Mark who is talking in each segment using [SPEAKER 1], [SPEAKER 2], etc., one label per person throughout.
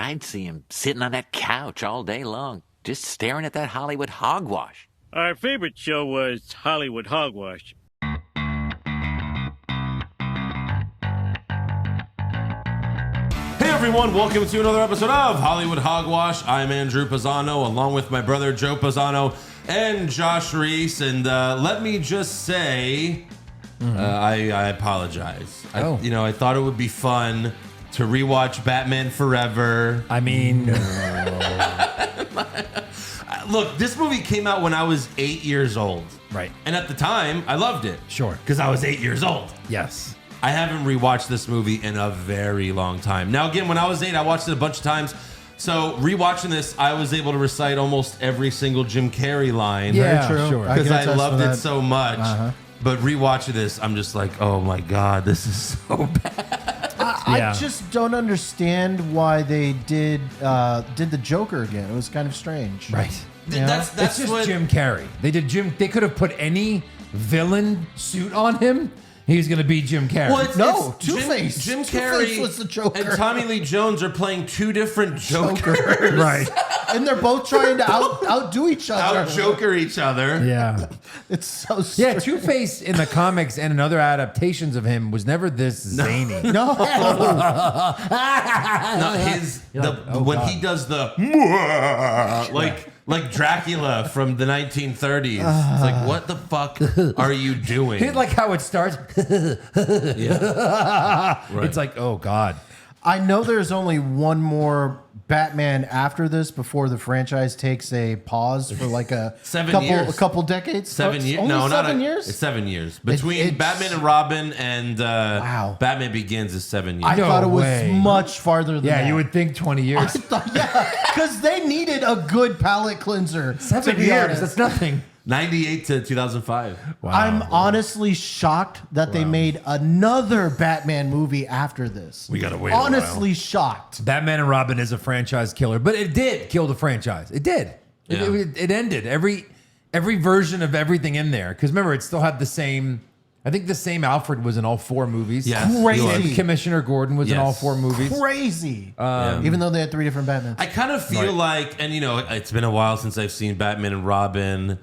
[SPEAKER 1] I'd see him sitting on that couch all day long, just staring at that Hollywood hogwash.
[SPEAKER 2] Our favorite show was Hollywood Hogwash.
[SPEAKER 3] Hey everyone, welcome to another episode of Hollywood Hogwash. I'm Andrew Pisano, along with my brother Joe Pisano and Josh Reese. And let me just say, I apologize. I thought it would be fun to rewatch Batman Forever.
[SPEAKER 4] I mean,
[SPEAKER 3] look, this movie came out when I was 8 years old.
[SPEAKER 4] Right.
[SPEAKER 3] And at the time, I loved it.
[SPEAKER 4] Sure.
[SPEAKER 3] Because I was 8 years old.
[SPEAKER 4] Yes.
[SPEAKER 3] I haven't rewatched this movie in a very long time. Now, again, when I was 8, I watched it a bunch of times. So, rewatching this, I was able to recite almost every single Jim Carrey line.
[SPEAKER 4] Yeah,
[SPEAKER 5] Very true.
[SPEAKER 4] sure.
[SPEAKER 3] Because I loved
[SPEAKER 5] that.
[SPEAKER 3] it so much. But rewatching this, I'm just like, oh my God, this is so bad.
[SPEAKER 5] I just don't understand why they did the Joker again. It was kind of strange.
[SPEAKER 4] Right.
[SPEAKER 5] Yeah.
[SPEAKER 3] That's
[SPEAKER 4] It's just
[SPEAKER 3] what
[SPEAKER 4] Jim Carrey. They could have put any villain suit on him. He's going to be Jim Carrey.
[SPEAKER 3] Well,
[SPEAKER 5] No,
[SPEAKER 3] it's
[SPEAKER 5] Two-Face.
[SPEAKER 3] Jim
[SPEAKER 5] Two-Face
[SPEAKER 3] Carrey
[SPEAKER 5] was the Joker.
[SPEAKER 3] and Tommy Lee Jones are playing two different Jokers.
[SPEAKER 4] Right.
[SPEAKER 5] And they're both trying to outdo each other.
[SPEAKER 3] Out-Joker each other.
[SPEAKER 4] Yeah.
[SPEAKER 5] It's so
[SPEAKER 4] Yeah,
[SPEAKER 5] strange.
[SPEAKER 4] Two-Face in the comics and in other adaptations of him was never this zany.
[SPEAKER 5] No.
[SPEAKER 4] oh,
[SPEAKER 3] when
[SPEAKER 4] God.
[SPEAKER 3] he does the like Dracula from the 1930s. It's like, what the fuck are you doing?
[SPEAKER 4] It's like how it starts.
[SPEAKER 3] Yeah. Right.
[SPEAKER 4] It's like, oh, God.
[SPEAKER 5] I know there's only one more Batman after this before the franchise takes a pause for like a
[SPEAKER 3] 7 years.
[SPEAKER 5] a couple decades.
[SPEAKER 3] 7 years?
[SPEAKER 5] Only
[SPEAKER 3] No,
[SPEAKER 5] 7
[SPEAKER 3] not
[SPEAKER 5] years.
[SPEAKER 3] It's 7 years between
[SPEAKER 5] it's-
[SPEAKER 3] Batman and Robin and
[SPEAKER 5] Wow.
[SPEAKER 3] Batman Begins is 7 years.
[SPEAKER 5] I
[SPEAKER 4] No
[SPEAKER 5] thought it was
[SPEAKER 4] way.
[SPEAKER 5] much farther than that.
[SPEAKER 4] Yeah, you would think 20 years.
[SPEAKER 5] Yeah, because they needed a good palate cleanser.
[SPEAKER 4] 7
[SPEAKER 5] to be
[SPEAKER 4] years.
[SPEAKER 5] honest.
[SPEAKER 4] That's nothing.
[SPEAKER 3] 98 to 2005.
[SPEAKER 4] Wow.
[SPEAKER 5] I'm honestly shocked that they made another Batman movie after this.
[SPEAKER 3] We gotta wait.
[SPEAKER 5] Honestly shocked.
[SPEAKER 4] Batman and Robin is a franchise killer, but it did kill the franchise. It did.
[SPEAKER 3] Yeah.
[SPEAKER 4] It ended every version of everything in there. Because remember, it still had the same. I think the same Alfred was in all 4 movies.
[SPEAKER 3] Yes, he
[SPEAKER 5] Crazy.
[SPEAKER 3] was.
[SPEAKER 4] Same Commissioner Gordon was in
[SPEAKER 3] Yes.
[SPEAKER 4] all 4 movies.
[SPEAKER 5] Crazy.
[SPEAKER 3] Yeah.
[SPEAKER 5] Even though they had 3 different Batmans.
[SPEAKER 3] I kind of feel like, and it's been a while since I've seen Batman and Robin,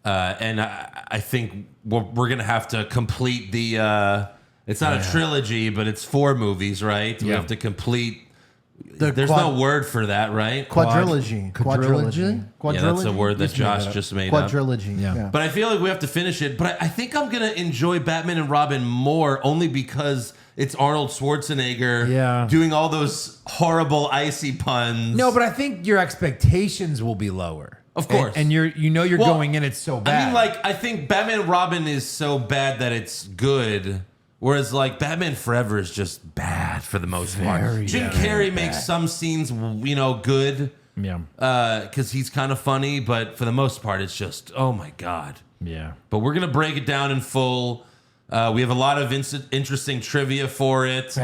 [SPEAKER 3] and I think we're gonna have to complete the. It's not a trilogy, but it's 4 movies, right? We
[SPEAKER 4] Yeah.
[SPEAKER 3] have to complete.
[SPEAKER 5] The
[SPEAKER 3] There's no word for that, right?
[SPEAKER 5] Quadrilogy.
[SPEAKER 4] Quadrilogy?
[SPEAKER 3] Yeah, that's a word that Josh just made up.
[SPEAKER 5] Quadrilogy.
[SPEAKER 4] Yeah.
[SPEAKER 3] But I feel like we have to finish it. But I think I'm gonna enjoy Batman and Robin more, only because it's Arnold Schwarzenegger doing all those horrible icy puns.
[SPEAKER 4] No, but I think your expectations will be lower.
[SPEAKER 3] Of course.
[SPEAKER 4] And you're
[SPEAKER 3] Well,
[SPEAKER 4] going in, it's so bad.
[SPEAKER 3] I mean, I think Batman and Robin is so bad that it's good. Whereas, Batman Forever is just bad for the most part. Jim Carrey makes some scenes, good.
[SPEAKER 4] Yeah.
[SPEAKER 3] Because he's kind of funny, but for the most part, it's just, oh my God.
[SPEAKER 4] Yeah.
[SPEAKER 3] But we're going to break it down in full. We have a lot of interesting trivia for it.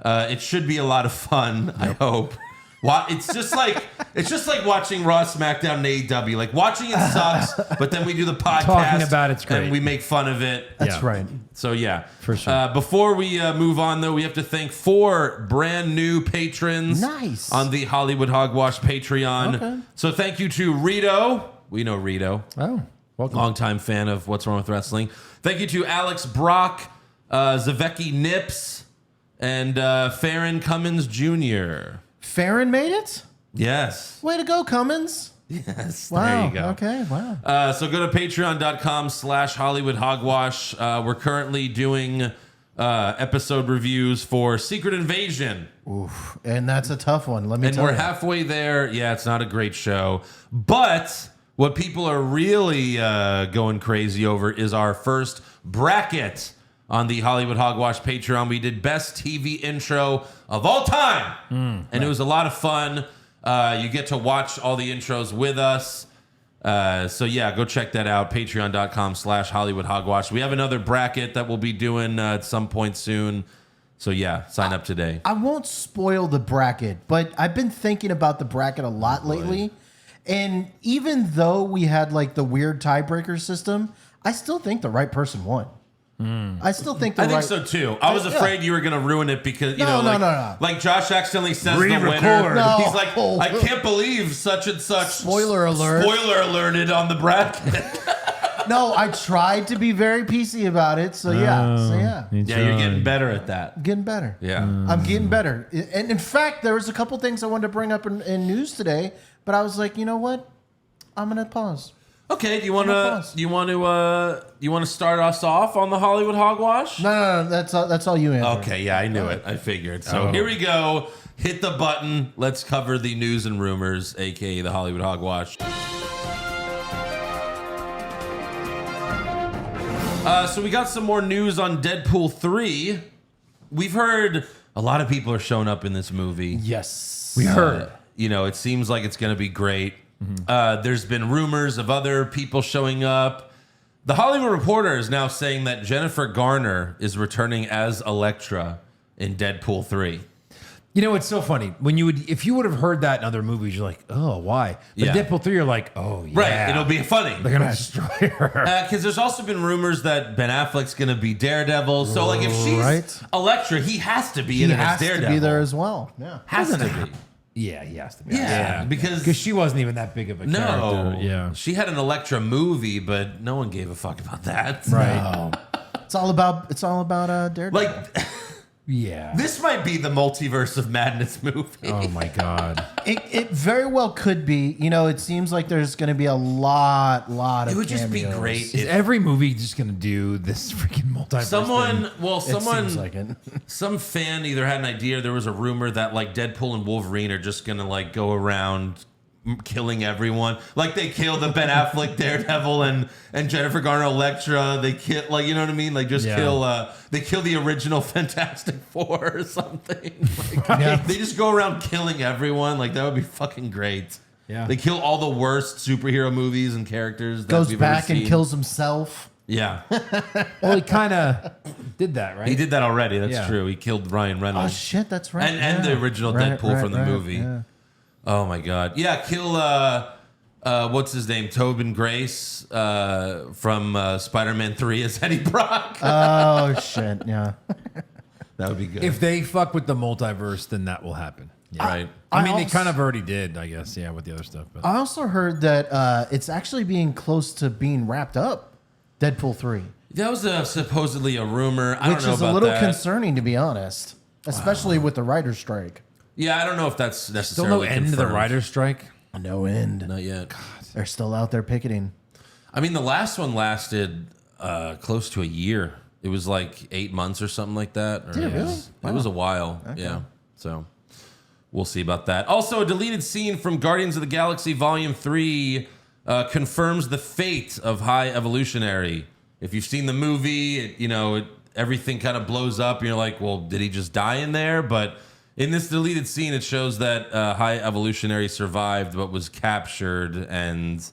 [SPEAKER 3] It should be a lot of fun, I hope. It's just like watching Raw, SmackDown, and AEW. Like, watching it sucks, but then we do the podcast.
[SPEAKER 4] Talking about it's great.
[SPEAKER 3] And we make fun of it.
[SPEAKER 5] That's right.
[SPEAKER 3] So, yeah.
[SPEAKER 4] For sure.
[SPEAKER 3] Before we move on, though, we have to thank 4 brand new patrons
[SPEAKER 5] Nice.
[SPEAKER 3] on the Hollywood Hogwash Patreon.
[SPEAKER 5] Okay.
[SPEAKER 3] So, thank you to Rito. We know Rito.
[SPEAKER 4] Oh, welcome.
[SPEAKER 3] Longtime fan of What's Wrong with Wrestling. Thank you to Alex Brock, Zavecki Nips, and Farron Cummins Jr.
[SPEAKER 5] Farron made it?
[SPEAKER 3] Yes.
[SPEAKER 5] Way to go, Cummins.
[SPEAKER 3] Yes.
[SPEAKER 5] Wow.
[SPEAKER 3] There you go.
[SPEAKER 5] Okay, wow.
[SPEAKER 3] So go to patreon.com/Hollywood Hogwash. We're currently doing episode reviews for Secret Invasion.
[SPEAKER 5] Oof. And that's a tough one, let me
[SPEAKER 3] And
[SPEAKER 5] tell
[SPEAKER 3] we're
[SPEAKER 5] you.
[SPEAKER 3] halfway there. Yeah, it's not a great show. But what people are really going crazy over is our first bracket on the Hollywood Hogwash Patreon. We did best TV intro of all time. And it was a lot of fun. You get to watch all the intros with us. So yeah, go check that out. Patreon.com/Hollywood Hogwash. We have another bracket that we'll be doing at some point soon. So yeah, sign up today.
[SPEAKER 5] I won't spoil the bracket, but I've been thinking about the bracket a lot lately. And even though we had the weird tiebreaker system, I still think the right person won. I still think the
[SPEAKER 3] I think
[SPEAKER 5] right-
[SPEAKER 3] so too. I was afraid you were going to ruin it because
[SPEAKER 5] No.
[SPEAKER 3] like Josh accidentally says the
[SPEAKER 2] Re-record.
[SPEAKER 3] winner.
[SPEAKER 5] No.
[SPEAKER 3] He's like, I can't believe such and such.
[SPEAKER 5] Spoiler alert.
[SPEAKER 3] Spoiler alerted on the bracket.
[SPEAKER 5] No, I tried to be very PC about it. So yeah.
[SPEAKER 3] Yeah, you're getting better at that.
[SPEAKER 5] Getting better.
[SPEAKER 3] Yeah.
[SPEAKER 5] I'm getting better. And in fact, there was a couple things I wanted to bring up in news today, but I was like, you know what? I'm gonna pause.
[SPEAKER 3] Okay. Do you want to start us off on the Hollywood Hogwash?
[SPEAKER 5] No. That's all you answer.
[SPEAKER 3] Okay. Yeah, I knew it. I figured. So here we go. Hit the button. Let's cover the news and rumors, aka the Hollywood Hogwash. So we got some more news on Deadpool 3. We've heard a lot of people are showing up in this movie.
[SPEAKER 5] Yes.
[SPEAKER 4] We heard.
[SPEAKER 3] It seems like it's going to be great. There's been rumors of other people showing up. The Hollywood Reporter is now saying that Jennifer Garner is returning as Elektra in Deadpool 3.
[SPEAKER 4] You know, it's so funny if you would have heard that in other movies, you're like, oh, why? But
[SPEAKER 3] Yeah.
[SPEAKER 4] Deadpool 3, you're like, oh, yeah.
[SPEAKER 3] Right, it'll be funny.
[SPEAKER 4] They're gonna destroy her.
[SPEAKER 3] Because there's also been rumors that Ben Affleck's going to be Daredevil. So, like, if she's
[SPEAKER 5] Right.
[SPEAKER 3] Elektra, he has to be
[SPEAKER 5] He
[SPEAKER 3] in it as
[SPEAKER 5] has
[SPEAKER 3] Daredevil.
[SPEAKER 5] to be there as well. Yeah.
[SPEAKER 3] Has to be.
[SPEAKER 4] Yeah, he has to be.
[SPEAKER 3] Yeah, because
[SPEAKER 4] she wasn't even that big of a
[SPEAKER 3] no,
[SPEAKER 4] character. Yeah.
[SPEAKER 3] she had an Elektra movie, but no one gave a fuck about that.
[SPEAKER 5] Right. It's all about Daredevil.
[SPEAKER 3] Like,
[SPEAKER 4] Yeah.
[SPEAKER 3] this might be the Multiverse of Madness movie.
[SPEAKER 4] Oh my God.
[SPEAKER 5] It very well could be. You know, it seems like there's going to be a lot of.
[SPEAKER 3] It would just be
[SPEAKER 5] cameos.
[SPEAKER 3] great
[SPEAKER 4] Is
[SPEAKER 3] if
[SPEAKER 4] every movie just gonna do this freaking multiverse
[SPEAKER 3] someone,
[SPEAKER 4] thing?
[SPEAKER 3] well,
[SPEAKER 5] It
[SPEAKER 3] someone,
[SPEAKER 5] seems like it.
[SPEAKER 3] some fan either had an idea or there was a rumor that like Deadpool and Wolverine are just gonna like go around killing everyone. Like they kill the Ben Affleck Daredevil and Jennifer Garner Elektra. They kill, like, you know what I mean? Like just kill. They kill the original Fantastic Four or something. Like,
[SPEAKER 5] Yeah.
[SPEAKER 3] They just go around killing everyone. Like that would be fucking great.
[SPEAKER 4] Yeah.
[SPEAKER 3] They kill all the worst superhero movies and characters. That
[SPEAKER 5] Goes
[SPEAKER 3] we've
[SPEAKER 5] back
[SPEAKER 3] ever
[SPEAKER 5] and
[SPEAKER 3] seen.
[SPEAKER 5] kills himself.
[SPEAKER 3] Yeah.
[SPEAKER 4] Well, he kind of did that, right?
[SPEAKER 3] He did that already. That's
[SPEAKER 4] Yeah.
[SPEAKER 3] true. He killed Ryan
[SPEAKER 5] Oh
[SPEAKER 3] Reynolds.
[SPEAKER 5] shit, that's right.
[SPEAKER 3] And the original
[SPEAKER 5] Right,
[SPEAKER 3] Deadpool
[SPEAKER 5] right,
[SPEAKER 3] from the
[SPEAKER 5] right,
[SPEAKER 3] movie.
[SPEAKER 5] yeah.
[SPEAKER 3] Oh my god. Yeah, kill what's his name? Tobin Grace from Spider-Man 3 as Eddie Brock.
[SPEAKER 5] Oh shit, yeah.
[SPEAKER 3] That would be good.
[SPEAKER 4] If they fuck with the multiverse, then that will happen. Yeah.
[SPEAKER 3] Right.
[SPEAKER 4] I mean, they
[SPEAKER 5] also-
[SPEAKER 4] kind of already did, I guess. Yeah, with the other stuff. But
[SPEAKER 5] I also heard that it's actually being close to being wrapped up. Deadpool 3,
[SPEAKER 3] That was supposedly a rumor. I
[SPEAKER 5] which
[SPEAKER 3] don't know
[SPEAKER 5] is
[SPEAKER 3] about
[SPEAKER 5] a little
[SPEAKER 3] that.
[SPEAKER 5] concerning to be honest, especially with the writer's strike.
[SPEAKER 3] Yeah, I don't know if that's
[SPEAKER 4] still
[SPEAKER 3] necessarily
[SPEAKER 4] no end to the
[SPEAKER 3] confirmed.
[SPEAKER 4] writer's strike.
[SPEAKER 5] No end.
[SPEAKER 3] Not yet.
[SPEAKER 5] They're still out there picketing.
[SPEAKER 3] I mean, the last one lasted close to a year. It was like 8 months or something like that. Or
[SPEAKER 5] Did it
[SPEAKER 3] it
[SPEAKER 5] really?
[SPEAKER 3] was, it was a while. Yeah. So we'll see about that. Also, a deleted scene from Guardians of the Galaxy Volume 3 confirms the fate of High Evolutionary. If you've seen the movie, everything kind of blows up. And you're like, well, did he just die in there? But in this deleted scene, it shows that High Evolutionary survived but was captured. And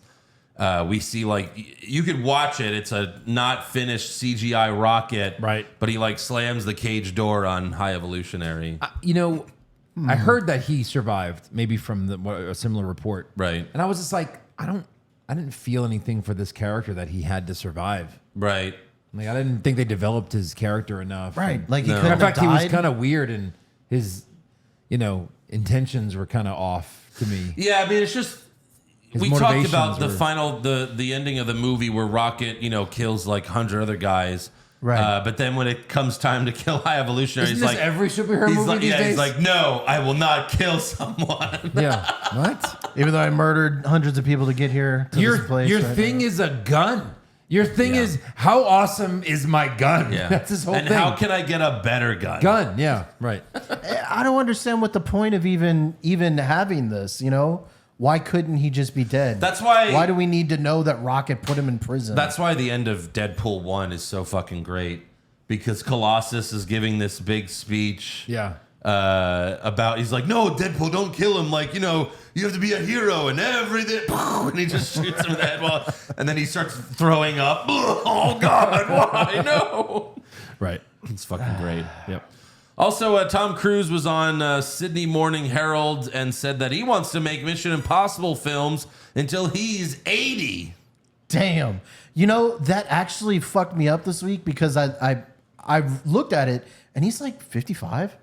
[SPEAKER 3] we see, like, you could watch it. It's a not finished CGI rocket.
[SPEAKER 4] Right.
[SPEAKER 3] But he, like, slams the cage door on High Evolutionary.
[SPEAKER 4] I heard that he survived, maybe from a similar report.
[SPEAKER 3] Right.
[SPEAKER 4] And I was just like, I didn't feel anything for this character that he had to survive.
[SPEAKER 3] Right.
[SPEAKER 4] Like, I didn't think they developed his character enough.
[SPEAKER 5] Right,
[SPEAKER 4] And-
[SPEAKER 5] like he
[SPEAKER 3] No.
[SPEAKER 5] couldn't
[SPEAKER 4] in fact,
[SPEAKER 5] have
[SPEAKER 4] he was
[SPEAKER 5] died.
[SPEAKER 4] kind of weird, and his, intentions were kind of off to me.
[SPEAKER 3] Yeah, I mean, it's just
[SPEAKER 4] His
[SPEAKER 3] we talked
[SPEAKER 4] motivations
[SPEAKER 3] about the
[SPEAKER 4] were-
[SPEAKER 3] final the ending of the movie where Rocket, kills like 100 other guys.
[SPEAKER 5] Right.
[SPEAKER 3] But then when it comes time to kill High Evolutionary,
[SPEAKER 4] Isn't
[SPEAKER 3] he's
[SPEAKER 4] this
[SPEAKER 3] like
[SPEAKER 4] every superhero
[SPEAKER 3] he's
[SPEAKER 4] movie
[SPEAKER 3] like,
[SPEAKER 4] these days?
[SPEAKER 3] he's like, no, I will not kill someone.
[SPEAKER 4] Yeah. What?
[SPEAKER 5] Even though I murdered hundreds of people to get here to this place.
[SPEAKER 4] Your
[SPEAKER 5] right
[SPEAKER 4] thing
[SPEAKER 5] now.
[SPEAKER 4] is a gun. Your thing is, how awesome is my gun?
[SPEAKER 3] Yeah,
[SPEAKER 4] That's his whole
[SPEAKER 3] and
[SPEAKER 4] thing.
[SPEAKER 3] how can I get a better gun?
[SPEAKER 4] gun? Yeah, right.
[SPEAKER 5] I don't understand what the point of even having this. Why couldn't he just be dead?
[SPEAKER 3] That's why-
[SPEAKER 5] Why do we need to know that Rocket put him in prison?
[SPEAKER 3] That's why the end of Deadpool 1 is so fucking great, because Colossus is giving this big speech.
[SPEAKER 4] Yeah.
[SPEAKER 3] About he's like, no, Deadpool, don't kill him. Like, you have to be a hero and everything. And he just shoots him in the head. And then he starts throwing up. Oh God, why? No.
[SPEAKER 4] Right.
[SPEAKER 3] It's fucking great.
[SPEAKER 4] Yep.
[SPEAKER 3] Also, Tom Cruise was on Sydney Morning Herald and said that he wants to make Mission Impossible films until he's 80.
[SPEAKER 5] Damn. You know, that actually fucked me up this week because I looked at it and he's like 55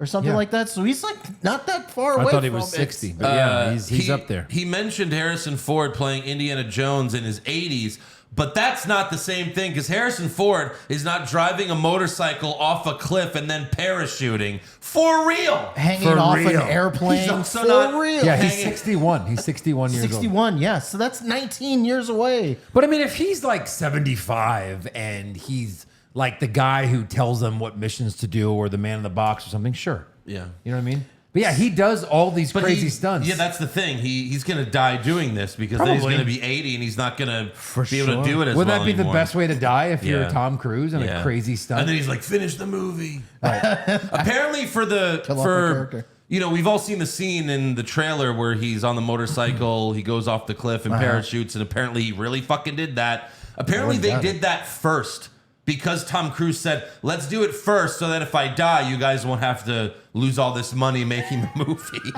[SPEAKER 5] or something like that. So he's like not that far away.
[SPEAKER 4] I thought he
[SPEAKER 5] from
[SPEAKER 4] was
[SPEAKER 5] it.
[SPEAKER 4] 60, but yeah, he's up there.
[SPEAKER 3] He mentioned Harrison Ford playing Indiana Jones in his 80s, but that's not the same thing because Harrison Ford is not driving a motorcycle off a cliff and then parachuting for real.
[SPEAKER 5] Hanging
[SPEAKER 4] For
[SPEAKER 5] off
[SPEAKER 4] real.
[SPEAKER 5] an airplane.
[SPEAKER 3] He's also
[SPEAKER 5] for
[SPEAKER 3] not-
[SPEAKER 5] real.
[SPEAKER 4] Yeah, he's
[SPEAKER 3] hanging-
[SPEAKER 4] 61. He's 61 years old.
[SPEAKER 5] 61, yeah. So that's 19 years away.
[SPEAKER 4] But I mean, if he's like 75 and he's like the guy who tells them what missions to do or the man in the box or something, sure.
[SPEAKER 3] Yeah.
[SPEAKER 4] You know what I mean? But yeah, he does all these crazy stunts.
[SPEAKER 3] Yeah, that's the thing. He's going to die doing this because then he's
[SPEAKER 4] Probably.
[SPEAKER 3] going to be 80 and he's not going to
[SPEAKER 5] For
[SPEAKER 3] be able to
[SPEAKER 5] sure.
[SPEAKER 3] do it as
[SPEAKER 4] Wouldn't
[SPEAKER 3] well
[SPEAKER 4] that be
[SPEAKER 3] anymore.
[SPEAKER 4] the best way to die if you're
[SPEAKER 3] Yeah.
[SPEAKER 4] Tom Cruise and
[SPEAKER 3] Yeah.
[SPEAKER 4] a crazy stunt?
[SPEAKER 3] And then he's like, finish the movie. Apparently for the
[SPEAKER 5] Kill off the
[SPEAKER 3] for
[SPEAKER 5] character.
[SPEAKER 3] you know, we've all seen the scene in the trailer where he's on the motorcycle, he goes off the cliff and parachutes, and apparently he really fucking did that. Apparently they
[SPEAKER 5] got
[SPEAKER 3] did that first because Tom Cruise said, let's do it first so that if I die, you guys won't have to lose all this money making the movie.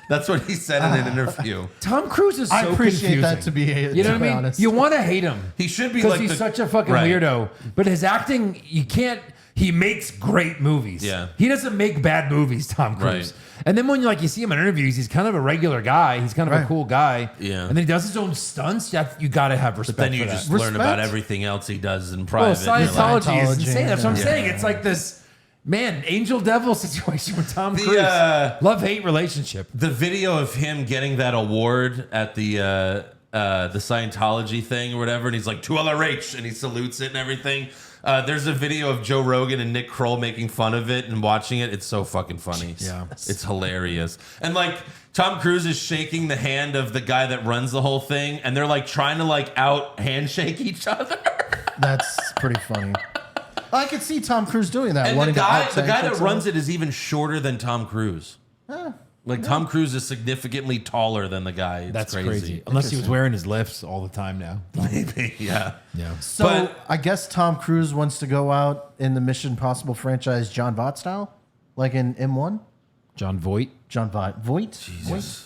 [SPEAKER 3] That's what he said in an interview.
[SPEAKER 4] Tom Cruise is so
[SPEAKER 5] I appreciate
[SPEAKER 4] confusing.
[SPEAKER 5] that to be
[SPEAKER 4] You know what I mean?
[SPEAKER 5] honest.
[SPEAKER 4] You want to hate him.
[SPEAKER 3] He should be
[SPEAKER 4] because
[SPEAKER 3] like
[SPEAKER 4] he's
[SPEAKER 3] the-
[SPEAKER 4] such a fucking
[SPEAKER 3] Right.
[SPEAKER 4] weirdo. But his acting, you can't. He makes great movies.
[SPEAKER 3] Yeah.
[SPEAKER 4] He doesn't make bad movies, Tom Cruise.
[SPEAKER 3] Right.
[SPEAKER 4] And then when you see him in interviews, he's kind of a regular guy. He's kind of a
[SPEAKER 5] Right.
[SPEAKER 4] cool guy.
[SPEAKER 3] Yeah.
[SPEAKER 4] And then he does his own stunts. You got to have respect
[SPEAKER 3] Then you
[SPEAKER 4] for
[SPEAKER 3] just
[SPEAKER 4] that.
[SPEAKER 3] learn about
[SPEAKER 5] Respect?
[SPEAKER 3] everything else he does in
[SPEAKER 4] Well,
[SPEAKER 3] private. and you're like,
[SPEAKER 4] Scientology is
[SPEAKER 5] Scientology,
[SPEAKER 4] insane. That's what I'm
[SPEAKER 5] yeah.
[SPEAKER 4] saying. It's like this, man, angel devil situation with Tom
[SPEAKER 3] The,
[SPEAKER 4] Cruise. Love-hate relationship.
[SPEAKER 3] The video of him getting that award at the Scientology thing or whatever, and he's like, to LRH, and he salutes it and everything. There's a video of Joe Rogan and Nick Kroll making fun of it and watching it. It's so fucking funny.
[SPEAKER 4] Yeah.
[SPEAKER 3] It's hilarious. And like Tom Cruise is shaking the hand of the guy that runs the whole thing, and they're like trying to like out handshake each other.
[SPEAKER 5] That's pretty funny. I could see Tom Cruise doing that.
[SPEAKER 3] And
[SPEAKER 5] wanting
[SPEAKER 3] the
[SPEAKER 5] to
[SPEAKER 3] guy
[SPEAKER 5] out-sanction
[SPEAKER 3] that runs
[SPEAKER 5] someone.
[SPEAKER 3] it is even shorter than Tom Cruise. Like Tom Cruise is significantly taller than the guy. It's
[SPEAKER 4] That's crazy.
[SPEAKER 3] crazy.
[SPEAKER 4] Unless he was wearing his lifts all the time now.
[SPEAKER 3] Maybe, yeah.
[SPEAKER 4] Yeah.
[SPEAKER 5] So
[SPEAKER 3] But-
[SPEAKER 5] I guess Tom Cruise wants to go out in the Mission Impossible franchise John Voight style, like in M1.
[SPEAKER 4] John Voight.
[SPEAKER 5] John Voight. Voight?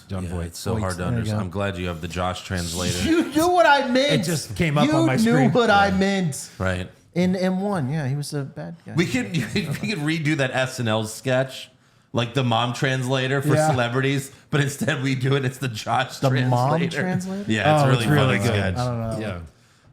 [SPEAKER 4] John
[SPEAKER 3] Yeah,
[SPEAKER 4] Voight.
[SPEAKER 3] it's so hard to
[SPEAKER 5] There you
[SPEAKER 3] understand.
[SPEAKER 5] go.
[SPEAKER 3] I'm glad you have the Josh translator.
[SPEAKER 5] You knew what I meant.
[SPEAKER 4] It just came up
[SPEAKER 5] you
[SPEAKER 4] on my
[SPEAKER 5] knew
[SPEAKER 4] screen.
[SPEAKER 5] what I meant.
[SPEAKER 3] Right.
[SPEAKER 5] In M1, yeah, he was a bad guy.
[SPEAKER 3] We could redo that SNL sketch, like the mom translator for
[SPEAKER 5] Yeah.
[SPEAKER 3] celebrities, but instead we do it. It's the Josh
[SPEAKER 5] The
[SPEAKER 3] translator.
[SPEAKER 5] mom translator?
[SPEAKER 3] Yeah, it's
[SPEAKER 4] Oh,
[SPEAKER 3] really
[SPEAKER 4] it's really
[SPEAKER 3] funny
[SPEAKER 4] good.
[SPEAKER 3] sketch.
[SPEAKER 5] I don't know.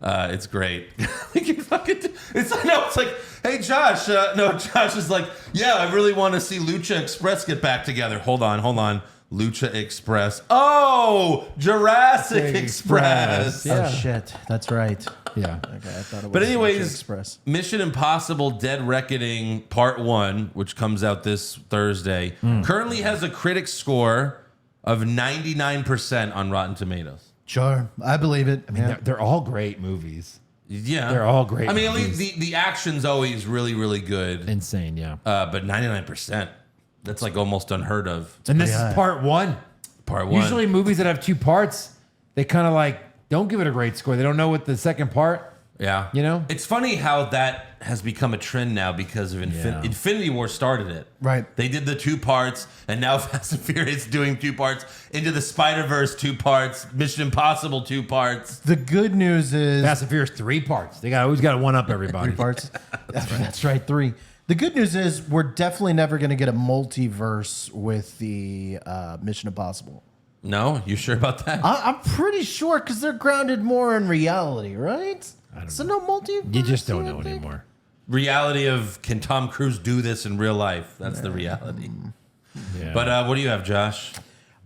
[SPEAKER 4] Yeah.
[SPEAKER 3] It's great. It's like, hey Josh. No, Josh is like, yeah, I really want to see Lucha Express get back together. Hold on. Lucha Express. Oh, Jurassic Express.
[SPEAKER 4] Yeah.
[SPEAKER 5] Oh shit, that's right.
[SPEAKER 4] Yeah.
[SPEAKER 5] Okay, I thought it was
[SPEAKER 3] But
[SPEAKER 5] Mission
[SPEAKER 3] anyways,
[SPEAKER 5] Express.
[SPEAKER 3] Mission Impossible Dead Reckoning Part 1, which comes out this Thursday, currently has a critic score of 99% on Rotten Tomatoes.
[SPEAKER 5] Sure, I believe it.
[SPEAKER 4] I mean, they're all great movies.
[SPEAKER 3] Yeah.
[SPEAKER 4] They're all great
[SPEAKER 3] I mean, at
[SPEAKER 4] movies.
[SPEAKER 3] least the action's always really, really good.
[SPEAKER 4] Insane, yeah.
[SPEAKER 3] But 99%, that's like almost unheard of.
[SPEAKER 4] And this
[SPEAKER 5] pretty high.
[SPEAKER 4] is part one.
[SPEAKER 3] Part 1.
[SPEAKER 4] Usually movies that have two parts, they kind of like don't give it a great score. They don't know what the second part.
[SPEAKER 3] Yeah.
[SPEAKER 4] You know?
[SPEAKER 3] It's funny how that has become a trend now because of
[SPEAKER 4] Yeah.
[SPEAKER 3] Infinity War started it.
[SPEAKER 5] Right.
[SPEAKER 3] They did the 2 parts, and now Fast and Furious doing 2 parts. Into the Spider-Verse 2 parts. Mission Impossible 2 parts.
[SPEAKER 5] The good news is
[SPEAKER 4] Fast and Furious 3 parts. They always got to one up everybody.
[SPEAKER 5] 3 parts. That's right, 3. The good news is we're definitely never going to get a multiverse with the Mission Impossible.
[SPEAKER 3] No? You sure about that?
[SPEAKER 5] I'm pretty sure because they're grounded more in reality, right? So no multiverse.
[SPEAKER 4] You just don't
[SPEAKER 5] you
[SPEAKER 4] know
[SPEAKER 5] think?
[SPEAKER 4] anymore.
[SPEAKER 3] Reality of, can Tom Cruise do this in real life? That's the reality.
[SPEAKER 4] Yeah.
[SPEAKER 3] But what do you have, Josh?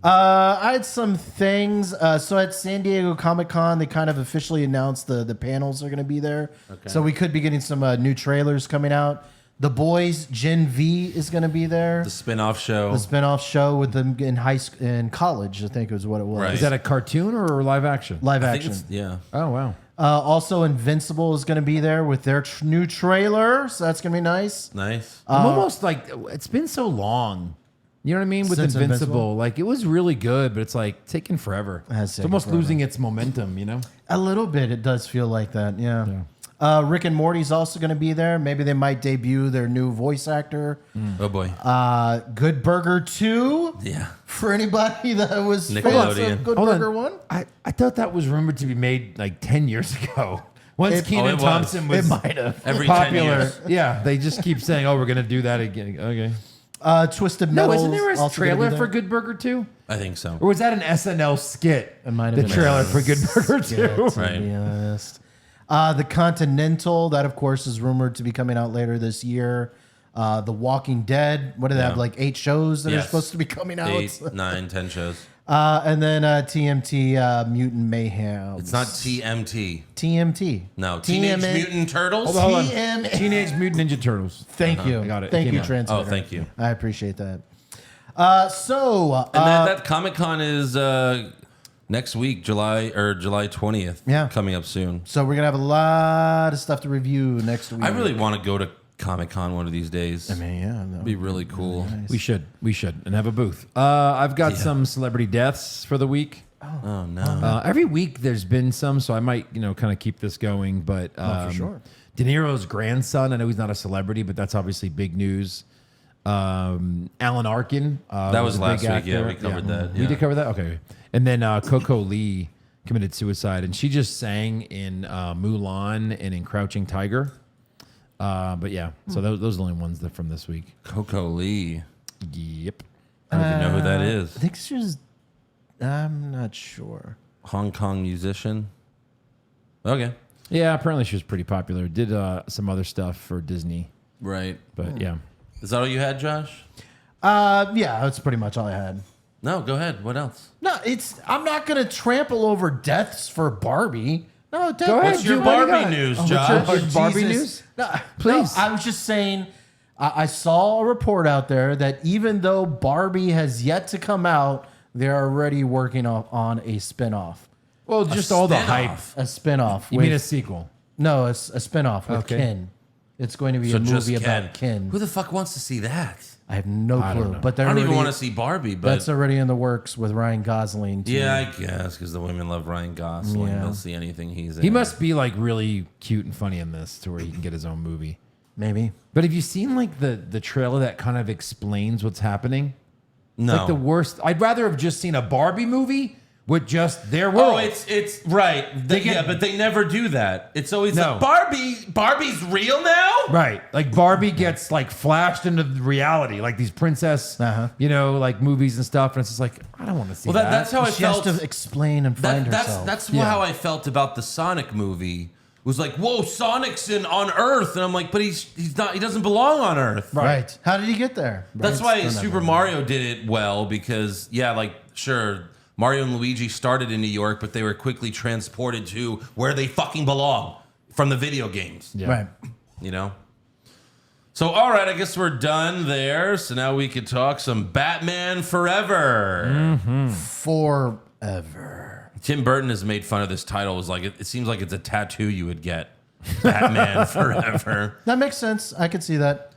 [SPEAKER 5] I had some things. So at San Diego Comic-Con, they kind of officially announced the panels are going to be there.
[SPEAKER 3] Okay.
[SPEAKER 5] So we could be getting some new trailers coming out. The Boys Gen V is going to be there.
[SPEAKER 3] The spin-off show.
[SPEAKER 5] The spin-off show with them in in college, I think is what it was.
[SPEAKER 3] Right.
[SPEAKER 4] Is that a cartoon or live action?
[SPEAKER 5] Live
[SPEAKER 3] I think
[SPEAKER 5] action.
[SPEAKER 3] it's, yeah.
[SPEAKER 4] Oh, wow.
[SPEAKER 5] Also, Invincible is going to be there with their new trailer, so that's going to be nice.
[SPEAKER 3] Nice.
[SPEAKER 4] I'm almost like, it's been so long. You know what I mean? With
[SPEAKER 5] Since
[SPEAKER 4] Invincible.
[SPEAKER 5] Invincible?
[SPEAKER 4] Like, it was really good, but it's like taking forever.
[SPEAKER 5] has
[SPEAKER 4] It's
[SPEAKER 5] taken
[SPEAKER 4] almost
[SPEAKER 5] forever.
[SPEAKER 4] losing its momentum, you know?
[SPEAKER 5] A little bit, it does feel like that, yeah. Rick and Morty's also going to be there. Maybe they might debut their new voice actor.
[SPEAKER 3] Oh, boy.
[SPEAKER 5] Good Burger 2.
[SPEAKER 3] yeah.
[SPEAKER 5] for anybody that was fans
[SPEAKER 3] Nickelodeon.
[SPEAKER 5] of Good
[SPEAKER 4] Hold on.
[SPEAKER 5] Burger 1?
[SPEAKER 4] I thought that was rumored to be made like 10 years ago. Once Kenan
[SPEAKER 3] it was.
[SPEAKER 4] Thompson was
[SPEAKER 5] It might have.
[SPEAKER 3] Every 10
[SPEAKER 4] popular.
[SPEAKER 3] years.
[SPEAKER 4] Yeah, they just keep saying, "Oh, we're gonna do that again." Okay.
[SPEAKER 5] Twisted
[SPEAKER 4] No,
[SPEAKER 5] Metal.
[SPEAKER 4] isn't there a trailer for Good Burger 2?
[SPEAKER 3] I think so.
[SPEAKER 4] Or was that an SNL skit?
[SPEAKER 5] It might have
[SPEAKER 4] The
[SPEAKER 5] been
[SPEAKER 4] trailer for Good Burger 2.
[SPEAKER 5] To
[SPEAKER 3] Right.
[SPEAKER 5] be honest. The Continental, that of course is rumored to be coming out later this year. The Walking Dead, what do they have, like 8 shows that are
[SPEAKER 3] Yes.
[SPEAKER 5] supposed to be coming out?
[SPEAKER 3] 8, 9, 10 shows.
[SPEAKER 5] And then TMT, Mutant Mayhem.
[SPEAKER 3] It's not TMT.
[SPEAKER 5] TMT.
[SPEAKER 3] No, Teenage
[SPEAKER 5] TMA.
[SPEAKER 3] Mutant Turtles.
[SPEAKER 4] Hold on.
[SPEAKER 5] TMA.
[SPEAKER 4] Teenage Mutant Ninja Turtles.
[SPEAKER 5] Thank you.
[SPEAKER 4] I got it. It
[SPEAKER 5] Thank
[SPEAKER 4] came
[SPEAKER 5] you,
[SPEAKER 4] out.
[SPEAKER 5] Transmitter.
[SPEAKER 3] Oh, thank you.
[SPEAKER 5] I appreciate that. So,
[SPEAKER 3] And that Comic Con is next week, July 20th.
[SPEAKER 5] Yeah.
[SPEAKER 3] Coming up soon.
[SPEAKER 5] so we're gonna have a lot of stuff to review next week.
[SPEAKER 3] I really want to go to Comic Con one of these days.
[SPEAKER 5] I mean, yeah,
[SPEAKER 3] It'd be really cool.
[SPEAKER 4] We should, and have a booth. I've got some celebrity deaths for the week.
[SPEAKER 3] Oh no.
[SPEAKER 4] Every week there's been some, so I might, kind of keep this going. But
[SPEAKER 5] for sure.
[SPEAKER 4] De Niro's grandson, I know he's not a celebrity, but that's obviously big news. Alan Arkin.
[SPEAKER 3] That was
[SPEAKER 4] a big
[SPEAKER 3] last week.
[SPEAKER 4] actor.
[SPEAKER 3] Yeah, we covered that.
[SPEAKER 4] We
[SPEAKER 3] Yeah.
[SPEAKER 4] did cover that? Okay. And then Coco Lee committed suicide, and she just sang in Mulan and in Crouching Tiger. But yeah, so those are the only ones that from this week.
[SPEAKER 3] Coco Lee.
[SPEAKER 4] Yep.
[SPEAKER 3] I don't even know who that is.
[SPEAKER 5] I think she was. I'm not sure.
[SPEAKER 3] Hong Kong musician. Okay.
[SPEAKER 4] Yeah, apparently she was pretty popular. Did some other stuff for Disney,
[SPEAKER 3] Right.
[SPEAKER 4] but yeah.
[SPEAKER 3] Is that all you had, Josh?
[SPEAKER 5] Yeah, that's pretty much all I had.
[SPEAKER 3] No, go ahead. What else?
[SPEAKER 5] No, I'm not gonna trample over deaths for Barbie. No,
[SPEAKER 4] Go ahead.
[SPEAKER 3] What's your
[SPEAKER 4] Dude, what do you
[SPEAKER 3] Barbie
[SPEAKER 4] got?
[SPEAKER 3] news,
[SPEAKER 4] Oh,
[SPEAKER 3] Josh?
[SPEAKER 4] what's your Barbie
[SPEAKER 5] Jesus.
[SPEAKER 4] news?
[SPEAKER 5] No,
[SPEAKER 4] Please.
[SPEAKER 5] no, I was just saying. I saw a report out there that even though Barbie has yet to come out, they're already working on a spinoff.
[SPEAKER 4] Well, just all the
[SPEAKER 3] spin-off?
[SPEAKER 4] hype.
[SPEAKER 5] A spinoff.
[SPEAKER 4] You mean a sequel?
[SPEAKER 5] No, it's a spinoff with
[SPEAKER 4] Okay.
[SPEAKER 5] Ken. It's going to be
[SPEAKER 3] So
[SPEAKER 5] a
[SPEAKER 3] just
[SPEAKER 5] movie about Ken.
[SPEAKER 3] Who the fuck wants to see that?
[SPEAKER 5] I have no clue,
[SPEAKER 4] know.
[SPEAKER 5] but
[SPEAKER 3] I
[SPEAKER 5] they're
[SPEAKER 3] don't even
[SPEAKER 5] already-
[SPEAKER 3] want to see Barbie, but
[SPEAKER 5] That's already in the works with Ryan Gosling. Too.
[SPEAKER 3] yeah, I guess because the women love Ryan Gosling.
[SPEAKER 5] Yeah.
[SPEAKER 3] They'll see anything he's in.
[SPEAKER 4] He must be like really cute and funny in this to where he can get his own movie.
[SPEAKER 5] Maybe.
[SPEAKER 4] But have you seen like the trailer that kind of explains what's happening?
[SPEAKER 3] No.
[SPEAKER 4] Like the worst. I'd rather have just seen a Barbie movie with just their world.
[SPEAKER 3] Oh, it's right. Yeah, but they never do that. It's always
[SPEAKER 4] No.
[SPEAKER 3] like Barbie's real now?
[SPEAKER 4] Right. Like Barbie gets like flashed into reality, like these princess, like movies and stuff. And it's just like, I don't want to see
[SPEAKER 3] Well, that's how I
[SPEAKER 5] She has
[SPEAKER 3] felt.
[SPEAKER 5] to explain and find
[SPEAKER 3] That's
[SPEAKER 5] herself.
[SPEAKER 3] how I felt about the Sonic movie. It was like, whoa, Sonic's on Earth, and I'm like, but he's not. He doesn't belong on Earth.
[SPEAKER 5] right. How did he get there?
[SPEAKER 3] That's why Super Mario did it well because sure, Mario and Luigi started in New York, but they were quickly transported to where they fucking belong from the video games.
[SPEAKER 4] Yeah.
[SPEAKER 5] Right.
[SPEAKER 3] You know? So, all right, I guess we're done there. So now we could talk some Batman Forever.
[SPEAKER 5] Forever.
[SPEAKER 3] Tim Burton has made fun of this title. It was like it seems like it's a tattoo you would get. Batman Forever.
[SPEAKER 5] That makes sense. I could see that.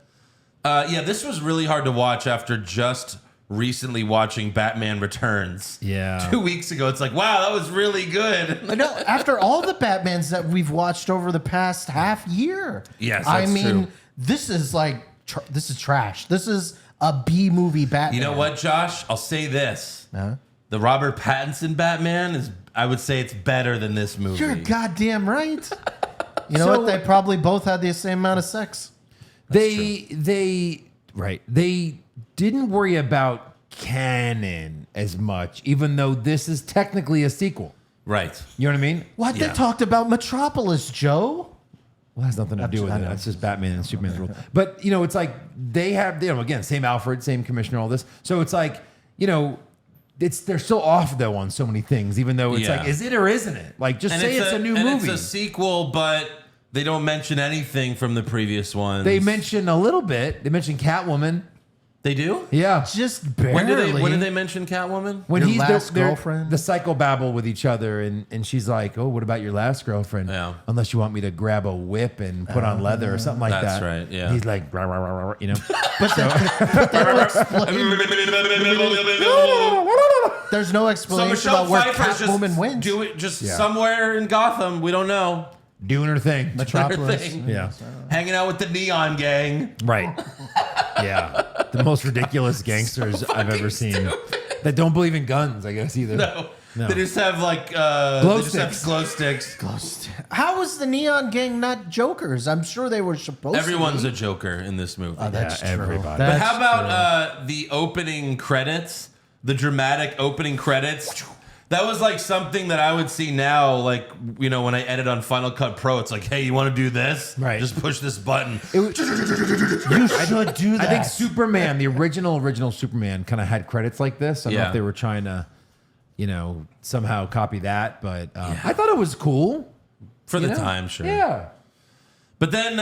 [SPEAKER 3] Yeah, this was really hard to watch after just recently watching Batman Returns.
[SPEAKER 4] Yeah.
[SPEAKER 3] 2 weeks ago. It's like, wow, that was really good.
[SPEAKER 5] No, after all the Batmans that we've watched over the past half year.
[SPEAKER 3] Yes,
[SPEAKER 5] I
[SPEAKER 3] that's
[SPEAKER 5] mean,
[SPEAKER 3] true.
[SPEAKER 5] this is like this is trash. This is a B movie Batman.
[SPEAKER 3] You know what, Josh? I'll say this. The Robert Pattinson Batman is, I would say it's better than this movie.
[SPEAKER 5] You're goddamn right. You know
[SPEAKER 4] So-
[SPEAKER 5] what? They probably both had the same amount of sex.
[SPEAKER 4] They didn't worry about canon as much, even though this is technically a sequel.
[SPEAKER 3] Right.
[SPEAKER 4] You know what I mean?
[SPEAKER 5] What?
[SPEAKER 3] Yeah.
[SPEAKER 5] They talked about Metropolis, Joe.
[SPEAKER 4] Well, it has nothing to do with
[SPEAKER 5] I
[SPEAKER 4] it.
[SPEAKER 5] know.
[SPEAKER 4] That's just Batman and Superman's rule. But, it's like they have, again, same Alfred, same commissioner, all this. So it's like, they're still off, though, on so many things, even though it's
[SPEAKER 3] Yeah.
[SPEAKER 4] like, is it or isn't it? Like, just say it's a new movie.
[SPEAKER 3] It's a sequel, but they don't mention anything from the previous ones.
[SPEAKER 4] They mention a little bit. They mention Catwoman.
[SPEAKER 3] They do?
[SPEAKER 4] Yeah.
[SPEAKER 5] Just barely.
[SPEAKER 3] When did they mention Catwoman?
[SPEAKER 4] When
[SPEAKER 5] Your
[SPEAKER 4] he's
[SPEAKER 5] last
[SPEAKER 4] they're
[SPEAKER 5] girlfriend?
[SPEAKER 4] the psychobabble with each other, and she's like, "Oh, what about your last girlfriend?
[SPEAKER 3] Yeah.
[SPEAKER 4] Unless you want me to grab a whip and put on leather or something like
[SPEAKER 3] That's
[SPEAKER 4] that."
[SPEAKER 3] right, yeah.
[SPEAKER 4] He's like, rah, rah, rah, rah,
[SPEAKER 5] There's no
[SPEAKER 3] So
[SPEAKER 5] explanation
[SPEAKER 3] Michelle
[SPEAKER 5] about where
[SPEAKER 3] Pfeiffer's
[SPEAKER 5] Catwoman
[SPEAKER 3] just
[SPEAKER 5] wins.
[SPEAKER 3] do it just somewhere in Gotham. We don't know.
[SPEAKER 4] doing her thing.
[SPEAKER 5] Metropolis.
[SPEAKER 3] thing.
[SPEAKER 4] Yeah.
[SPEAKER 3] Hanging out with the Neon Gang.
[SPEAKER 4] Right. Yeah. The most ridiculous gangsters I've ever seen. that don't believe in guns, I guess, either.
[SPEAKER 3] No.
[SPEAKER 4] No.
[SPEAKER 3] They just have like
[SPEAKER 4] Glow
[SPEAKER 3] they just have
[SPEAKER 4] sticks.
[SPEAKER 3] glow sticks.
[SPEAKER 5] How was the Neon Gang not Jokers? I'm sure they were supposed
[SPEAKER 3] Everyone's
[SPEAKER 5] to
[SPEAKER 3] a Joker in this movie.
[SPEAKER 5] be. That's
[SPEAKER 4] Yeah,
[SPEAKER 5] true.
[SPEAKER 4] everybody.
[SPEAKER 3] But
[SPEAKER 5] That's
[SPEAKER 3] how about the opening credits? The dramatic opening credits? That was like something that I would see now, like, you know, when I edit on Final Cut Pro, it's like, hey, you want to do this?
[SPEAKER 4] Right.
[SPEAKER 3] Just push this button.
[SPEAKER 5] You should do that.
[SPEAKER 4] I think Superman, the original Superman, kind of had credits like this. I don't know
[SPEAKER 3] Yeah.
[SPEAKER 4] if they were trying to, you know, somehow copy that, but I thought it was cool.
[SPEAKER 3] For the
[SPEAKER 4] you know?
[SPEAKER 3] time, sure.
[SPEAKER 4] Yeah.
[SPEAKER 3] But then,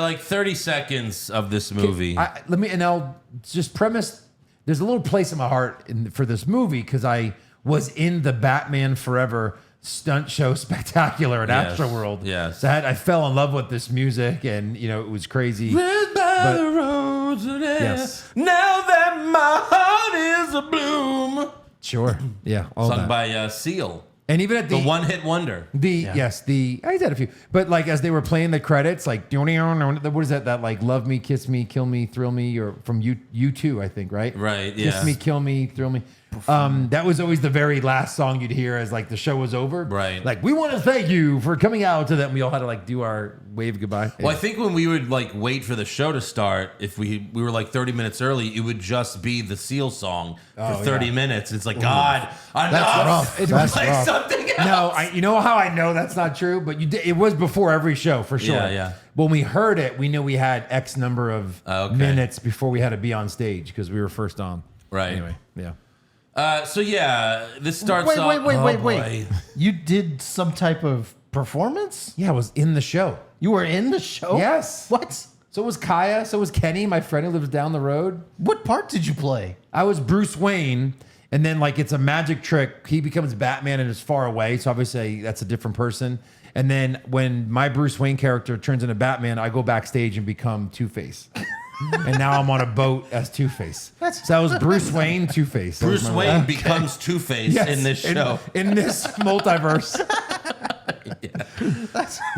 [SPEAKER 3] like 30 seconds of this movie.
[SPEAKER 4] And I'll just premise. There's a little place in my heart for this movie because I was in the Batman Forever stunt show spectacular at
[SPEAKER 3] Yes,
[SPEAKER 4] Astroworld.
[SPEAKER 3] yes.
[SPEAKER 4] So I fell in love with this music, and you know it was crazy.
[SPEAKER 3] Red by
[SPEAKER 4] But-
[SPEAKER 3] the roads of there.
[SPEAKER 4] Yes.
[SPEAKER 3] Now that my heart is a bloom.
[SPEAKER 4] Sure, yeah, all
[SPEAKER 3] Sung
[SPEAKER 4] that.
[SPEAKER 3] by Seal.
[SPEAKER 4] And even at
[SPEAKER 3] The one-hit wonder.
[SPEAKER 4] Yes, I had a few, but like as they were playing the credits, like what is that? That like love me, kiss me, kill me, thrill me, or from U2, I think, right?
[SPEAKER 3] Right,
[SPEAKER 4] Kiss
[SPEAKER 3] yeah.
[SPEAKER 4] me, kill me, thrill me. That was always the very last song you'd hear as like the show was over.
[SPEAKER 3] Right.
[SPEAKER 4] Like we want to thank you for coming out to them. We all had to like do our wave goodbye.
[SPEAKER 3] Well, I think when we would like wait for the show to start, if we were like 30 minutes early, it would just be the Seal song for 30 minutes. It's like, God, enough.
[SPEAKER 5] rough. That's
[SPEAKER 3] Play
[SPEAKER 5] rough.
[SPEAKER 3] something else.
[SPEAKER 4] No, you know how I know that's not true, but it was before every show for sure.
[SPEAKER 3] Yeah, yeah.
[SPEAKER 4] When we heard it, we knew we had X number of
[SPEAKER 3] Okay.
[SPEAKER 4] minutes before we had to be on stage because we were first on.
[SPEAKER 3] Right.
[SPEAKER 4] Anyway, yeah.
[SPEAKER 3] So yeah, this starts
[SPEAKER 5] Wait,
[SPEAKER 3] off.
[SPEAKER 5] wait.
[SPEAKER 3] boy.
[SPEAKER 5] You did some type of performance?
[SPEAKER 4] Yeah, I was in the show.
[SPEAKER 5] You were in the show?
[SPEAKER 4] Yes.
[SPEAKER 5] What?
[SPEAKER 4] So was Kaya. So was Kenny, my friend who lives down the road.
[SPEAKER 5] What part did you play?
[SPEAKER 4] I was Bruce Wayne, and then like it's a magic trick. He becomes Batman and is far away. So obviously that's a different person. And then when my Bruce Wayne character turns into Batman, I go backstage and become Two-Face. And now I'm on a boat as Two-Face. So I was Bruce Wayne, Two-Face. That was
[SPEAKER 3] Bruce
[SPEAKER 4] my
[SPEAKER 3] Wayne
[SPEAKER 4] role.
[SPEAKER 3] becomes Two-Face
[SPEAKER 4] Yes,
[SPEAKER 3] in this show.
[SPEAKER 4] In this multiverse.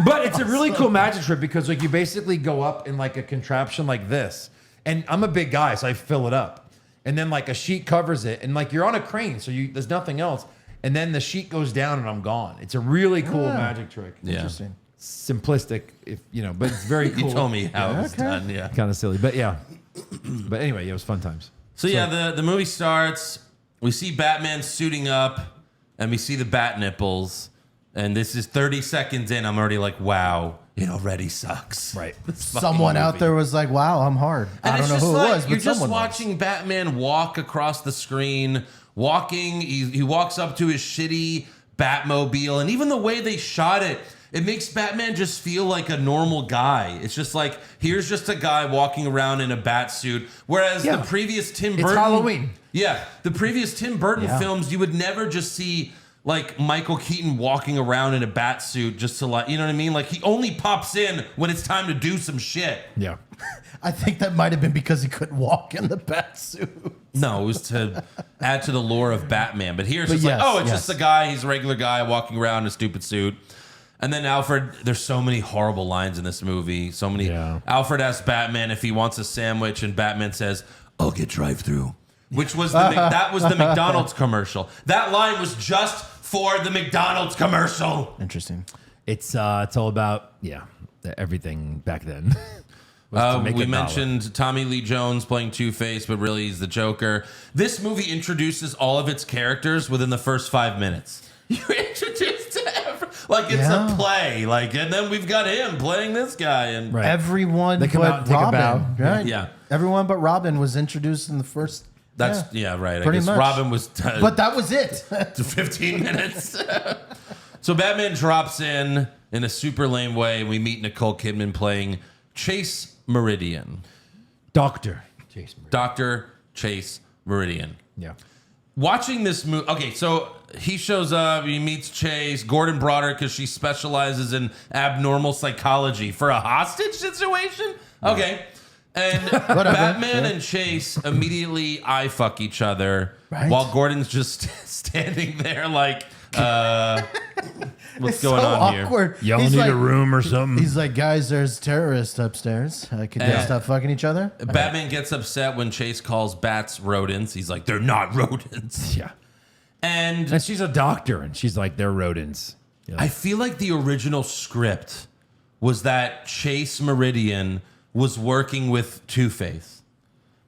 [SPEAKER 4] But it's a really cool magic trick because like you basically go up in like a contraption like this. And I'm a big guy, so I fill it up. And then like a sheet covers it. And like you're on a crane, so there's nothing else. And then the sheet goes down and I'm gone. It's a really cool magic trick.
[SPEAKER 3] Yeah.
[SPEAKER 5] Interesting.
[SPEAKER 4] Simplistic, if you know, but it's very cool.
[SPEAKER 3] You told me how it was done. Yeah.
[SPEAKER 4] Kind of silly, but yeah. But anyway, it was fun times.
[SPEAKER 3] So yeah, the movie starts. We see Batman suiting up, and we see the bat nipples. And this is 30 seconds in. I'm already like, wow, it already sucks.
[SPEAKER 4] Right.
[SPEAKER 3] This fucking
[SPEAKER 5] Someone out
[SPEAKER 3] movie.
[SPEAKER 5] there was like, wow, I'm hard.
[SPEAKER 3] And
[SPEAKER 5] I don't
[SPEAKER 3] it's
[SPEAKER 5] know
[SPEAKER 3] just
[SPEAKER 5] who
[SPEAKER 3] like,
[SPEAKER 5] it was, but
[SPEAKER 3] you're just
[SPEAKER 5] someone was.
[SPEAKER 3] watching Batman walk across the screen, walking. He walks up to his shitty Batmobile, and even the way they shot it, it makes Batman just feel like a normal guy. It's just like, here's just a guy walking around in a bat suit. Whereas
[SPEAKER 4] Yeah.
[SPEAKER 3] the previous Tim
[SPEAKER 4] It's
[SPEAKER 3] Burton,
[SPEAKER 4] Halloween.
[SPEAKER 3] Yeah, the previous Tim Burton films, you would never just see like Michael Keaton walking around in a bat suit just to like, you know what I mean? Like he only pops in when it's time to do some shit.
[SPEAKER 4] Yeah.
[SPEAKER 5] I think that might have been because he couldn't walk in the bat suit.
[SPEAKER 3] No, it was to add to the lore of Batman. But here it's
[SPEAKER 5] But
[SPEAKER 3] just
[SPEAKER 5] yes,
[SPEAKER 3] like, oh, it's
[SPEAKER 5] yes.
[SPEAKER 3] just a guy. He's a regular guy walking around in a stupid suit. And then Alfred, there's so many horrible lines in this movie. So many.
[SPEAKER 4] Yeah.
[SPEAKER 3] Alfred asks Batman if he wants a sandwich, and Batman says, "I'll get drive-through," which was that was the McDonald's commercial. That line was just for the McDonald's commercial.
[SPEAKER 5] Interesting.
[SPEAKER 4] It's all about everything back then. Was to make
[SPEAKER 3] We
[SPEAKER 4] a dollar.
[SPEAKER 3] mentioned Tommy Lee Jones playing Two-Face, but really he's the Joker. This movie introduces all of its characters within the first 5 minutes. You're introduced to like it's a
[SPEAKER 5] Yeah.
[SPEAKER 3] play, like, and then we've got him playing this guy, and
[SPEAKER 4] Right.
[SPEAKER 5] Everyone
[SPEAKER 4] They come out
[SPEAKER 5] but
[SPEAKER 4] and take a
[SPEAKER 5] Robin.
[SPEAKER 4] bow.
[SPEAKER 5] Right?
[SPEAKER 3] Yeah.
[SPEAKER 5] Everyone but Robin was introduced in the first.
[SPEAKER 3] that's right. I
[SPEAKER 5] Pretty
[SPEAKER 3] guess
[SPEAKER 5] much.
[SPEAKER 3] Robin was
[SPEAKER 5] But that was it.
[SPEAKER 3] to 15 minutes. So Batman drops in a super lame way. And we meet Nicole Kidman playing Chase Meridian,
[SPEAKER 4] Doctor Chase Murray.
[SPEAKER 3] Dr. Chase Meridian.
[SPEAKER 4] Yeah.
[SPEAKER 3] Watching this movie, okay, so he shows up, he meets Chase. Gordon brought her because she specializes in abnormal psychology for a hostage situation. Okay. And Batman and Chase immediately eye fuck each other
[SPEAKER 5] Right.
[SPEAKER 3] while Gordon's just standing there like What's
[SPEAKER 5] It's
[SPEAKER 3] going
[SPEAKER 5] so
[SPEAKER 3] on here?
[SPEAKER 5] awkward.
[SPEAKER 4] Y'all
[SPEAKER 5] He's
[SPEAKER 4] need
[SPEAKER 5] like,
[SPEAKER 4] a room or something.
[SPEAKER 5] He's like, guys, there's terrorists upstairs. Could they stop fucking each other?
[SPEAKER 3] Batman gets upset when Chase calls bats rodents. He's like, they're not rodents.
[SPEAKER 4] Yeah.
[SPEAKER 3] And
[SPEAKER 4] And she's a doctor, and she's like, they're rodents. Yeah.
[SPEAKER 3] I feel like the original script was that Chase Meridian was working with Two-Face.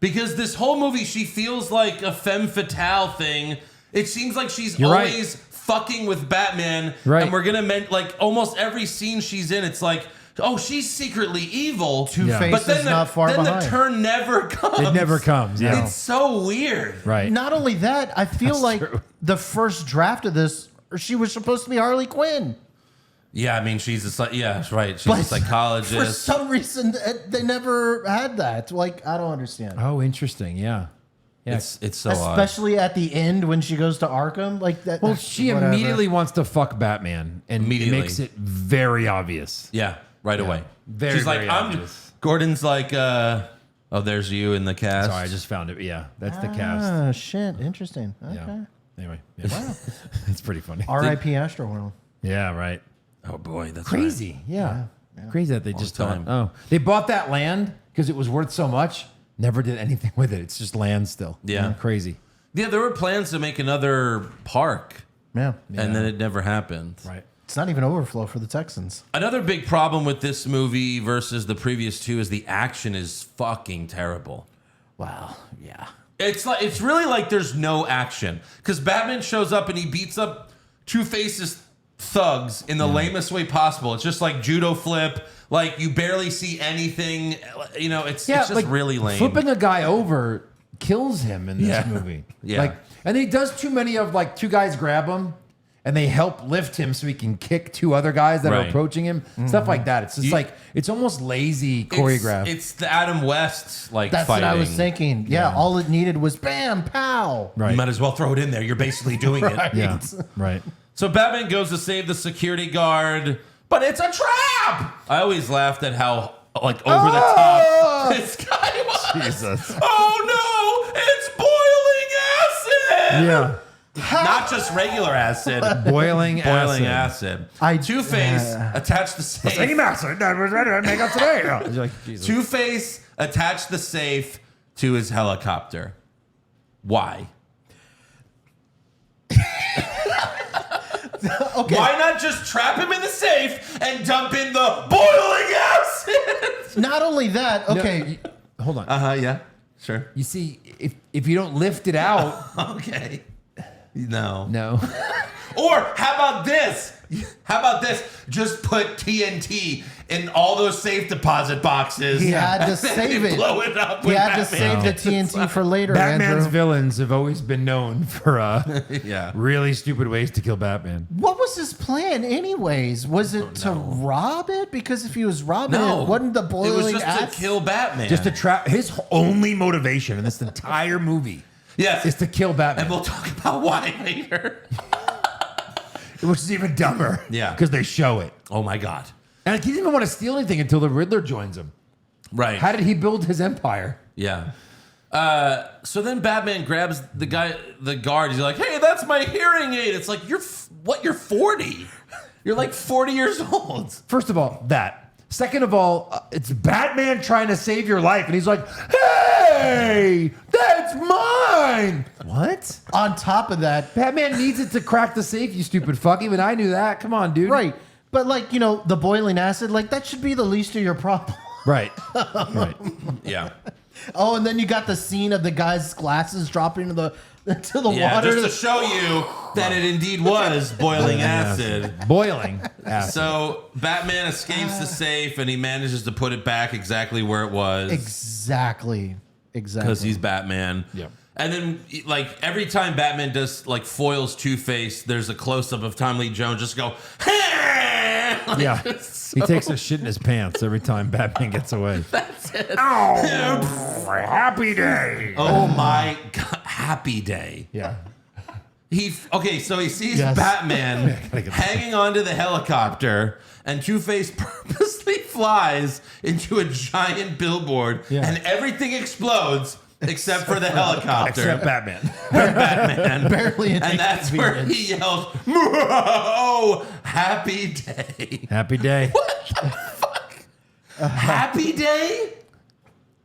[SPEAKER 3] Because this whole movie, she feels like a femme fatale thing. It seems like she's
[SPEAKER 4] You're right.
[SPEAKER 3] always fucking with Batman.
[SPEAKER 4] Right.
[SPEAKER 3] And we're going to, like, almost every scene she's in, it's like, oh, she's secretly evil.
[SPEAKER 5] Two-Face
[SPEAKER 3] But then
[SPEAKER 5] is not far
[SPEAKER 3] then
[SPEAKER 5] behind.
[SPEAKER 3] the turn never comes.
[SPEAKER 4] It never comes. Yeah.
[SPEAKER 3] It's so weird.
[SPEAKER 4] Right.
[SPEAKER 5] Not only that, I feel
[SPEAKER 4] That's
[SPEAKER 5] like
[SPEAKER 4] true.
[SPEAKER 5] the first draft of this, she was supposed to be Harley Quinn.
[SPEAKER 3] Yeah, I mean, she's a, yeah, right. She's a psychologist.
[SPEAKER 5] For some reason, they never had that. Like, I don't understand.
[SPEAKER 4] Oh, interesting. Yeah. Yeah.
[SPEAKER 3] It's so odd.
[SPEAKER 5] Especially at the end when she goes to Arkham, like that.
[SPEAKER 4] Well, she
[SPEAKER 5] whatever.
[SPEAKER 4] immediately wants to fuck Batman, and
[SPEAKER 3] Immediately.
[SPEAKER 4] it makes it very obvious.
[SPEAKER 3] Yeah, right away.
[SPEAKER 4] Very,
[SPEAKER 3] She's like,
[SPEAKER 4] very
[SPEAKER 3] I'm.
[SPEAKER 4] obvious.
[SPEAKER 3] Gordon's like, oh, there's you in the cast.
[SPEAKER 4] Sorry, I just found it. Yeah, that's the cast.
[SPEAKER 5] Ah, shit. Interesting. Okay.
[SPEAKER 4] Yeah. Anyway, yeah. it's pretty funny.
[SPEAKER 5] R.I.P. Astroworld.
[SPEAKER 4] Yeah, right.
[SPEAKER 3] Oh boy, that's
[SPEAKER 4] Crazy. Yeah. Crazy that they just
[SPEAKER 3] time.
[SPEAKER 4] thought, oh, they bought that land because it was worth so much. Never did anything with it. It's just land still.
[SPEAKER 3] Yeah.
[SPEAKER 4] Crazy.
[SPEAKER 3] Right. Yeah, there were plans to make another park,
[SPEAKER 5] Yeah.
[SPEAKER 3] and then it never happened.
[SPEAKER 4] Right.
[SPEAKER 5] It's not even overflow for the Texans.
[SPEAKER 3] Another big problem with this movie versus the previous two is the action is fucking terrible.
[SPEAKER 5] Wow. Yeah.
[SPEAKER 3] It's really like there's no action because Batman shows up and he beats up Two-Face's thugs in the lamest way possible. It's just like judo flip. Like you barely see anything. You know, it's just
[SPEAKER 4] like,
[SPEAKER 3] really lame.
[SPEAKER 4] Flipping a guy over kills him in this
[SPEAKER 3] Yeah.
[SPEAKER 4] movie.
[SPEAKER 3] Yeah.
[SPEAKER 4] Like, and he does too many of like two guys grab him and they help lift him so he can kick two other guys that are
[SPEAKER 3] Right.
[SPEAKER 4] approaching him. Stuff like that. It's just like it's almost lazy choreographed.
[SPEAKER 3] It's the Adam West like
[SPEAKER 5] That's
[SPEAKER 3] fighting.
[SPEAKER 5] what I was thinking. Yeah, all it needed was bam, pow.
[SPEAKER 4] right.
[SPEAKER 3] You might as well throw it in there. You're basically doing it.
[SPEAKER 4] Yeah. Right.
[SPEAKER 3] So Batman goes to save the security guard, but it's a trap. I always laughed at how like over the top this guy was.
[SPEAKER 4] Jesus.
[SPEAKER 3] Oh no, it's boiling acid.
[SPEAKER 4] Yeah.
[SPEAKER 3] Not just regular acid.
[SPEAKER 4] Boiling
[SPEAKER 3] Boiling
[SPEAKER 4] acid.
[SPEAKER 3] acid. Two-Face attached the safe.
[SPEAKER 4] Same acid that was ready to make up today. You're like, Jesus.
[SPEAKER 3] Two-Face attached the safe to his helicopter. Why?
[SPEAKER 5] Okay.
[SPEAKER 3] Why not just trap him in the safe and dump in the boiling acid?
[SPEAKER 5] Not only that, okay.
[SPEAKER 4] Hold on.
[SPEAKER 3] Yeah. Sure.
[SPEAKER 4] You see, if you don't lift it out,
[SPEAKER 3] Okay. No.
[SPEAKER 4] no.
[SPEAKER 3] Or how about this? How about this? Just put TNT in all those safe deposit boxes.
[SPEAKER 5] He had to
[SPEAKER 3] and then
[SPEAKER 5] save
[SPEAKER 3] you
[SPEAKER 5] it.
[SPEAKER 3] Blow it up.
[SPEAKER 5] He
[SPEAKER 3] when
[SPEAKER 5] had to
[SPEAKER 3] Batman
[SPEAKER 5] save the
[SPEAKER 3] gets
[SPEAKER 5] TNT
[SPEAKER 3] inside.
[SPEAKER 5] for later,
[SPEAKER 4] Batman's
[SPEAKER 5] Andrew.
[SPEAKER 4] villains have always been known for
[SPEAKER 3] Yeah.
[SPEAKER 4] really stupid ways to kill Batman.
[SPEAKER 5] What was his plan, anyways? Was it to rob it? Because if he was robbing
[SPEAKER 3] No.
[SPEAKER 5] it, wasn't the
[SPEAKER 3] It
[SPEAKER 5] boiling
[SPEAKER 3] was just
[SPEAKER 5] acid?
[SPEAKER 3] to kill Batman.
[SPEAKER 4] Just to trap his only motivation in this entire movie
[SPEAKER 3] yes.
[SPEAKER 4] is to kill Batman,
[SPEAKER 3] And we'll talk about why later.
[SPEAKER 4] which is even dumber.
[SPEAKER 3] Yeah.
[SPEAKER 4] because they show it,
[SPEAKER 3] Oh my God.
[SPEAKER 4] and he didn't even want to steal anything until the Riddler joins him.
[SPEAKER 3] Right.
[SPEAKER 4] How did he build his empire?
[SPEAKER 3] Yeah. So then Batman grabs the guard. He's like, "Hey, that's my hearing aid." It's like you're 40. You're like 40 years old.
[SPEAKER 4] First of all, that. Second of all, it's Batman trying to save your life, and he's like, "Hey, that's mine." What?
[SPEAKER 5] On top of that,
[SPEAKER 4] Batman needs it to crack the safe, you stupid fuck. Even I knew that. Come on, dude.
[SPEAKER 5] right. But like, you know, the boiling acid, like that should be the least of your problem.
[SPEAKER 4] Right. Right.
[SPEAKER 3] Yeah.
[SPEAKER 5] Oh, and then you got the scene of the guy's glasses dropping into the
[SPEAKER 3] Yeah,
[SPEAKER 5] water.
[SPEAKER 3] just to show you that it indeed was boiling acid.
[SPEAKER 4] Boiling acid.
[SPEAKER 3] So Batman escapes the safe and he manages to put it back exactly where it was
[SPEAKER 5] Exactly.
[SPEAKER 3] because he's Batman.
[SPEAKER 4] Yeah.
[SPEAKER 3] And then, like, every time Batman does, like, foils Two-Face, there's a close-up of Tom Lee Jones just go, like,
[SPEAKER 4] Yeah.
[SPEAKER 3] it's
[SPEAKER 4] He
[SPEAKER 3] so-
[SPEAKER 4] takes a shit in his pants every time Batman gets away.
[SPEAKER 3] That's it.
[SPEAKER 4] Oh, happy day.
[SPEAKER 3] Oh, my God. Happy day.
[SPEAKER 4] Yeah.
[SPEAKER 3] Okay, so he sees
[SPEAKER 5] Yes.
[SPEAKER 3] Batman
[SPEAKER 4] gotta get
[SPEAKER 3] hanging onto the helicopter, and Two-Face purposely flies into a giant billboard,
[SPEAKER 4] Yeah.
[SPEAKER 3] and everything explodes, except for the helicopter.
[SPEAKER 4] Except Batman.
[SPEAKER 3] Batman.
[SPEAKER 5] Barely an
[SPEAKER 3] And that's where he yells, "Whoa, happy day."
[SPEAKER 4] Happy day.
[SPEAKER 3] What the fuck? Happy day?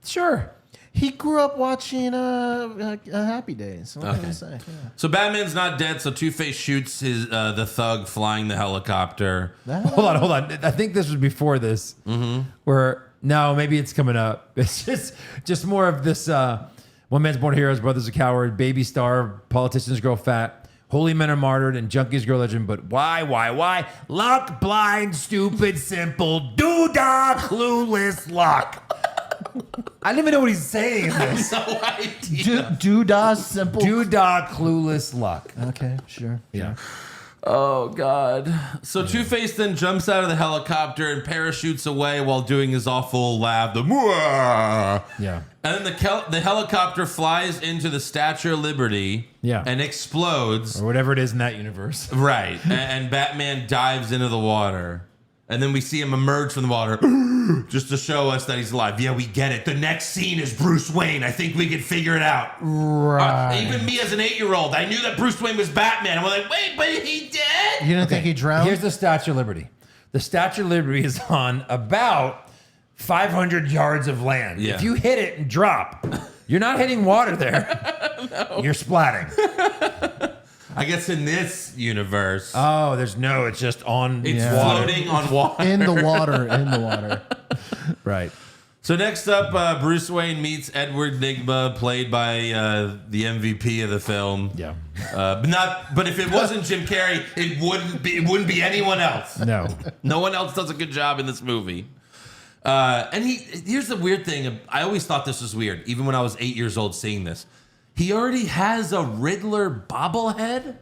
[SPEAKER 4] Sure.
[SPEAKER 5] He grew up watching a Happy Days. What can I say? Yeah.
[SPEAKER 3] So Batman's not dead, so Two-Face shoots his the thug flying the helicopter.
[SPEAKER 4] Hold on. I think this was before this. Where no, maybe it's coming up. It's just more of this. One man's born a hero, his brother's a coward. Baby star, politicians grow fat. Holy men are martyred and junkies grow legend. But why? Luck, blind, stupid, simple, doo-dah, clueless luck. I don't even know what he's saying in this.
[SPEAKER 3] No idea.
[SPEAKER 5] Doodah simple.
[SPEAKER 4] Doo-dah, clueless luck.
[SPEAKER 5] Okay, sure.
[SPEAKER 4] Yeah.
[SPEAKER 3] Oh, God. So Two-Face then jumps out of the helicopter and parachutes away while doing his awful laugh. The "Mwah!"
[SPEAKER 4] Yeah.
[SPEAKER 3] And then the helicopter flies into the Statue of Liberty and explodes.
[SPEAKER 4] Or whatever it is in that universe.
[SPEAKER 3] Right. And Batman dives into the water. And then we see him emerge from the water just to show us that he's alive. Yeah, we get it. The next scene is Bruce Wayne. I think we can figure it out.
[SPEAKER 5] Right.
[SPEAKER 3] Even me as an 8-year-old, I knew that Bruce Wayne was Batman. And we're like, wait, but he dead?
[SPEAKER 5] You didn't think he drowned?
[SPEAKER 4] Here's the Statue of Liberty. The Statue of Liberty is on about 500 yards of land.
[SPEAKER 3] Yeah.
[SPEAKER 4] If you hit it and drop, you're not hitting water there. No. You're splatting.
[SPEAKER 3] I guess in this universe,
[SPEAKER 4] Oh, it's just on
[SPEAKER 3] it's
[SPEAKER 4] water.
[SPEAKER 3] floating on water.
[SPEAKER 5] in the water.
[SPEAKER 4] Right.
[SPEAKER 3] So next up, Bruce Wayne meets Edward Nygma, played by the MVP of the film.
[SPEAKER 4] Yeah.
[SPEAKER 3] But if it wasn't Jim Carrey, it wouldn't be anyone else.
[SPEAKER 4] No.
[SPEAKER 3] No one else does a good job in this movie. And here's the weird thing. I always thought this was weird, even when I was 8 years old seeing this. He already has a Riddler bobblehead?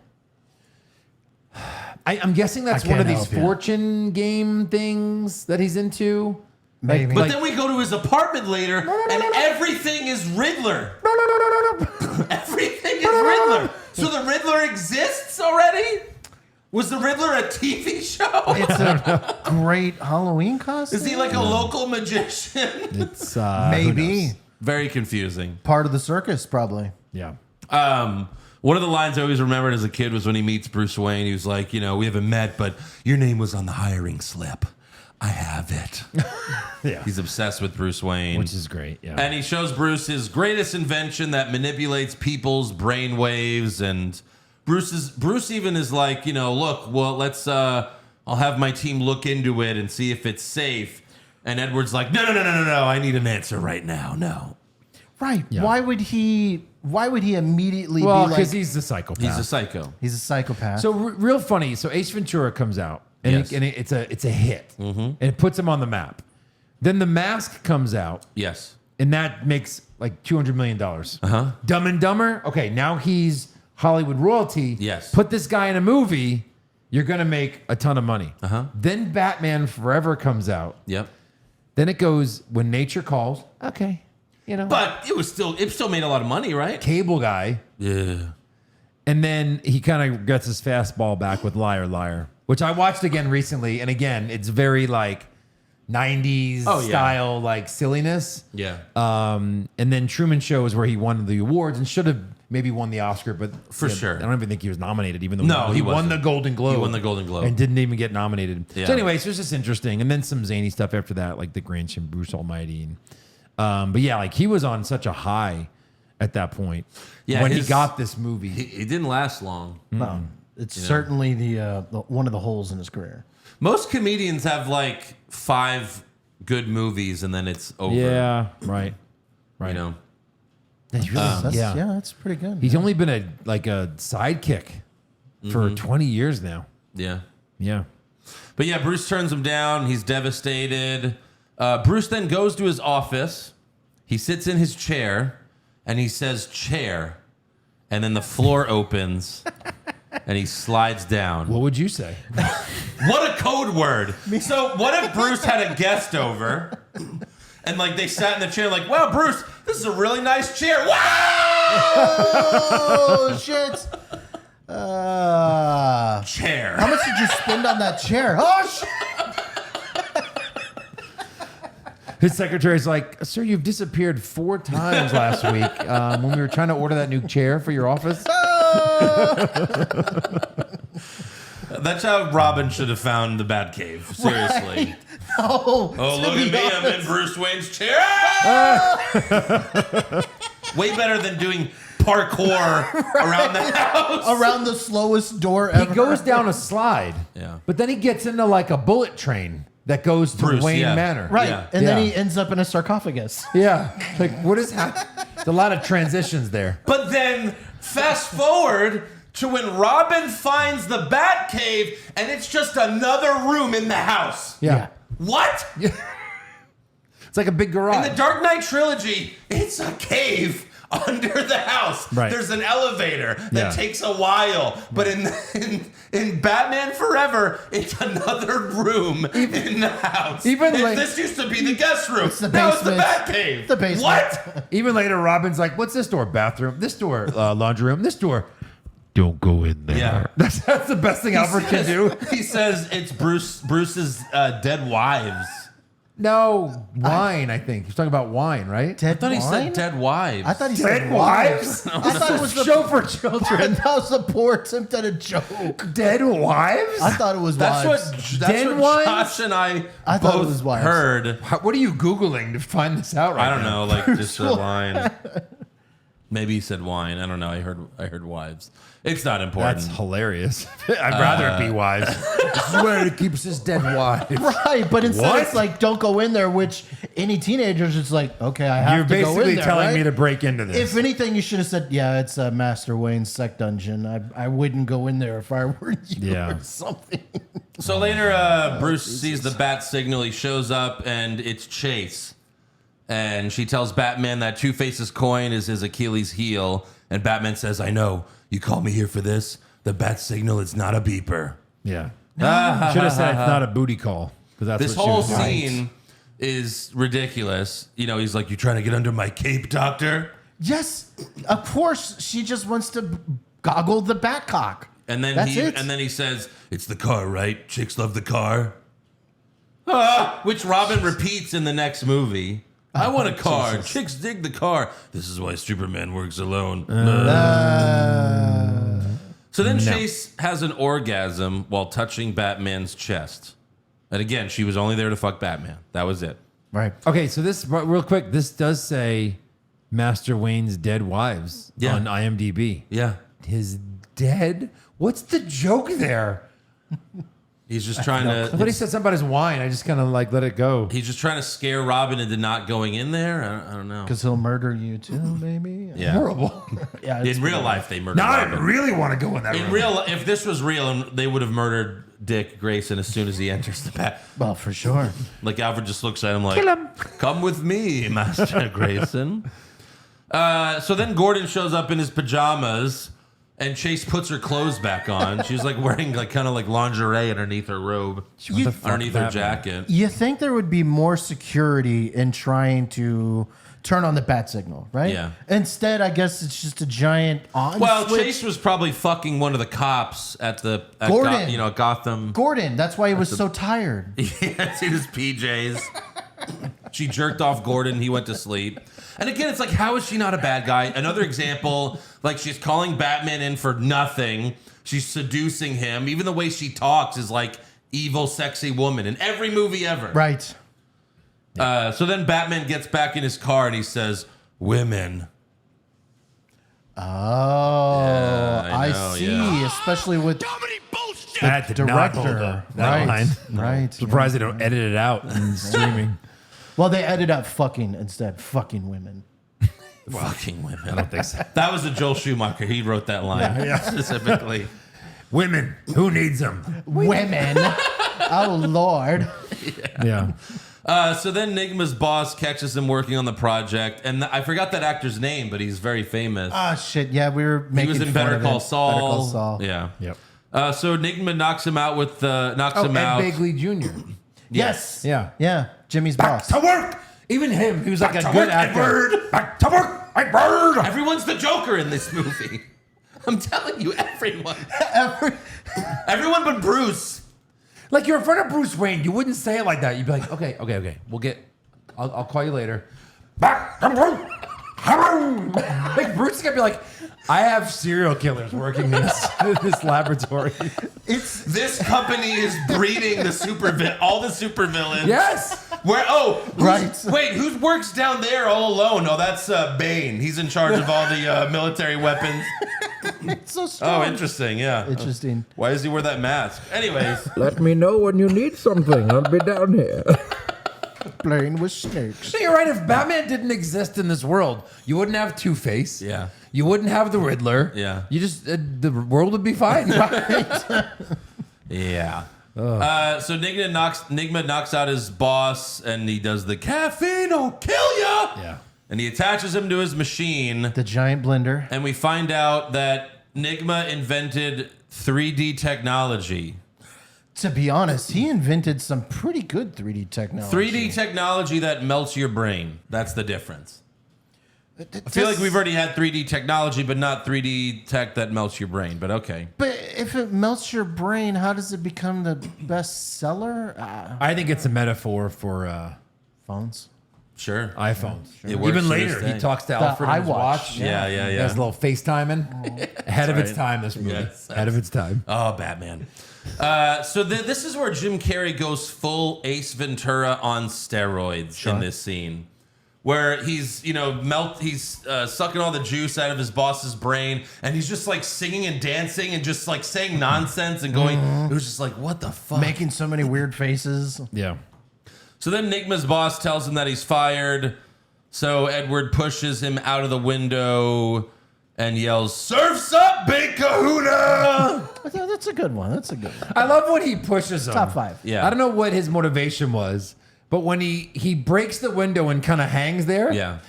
[SPEAKER 4] I'm guessing that's
[SPEAKER 5] I
[SPEAKER 4] one of
[SPEAKER 5] can't
[SPEAKER 4] these
[SPEAKER 5] help you.
[SPEAKER 4] fortune game things that he's into.
[SPEAKER 5] Maybe.
[SPEAKER 3] But then we go to his apartment later, and everything is Riddler. Everything is Riddler. So the Riddler exists already? Was the Riddler a TV show?
[SPEAKER 5] It's a great Halloween costume.
[SPEAKER 3] Is he like a local magician?
[SPEAKER 4] It's
[SPEAKER 5] Maybe.
[SPEAKER 3] Very confusing.
[SPEAKER 5] Part of the circus, probably.
[SPEAKER 4] Yeah.
[SPEAKER 3] One of the lines I always remembered as a kid was when he meets Bruce Wayne. He was like, we haven't met, but your name was on the hiring slip. I have it.
[SPEAKER 4] Yeah.
[SPEAKER 3] He's obsessed with Bruce Wayne.
[SPEAKER 4] Which is great. Yeah.
[SPEAKER 3] And he shows Bruce his greatest invention that manipulates people's brain waves. And Bruce even is like, look, well, let's, I'll have my team look into it and see if it's safe. And Edward's like, no, I need an answer right now. No.
[SPEAKER 5] Right.
[SPEAKER 4] Yeah.
[SPEAKER 5] Why would he immediately
[SPEAKER 4] well,
[SPEAKER 5] be
[SPEAKER 4] because
[SPEAKER 5] like
[SPEAKER 4] he's a psychopath.
[SPEAKER 3] He's a psycho.
[SPEAKER 5] he's a psychopath?
[SPEAKER 4] So real funny. So Ace Ventura comes out, and,
[SPEAKER 3] Yes.
[SPEAKER 4] it's a hit, and it puts him on the map. Then The Mask comes out,
[SPEAKER 3] Yes.
[SPEAKER 4] and that makes like $200 million. Dumb and Dumber. Okay, now he's Hollywood royalty.
[SPEAKER 3] Yes.
[SPEAKER 4] Put this guy in a movie, you're gonna make a ton of money. Then Batman Forever comes out.
[SPEAKER 3] Yep.
[SPEAKER 4] Then it goes When Nature Calls. Okay,
[SPEAKER 3] But it still made a lot of money, right?
[SPEAKER 4] Cable Guy.
[SPEAKER 3] Yeah.
[SPEAKER 4] And then he kind of gets his fastball back with Liar Liar, which I watched again recently. And again, it's very like 90s style, like silliness.
[SPEAKER 3] Yeah.
[SPEAKER 4] And then Truman Show is where he won the awards and should have maybe won the Oscar, but
[SPEAKER 3] For sure.
[SPEAKER 4] I don't even think he was nominated, even though
[SPEAKER 3] No,
[SPEAKER 4] he
[SPEAKER 3] he
[SPEAKER 4] won
[SPEAKER 3] wasn't.
[SPEAKER 4] the Golden Globe.
[SPEAKER 3] He won the Golden Globe.
[SPEAKER 4] And didn't even get nominated.
[SPEAKER 3] Yeah.
[SPEAKER 4] So anyways, it was just interesting. And then some zany stuff after that, like The Grinch and Bruce Almighty. And, but yeah, like he was on such a high at that point when he got this movie.
[SPEAKER 3] He didn't last long.
[SPEAKER 5] No, it's certainly the one of the holes in his career.
[SPEAKER 3] Most comedians have like 5 good movies and then it's over.
[SPEAKER 4] Yeah, right.
[SPEAKER 3] You know?
[SPEAKER 5] That's pretty good.
[SPEAKER 4] He's only been a sidekick for 20 years now.
[SPEAKER 3] Yeah.
[SPEAKER 4] Yeah.
[SPEAKER 3] But yeah, Bruce turns him down. He's devastated. Bruce then goes to his office. He sits in his chair and he says, chair. And then the floor opens and he slides down.
[SPEAKER 4] What would you say?
[SPEAKER 3] What a code word. So what if Bruce had a guest over and like they sat in the chair like, wow, Bruce, this is a really nice chair. Wow!
[SPEAKER 5] Oh shit!
[SPEAKER 3] Chair.
[SPEAKER 5] How much did you spend on that chair? Oh shit!
[SPEAKER 4] His secretary's like, "Sir, you've disappeared 4 times last week when we were trying to order that new chair for your office."
[SPEAKER 3] That's how Robin should have found the Batcave. Seriously.
[SPEAKER 5] Right? No.
[SPEAKER 3] Oh, look at me. I'm in Bruce Wayne's chair. Way better than doing parkour around the house.
[SPEAKER 5] Around the slowest door
[SPEAKER 4] He
[SPEAKER 5] ever.
[SPEAKER 4] goes down a slide.
[SPEAKER 3] Yeah.
[SPEAKER 4] But then he gets into like a bullet train that goes to
[SPEAKER 3] Bruce,
[SPEAKER 4] Wayne
[SPEAKER 3] yeah.
[SPEAKER 4] Manor.
[SPEAKER 5] Right.
[SPEAKER 3] Yeah.
[SPEAKER 5] And then
[SPEAKER 4] Yeah.
[SPEAKER 5] he ends up in a sarcophagus.
[SPEAKER 4] Yeah. Like, what is happening? There's a lot of transitions there.
[SPEAKER 3] But then fast forward to when Robin finds the Batcave and it's just another room in the house.
[SPEAKER 4] Yeah.
[SPEAKER 3] What?
[SPEAKER 4] It's like a big garage.
[SPEAKER 3] In the Dark Knight trilogy, it's a cave under the house.
[SPEAKER 4] Right.
[SPEAKER 3] There's an elevator that
[SPEAKER 4] Yeah.
[SPEAKER 3] takes a while. But in Batman Forever, it's another room in the house.
[SPEAKER 4] even like-
[SPEAKER 3] this used to be the guest room.
[SPEAKER 5] It's the
[SPEAKER 3] Now it's the
[SPEAKER 5] basement.
[SPEAKER 3] Batcave.
[SPEAKER 5] The basement.
[SPEAKER 3] What?
[SPEAKER 4] Even later, Robin's like, "What's this door? Bathroom. This door, laundry room. This door. Don't go in there."
[SPEAKER 3] Yeah.
[SPEAKER 4] That's the best thing Alfred can do.
[SPEAKER 3] He says it's Bruce's dead wives.
[SPEAKER 4] No, wine, I think. He's talking about wine, right?
[SPEAKER 5] Dead
[SPEAKER 3] I thought he
[SPEAKER 5] wine?
[SPEAKER 3] said dead wives.
[SPEAKER 5] I thought he
[SPEAKER 4] Dead
[SPEAKER 5] said
[SPEAKER 4] wives?
[SPEAKER 5] I thought it was the
[SPEAKER 4] Show for
[SPEAKER 5] I
[SPEAKER 4] children.
[SPEAKER 5] thought it was a poor attempt at a joke.
[SPEAKER 4] Dead wives?
[SPEAKER 5] I thought it was
[SPEAKER 3] That's
[SPEAKER 5] wives.
[SPEAKER 3] what
[SPEAKER 4] Den wives?
[SPEAKER 3] Josh and I
[SPEAKER 5] I thought it
[SPEAKER 3] both
[SPEAKER 5] was wives.
[SPEAKER 3] heard.
[SPEAKER 4] What are you Googling to find this out right
[SPEAKER 3] I don't
[SPEAKER 4] now?
[SPEAKER 3] know, like just a line. Maybe he said wine. I don't know. I heard wives. It's not important.
[SPEAKER 4] That's hilarious. I'd rather it be wives. This is where he keeps his dead wives.
[SPEAKER 5] Right, but instead
[SPEAKER 4] What?
[SPEAKER 5] it's like, don't go in there, which any teenager's just like, okay, I have
[SPEAKER 4] You're
[SPEAKER 5] to go in
[SPEAKER 4] basically
[SPEAKER 5] there,
[SPEAKER 4] telling
[SPEAKER 5] right?
[SPEAKER 4] me to break into this.
[SPEAKER 5] If anything, you should have said, yeah, it's a Master Wayne's sec dungeon. I wouldn't go in there if I were you
[SPEAKER 4] Yeah.
[SPEAKER 5] or something.
[SPEAKER 3] So later, Bruce sees the bat signal. He shows up, and it's Chase. And she tells Batman that Two-Face's coin is his Achilles heel. And Batman says, "I know. You called me here for this. The bat signal is not a beeper."
[SPEAKER 4] yeah. Should have said it's not a booty call. Because that's
[SPEAKER 3] This
[SPEAKER 4] what she
[SPEAKER 3] whole
[SPEAKER 4] was doing.
[SPEAKER 3] scene is ridiculous. You know, he's like, "You trying to get under my cape, Doctor?"
[SPEAKER 5] Yes, of course, she just wants to goggle the Batcock.
[SPEAKER 3] And then
[SPEAKER 5] That's it.
[SPEAKER 3] and then he says, "It's the car, right? Chicks love the car." Which Robin repeats in the next movie. I want a car.
[SPEAKER 5] Jesus.
[SPEAKER 3] Chicks dig the car. This is why Superman works alone. So then Chase has an orgasm while touching Batman's chest. And again, she was only there to fuck Batman. That was it.
[SPEAKER 5] Right.
[SPEAKER 4] Okay, so this, real quick, this does say Master Wayne's dead wives
[SPEAKER 3] Yeah.
[SPEAKER 4] on IMDb.
[SPEAKER 3] Yeah.
[SPEAKER 4] His dead? What's the joke there?
[SPEAKER 3] He's just trying
[SPEAKER 4] I thought he
[SPEAKER 3] to.
[SPEAKER 4] said something about his wine. I just kind of like let it go.
[SPEAKER 3] He's just trying to scare Robin into not going in there. I don't know.
[SPEAKER 5] Because he'll murder you too, maybe.
[SPEAKER 3] Yeah.
[SPEAKER 4] Horrible.
[SPEAKER 5] Yeah. it's
[SPEAKER 3] In real life, they murdered
[SPEAKER 4] Now I
[SPEAKER 3] Robin.
[SPEAKER 4] really want to go in that
[SPEAKER 3] In
[SPEAKER 4] room.
[SPEAKER 3] real, if this was real, they would have murdered Dick Grayson as soon as he enters the bat.
[SPEAKER 5] well, for sure.
[SPEAKER 3] Like Alfred just looks at him like,
[SPEAKER 4] Kill him.
[SPEAKER 3] "Come with me, Master Grayson." So then Gordon shows up in his pajamas, and Chase puts her clothes back on. She's like wearing like kind of like lingerie underneath her robe,
[SPEAKER 5] You,
[SPEAKER 3] underneath her
[SPEAKER 4] Batman?
[SPEAKER 3] jacket.
[SPEAKER 5] you think there would be more security in trying to turn on the bat signal, right?
[SPEAKER 3] Yeah.
[SPEAKER 5] Instead, I guess it's just a giant on
[SPEAKER 3] Well,
[SPEAKER 5] switch.
[SPEAKER 3] Chase was probably fucking one of the cops at
[SPEAKER 5] Gordon.
[SPEAKER 3] Gotham.
[SPEAKER 5] Gordon, that's why he was so tired.
[SPEAKER 3] It's in his PJs. She jerked off Gordon. He went to sleep. And again, it's like, how is she not a bad guy? Another example, like she's calling Batman in for nothing. She's seducing him. Even the way she talks is like evil, sexy woman in every movie ever.
[SPEAKER 5] Right.
[SPEAKER 3] So then Batman gets back in his car and he says, "Women."
[SPEAKER 5] Oh,
[SPEAKER 3] I
[SPEAKER 5] I
[SPEAKER 3] know,
[SPEAKER 5] see.
[SPEAKER 3] yeah.
[SPEAKER 5] Especially with
[SPEAKER 4] That did not hold
[SPEAKER 5] director.
[SPEAKER 4] up, that
[SPEAKER 5] right.
[SPEAKER 4] line.
[SPEAKER 5] Right.
[SPEAKER 4] Surprised they don't edit it out in streaming.
[SPEAKER 5] Well, they ended up fucking instead. Fucking women.
[SPEAKER 3] Fucking women.
[SPEAKER 4] I don't think so.
[SPEAKER 3] That was a Joel Schumacher. He wrote that line specifically.
[SPEAKER 4] Women, who needs them?
[SPEAKER 5] Women. Oh, Lord.
[SPEAKER 4] Yeah.
[SPEAKER 3] So then Nigma's boss catches him working on the project, and I forgot that actor's name, but he's very famous.
[SPEAKER 5] Ah, shit. Yeah, we were
[SPEAKER 3] He
[SPEAKER 5] making
[SPEAKER 3] was in
[SPEAKER 5] fun
[SPEAKER 3] Better
[SPEAKER 5] of
[SPEAKER 3] Call
[SPEAKER 5] it.
[SPEAKER 3] Saul.
[SPEAKER 5] Better Call Saul.
[SPEAKER 3] Yeah.
[SPEAKER 4] Yep.
[SPEAKER 3] So Nigma knocks him out with knocks
[SPEAKER 4] Oh,
[SPEAKER 3] him
[SPEAKER 4] Ed
[SPEAKER 3] out.
[SPEAKER 4] Begley Jr.
[SPEAKER 5] Yes.
[SPEAKER 4] Yeah.
[SPEAKER 5] Yeah. Jimmy's boss.
[SPEAKER 4] To work. Even him, he was like a good actor. Back to work, Bird.
[SPEAKER 3] Everyone's the Joker in this movie. I'm telling you, everyone. Everyone but Bruce.
[SPEAKER 4] Like you're in front of Bruce Wayne, you wouldn't say it like that. You'd be like, okay, we'll get I'll call you later. Like Bruce is gonna be like, I have serial killers working in this laboratory.
[SPEAKER 3] This company is breeding all the supervillains.
[SPEAKER 4] Yes.
[SPEAKER 3] Where? Oh,
[SPEAKER 5] Right.
[SPEAKER 3] Wait, who works down there all alone? Oh, that's Bane. He's in charge of all the military weapons.
[SPEAKER 5] It's so strong.
[SPEAKER 3] Oh, interesting. Yeah.
[SPEAKER 5] Interesting.
[SPEAKER 3] Why does he wear that mask? Anyways,
[SPEAKER 6] Let me know when you need something. I'll be down here.
[SPEAKER 5] Playing with snakes.
[SPEAKER 4] So you're right. If Batman didn't exist in this world, you wouldn't have Two-Face.
[SPEAKER 3] Yeah.
[SPEAKER 4] You wouldn't have the Riddler.
[SPEAKER 3] Yeah.
[SPEAKER 4] You just the world would be fine.
[SPEAKER 3] yeah. So Nigma knocks out his boss, and he does the caffeine will kill ya.
[SPEAKER 4] Yeah.
[SPEAKER 3] And he attaches him to his machine,
[SPEAKER 5] The giant blender.
[SPEAKER 3] and we find out that Nigma invented 3D technology.
[SPEAKER 5] To be honest, he invented some pretty good 3D technology.
[SPEAKER 3] 3D technology that melts your brain. That's the difference. I feel like we've already had 3D technology, but not 3D tech that melts your brain. But okay.
[SPEAKER 5] But if it melts your brain, how does it become the best seller?
[SPEAKER 4] I think it's a metaphor for
[SPEAKER 5] Phones.
[SPEAKER 3] Sure.
[SPEAKER 4] iPhones.
[SPEAKER 3] It works
[SPEAKER 4] Even
[SPEAKER 3] to
[SPEAKER 4] later,
[SPEAKER 3] this day.
[SPEAKER 4] he talks to Alfred on his
[SPEAKER 5] iWatch.
[SPEAKER 4] watch.
[SPEAKER 3] Yeah.
[SPEAKER 4] He has a little FaceTiming. Ahead of its time, this movie.
[SPEAKER 3] Yes.
[SPEAKER 4] Ahead of its time.
[SPEAKER 3] Oh, Batman. So this is where Jim Carrey goes full Ace Ventura on steroids in this scene, where he's sucking all the juice out of his boss's brain, and he's just like singing and dancing and just like saying nonsense and going. It was just like, what the fuck?
[SPEAKER 5] Making so many weird faces.
[SPEAKER 4] Yeah.
[SPEAKER 3] So then Nigma's boss tells him that he's fired. So Edward pushes him out of the window and yells, "Surf's up, big kahuna!"
[SPEAKER 5] That's a good one. That's a good one.
[SPEAKER 4] I love when he pushes him.
[SPEAKER 5] Top 5.
[SPEAKER 3] Yeah.
[SPEAKER 4] I don't know what his motivation was, but when he breaks the window and kind of hangs there,
[SPEAKER 3] Yeah.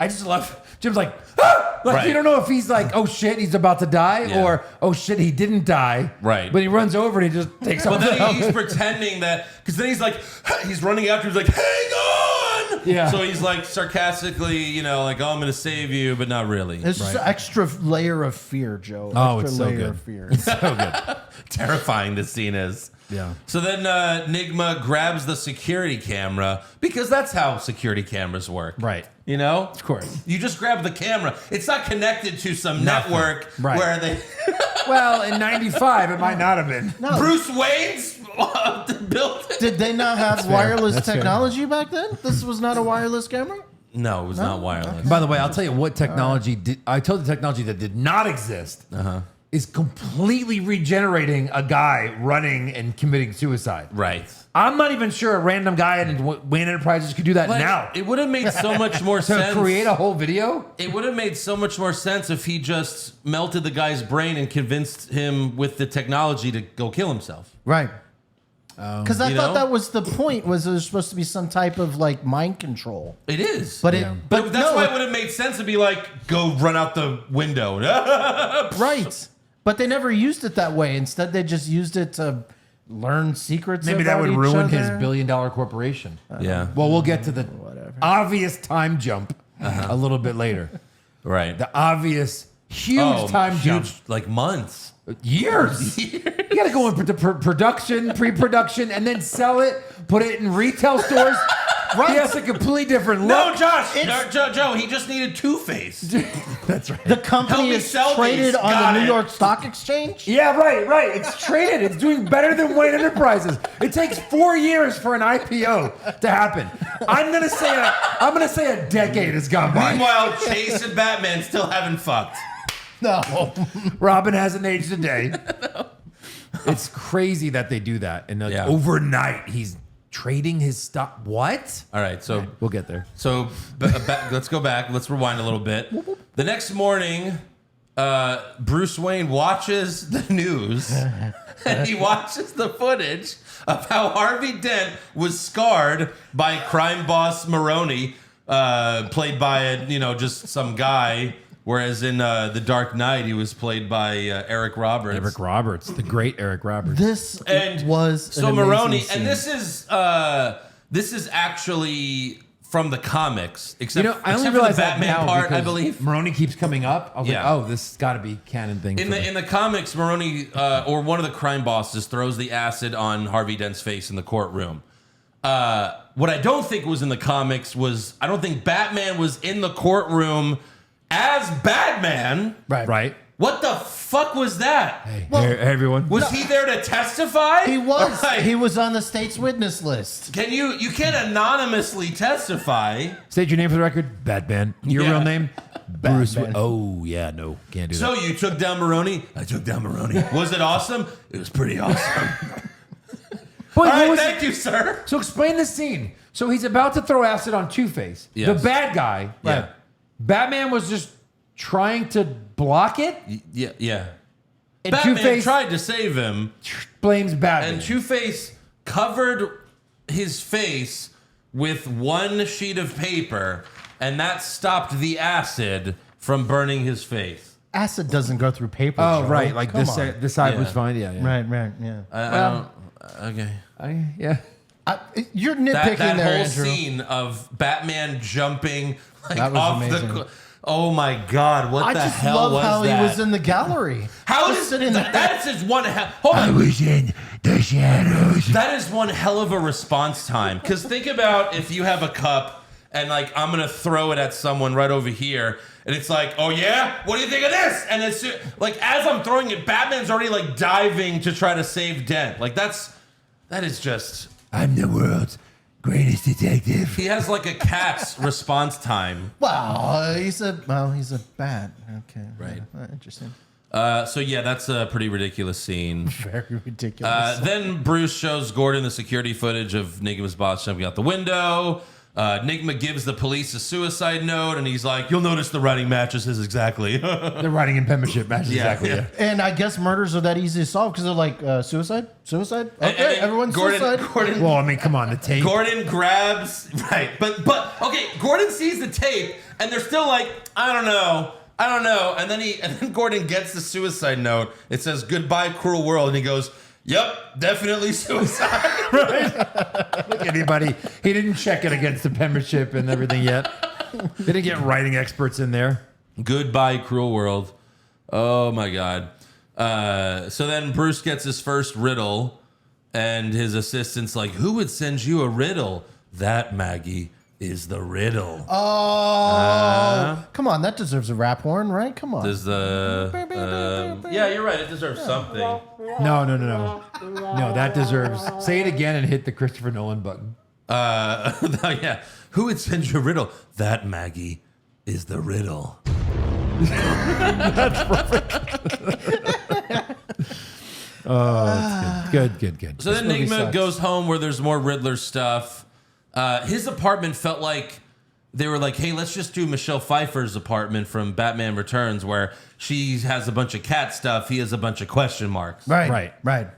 [SPEAKER 4] I just love Jim's like, ah! Like
[SPEAKER 3] Right.
[SPEAKER 4] you don't know if he's like, oh shit, he's about to die,
[SPEAKER 3] Yeah.
[SPEAKER 4] or oh shit, he didn't die.
[SPEAKER 3] Right.
[SPEAKER 4] But he runs over and he just takes
[SPEAKER 3] But
[SPEAKER 4] off the
[SPEAKER 3] then he's
[SPEAKER 4] helmet.
[SPEAKER 3] pretending that, because then he's like, he's running after, he's like, hang on!
[SPEAKER 4] Yeah.
[SPEAKER 3] So he's like sarcastically, like, oh, I'm going to save you, but not really.
[SPEAKER 5] It's just an extra layer of fear, Joe.
[SPEAKER 4] Oh,
[SPEAKER 5] Extra
[SPEAKER 4] it's so
[SPEAKER 5] layer
[SPEAKER 4] good.
[SPEAKER 5] of fear.
[SPEAKER 4] So good.
[SPEAKER 3] Terrifying this scene is.
[SPEAKER 4] Yeah.
[SPEAKER 3] So then Nigma grabs the security camera, because that's how security cameras work.
[SPEAKER 4] Right.
[SPEAKER 3] Of
[SPEAKER 4] course.
[SPEAKER 3] You just grab the camera. It's not connected to some
[SPEAKER 4] Nothing.
[SPEAKER 3] network
[SPEAKER 4] Right.
[SPEAKER 3] where they...
[SPEAKER 4] Well, in '95, it might not have been.
[SPEAKER 5] No.
[SPEAKER 3] Bruce Wayne's built it.
[SPEAKER 5] Did they not have
[SPEAKER 4] fair.
[SPEAKER 5] wireless
[SPEAKER 4] That's fair.
[SPEAKER 5] technology back then? This was not a wireless camera?
[SPEAKER 3] No, it was not wireless.
[SPEAKER 4] By the way, I'll tell you what technology did. I told the technology that did not exist is completely regenerating a guy running and committing suicide.
[SPEAKER 3] Right.
[SPEAKER 4] I'm not even sure a random guy in Wayne Enterprises could do that
[SPEAKER 3] Like,
[SPEAKER 4] now.
[SPEAKER 3] it would have made so much more
[SPEAKER 4] To
[SPEAKER 3] sense.
[SPEAKER 4] create a whole video?
[SPEAKER 3] It would have made so much more sense if he just melted the guy's brain and convinced him with the technology to go kill himself.
[SPEAKER 5] Right. Because I
[SPEAKER 3] You
[SPEAKER 5] thought
[SPEAKER 3] know?
[SPEAKER 5] that was the point, was there's supposed to be some type of like mind control.
[SPEAKER 3] It is.
[SPEAKER 5] But
[SPEAKER 3] But that's why it would have made sense to be like, go run out the window.
[SPEAKER 5] Right. But they never used it that way. Instead, they just used it to learn secrets.
[SPEAKER 4] Maybe that
[SPEAKER 5] about
[SPEAKER 4] would
[SPEAKER 5] each
[SPEAKER 4] ruin
[SPEAKER 5] other.
[SPEAKER 4] his billion-dollar corporation.
[SPEAKER 3] Yeah.
[SPEAKER 4] Well, we'll get to the obvious time jump a little bit later.
[SPEAKER 3] Right.
[SPEAKER 4] The obvious huge time jump.
[SPEAKER 3] Like months.
[SPEAKER 4] Years. You got to go into production, pre-production, and then sell it, put it in retail stores. Right. He has a completely different look.
[SPEAKER 3] No, Josh. Joe, he just needed Two-Face.
[SPEAKER 4] That's right.
[SPEAKER 5] The
[SPEAKER 3] Help
[SPEAKER 5] company
[SPEAKER 3] me
[SPEAKER 5] is
[SPEAKER 3] sell
[SPEAKER 5] traded
[SPEAKER 3] these.
[SPEAKER 5] on
[SPEAKER 3] Got
[SPEAKER 5] the New
[SPEAKER 3] it.
[SPEAKER 5] York Stock Exchange.
[SPEAKER 4] Yeah, right. It's traded. It's doing better than Wayne Enterprises. It takes 4 years for an IPO to happen. I'm gonna say a decade has gone by.
[SPEAKER 3] Meanwhile, Chase and Batman still haven't fucked.
[SPEAKER 5] No.
[SPEAKER 4] Robin hasn't aged a day. It's crazy that they do that, and
[SPEAKER 3] Yeah.
[SPEAKER 4] overnight he's trading his stock. What?
[SPEAKER 3] All right, so
[SPEAKER 4] We'll get there.
[SPEAKER 3] So let's go back. Let's rewind a little bit. The next morning, Bruce Wayne watches the news and he watches the footage of how Harvey Dent was scarred by crime boss Maroni, played by just some guy. Whereas in The Dark Knight, he was played by Eric Roberts.
[SPEAKER 4] Eric Roberts, the great Eric Roberts.
[SPEAKER 5] This
[SPEAKER 3] And
[SPEAKER 5] was
[SPEAKER 3] so
[SPEAKER 5] an amazing
[SPEAKER 3] Maroni,
[SPEAKER 5] scene.
[SPEAKER 3] and this is actually from the comics, except,
[SPEAKER 4] I only
[SPEAKER 3] except for the
[SPEAKER 4] realized that
[SPEAKER 3] Batman
[SPEAKER 4] now
[SPEAKER 3] part, I
[SPEAKER 4] because
[SPEAKER 3] believe.
[SPEAKER 4] Maroni keeps coming up. I was
[SPEAKER 3] Yeah.
[SPEAKER 4] like, oh, this has got to be canon thing.
[SPEAKER 3] In
[SPEAKER 4] for
[SPEAKER 3] the comics, Maroni or one of the crime bosses throws the acid on Harvey Dent's face in the courtroom. What I don't think was in the comics was I don't think Batman was in the courtroom as Batman.
[SPEAKER 4] Right.
[SPEAKER 3] What the fuck was that?
[SPEAKER 4] Hey, everyone.
[SPEAKER 3] Was he there to testify?
[SPEAKER 5] He was.
[SPEAKER 3] Like,
[SPEAKER 5] He was on the state's witness list.
[SPEAKER 3] you can't anonymously testify.
[SPEAKER 4] State your name for the record. Batman. Your
[SPEAKER 3] Yeah.
[SPEAKER 4] real name? Bruce.
[SPEAKER 5] Batman.
[SPEAKER 4] Oh, yeah, no. Can't do
[SPEAKER 3] So
[SPEAKER 4] that.
[SPEAKER 3] you took down Maroni? I took down Maroni. Was it awesome? It was pretty awesome.
[SPEAKER 4] Boy,
[SPEAKER 3] All
[SPEAKER 4] what
[SPEAKER 3] right,
[SPEAKER 4] was-
[SPEAKER 3] thank you, sir.
[SPEAKER 4] So explain the scene. So he's about to throw acid on Two-Face.
[SPEAKER 3] Yes.
[SPEAKER 4] The bad guy.
[SPEAKER 3] Yeah.
[SPEAKER 4] Batman was just trying to block it.
[SPEAKER 3] Yeah.
[SPEAKER 4] And
[SPEAKER 3] Batman
[SPEAKER 4] Two-Face
[SPEAKER 3] tried to save him,
[SPEAKER 4] blames Batman.
[SPEAKER 3] and Two-Face covered his face with one sheet of paper, and that stopped the acid from burning his face.
[SPEAKER 5] Acid doesn't go through paper.
[SPEAKER 4] Oh,
[SPEAKER 5] Joe.
[SPEAKER 4] right. Like
[SPEAKER 5] Come
[SPEAKER 4] this
[SPEAKER 5] on.
[SPEAKER 4] side, this side was
[SPEAKER 3] Yeah.
[SPEAKER 4] fine. Yeah.
[SPEAKER 5] Right. Yeah.
[SPEAKER 3] I don't. Okay.
[SPEAKER 4] Yeah.
[SPEAKER 5] You're nitpicking
[SPEAKER 3] That
[SPEAKER 5] there,
[SPEAKER 3] whole
[SPEAKER 5] Andrew.
[SPEAKER 3] scene of Batman jumping like
[SPEAKER 5] That was
[SPEAKER 3] off
[SPEAKER 5] amazing.
[SPEAKER 3] the. Oh my God! What
[SPEAKER 5] I
[SPEAKER 3] the
[SPEAKER 5] just
[SPEAKER 3] hell
[SPEAKER 5] love
[SPEAKER 3] was
[SPEAKER 5] how
[SPEAKER 3] that?
[SPEAKER 5] he was in the gallery.
[SPEAKER 3] How
[SPEAKER 5] Just
[SPEAKER 3] is
[SPEAKER 5] sitting there.
[SPEAKER 3] That's just one. Hold on.
[SPEAKER 4] was in the shadows.
[SPEAKER 3] That is one hell of a response time. Because think about if you have a cup and like I'm gonna throw it at someone right over here, and it's like, oh yeah, what do you think of this? And it's like as I'm throwing it, Batman's already like diving to try to save Dent. Like that is just.
[SPEAKER 4] I'm the world's greatest detective.
[SPEAKER 3] He has like a cat's response time.
[SPEAKER 5] Wow, he's a bat. Okay,
[SPEAKER 3] Right.
[SPEAKER 5] Interesting.
[SPEAKER 3] So yeah, that's a pretty ridiculous scene.
[SPEAKER 5] Very ridiculous.
[SPEAKER 3] Then Bruce shows Gordon the security footage of Nigma's boss jumping out the window. Nigma gives the police a suicide note, and he's like, "You'll notice the writing matches his exactly."
[SPEAKER 4] They're writing in penmanship matches. Exactly. Yeah.
[SPEAKER 5] And I guess murders are that easy to solve because they're like suicide. Okay,
[SPEAKER 3] And
[SPEAKER 5] everyone's
[SPEAKER 3] Gordon,
[SPEAKER 5] suicide.
[SPEAKER 3] Gordon,
[SPEAKER 4] Well, I mean, come on, the tape.
[SPEAKER 3] Gordon grabs but okay. Gordon sees the tape, and they're still like, "I don't know." And then Gordon gets the suicide note. It says, "Goodbye, cruel world," and he goes, "Yep, definitely suicide."
[SPEAKER 4] Look, anybody. He didn't check it against the penmanship and everything yet. They didn't get writing experts in there.
[SPEAKER 3] Goodbye, cruel world. Oh my God. So then Bruce gets his first riddle, and his assistant's like, "Who would send you a riddle?" That, Maggie, is the riddle.
[SPEAKER 5] Oh, come on, that deserves a rap horn, right? Come on.
[SPEAKER 3] Does yeah, you're right. It deserves something.
[SPEAKER 4] No. No, that deserves. Say it again and hit the Christopher Nolan button.
[SPEAKER 3] Yeah. Who would send you a riddle? That, Maggie, is the riddle.
[SPEAKER 4] Good.
[SPEAKER 3] So then
[SPEAKER 5] movie
[SPEAKER 3] Nigma
[SPEAKER 5] sucks.
[SPEAKER 3] goes home where there's more Riddler stuff. His apartment felt like they were like, hey, let's just do Michelle Pfeiffer's apartment from Batman Returns, where she has a bunch of cat stuff. He has a bunch of question marks.
[SPEAKER 5] Right.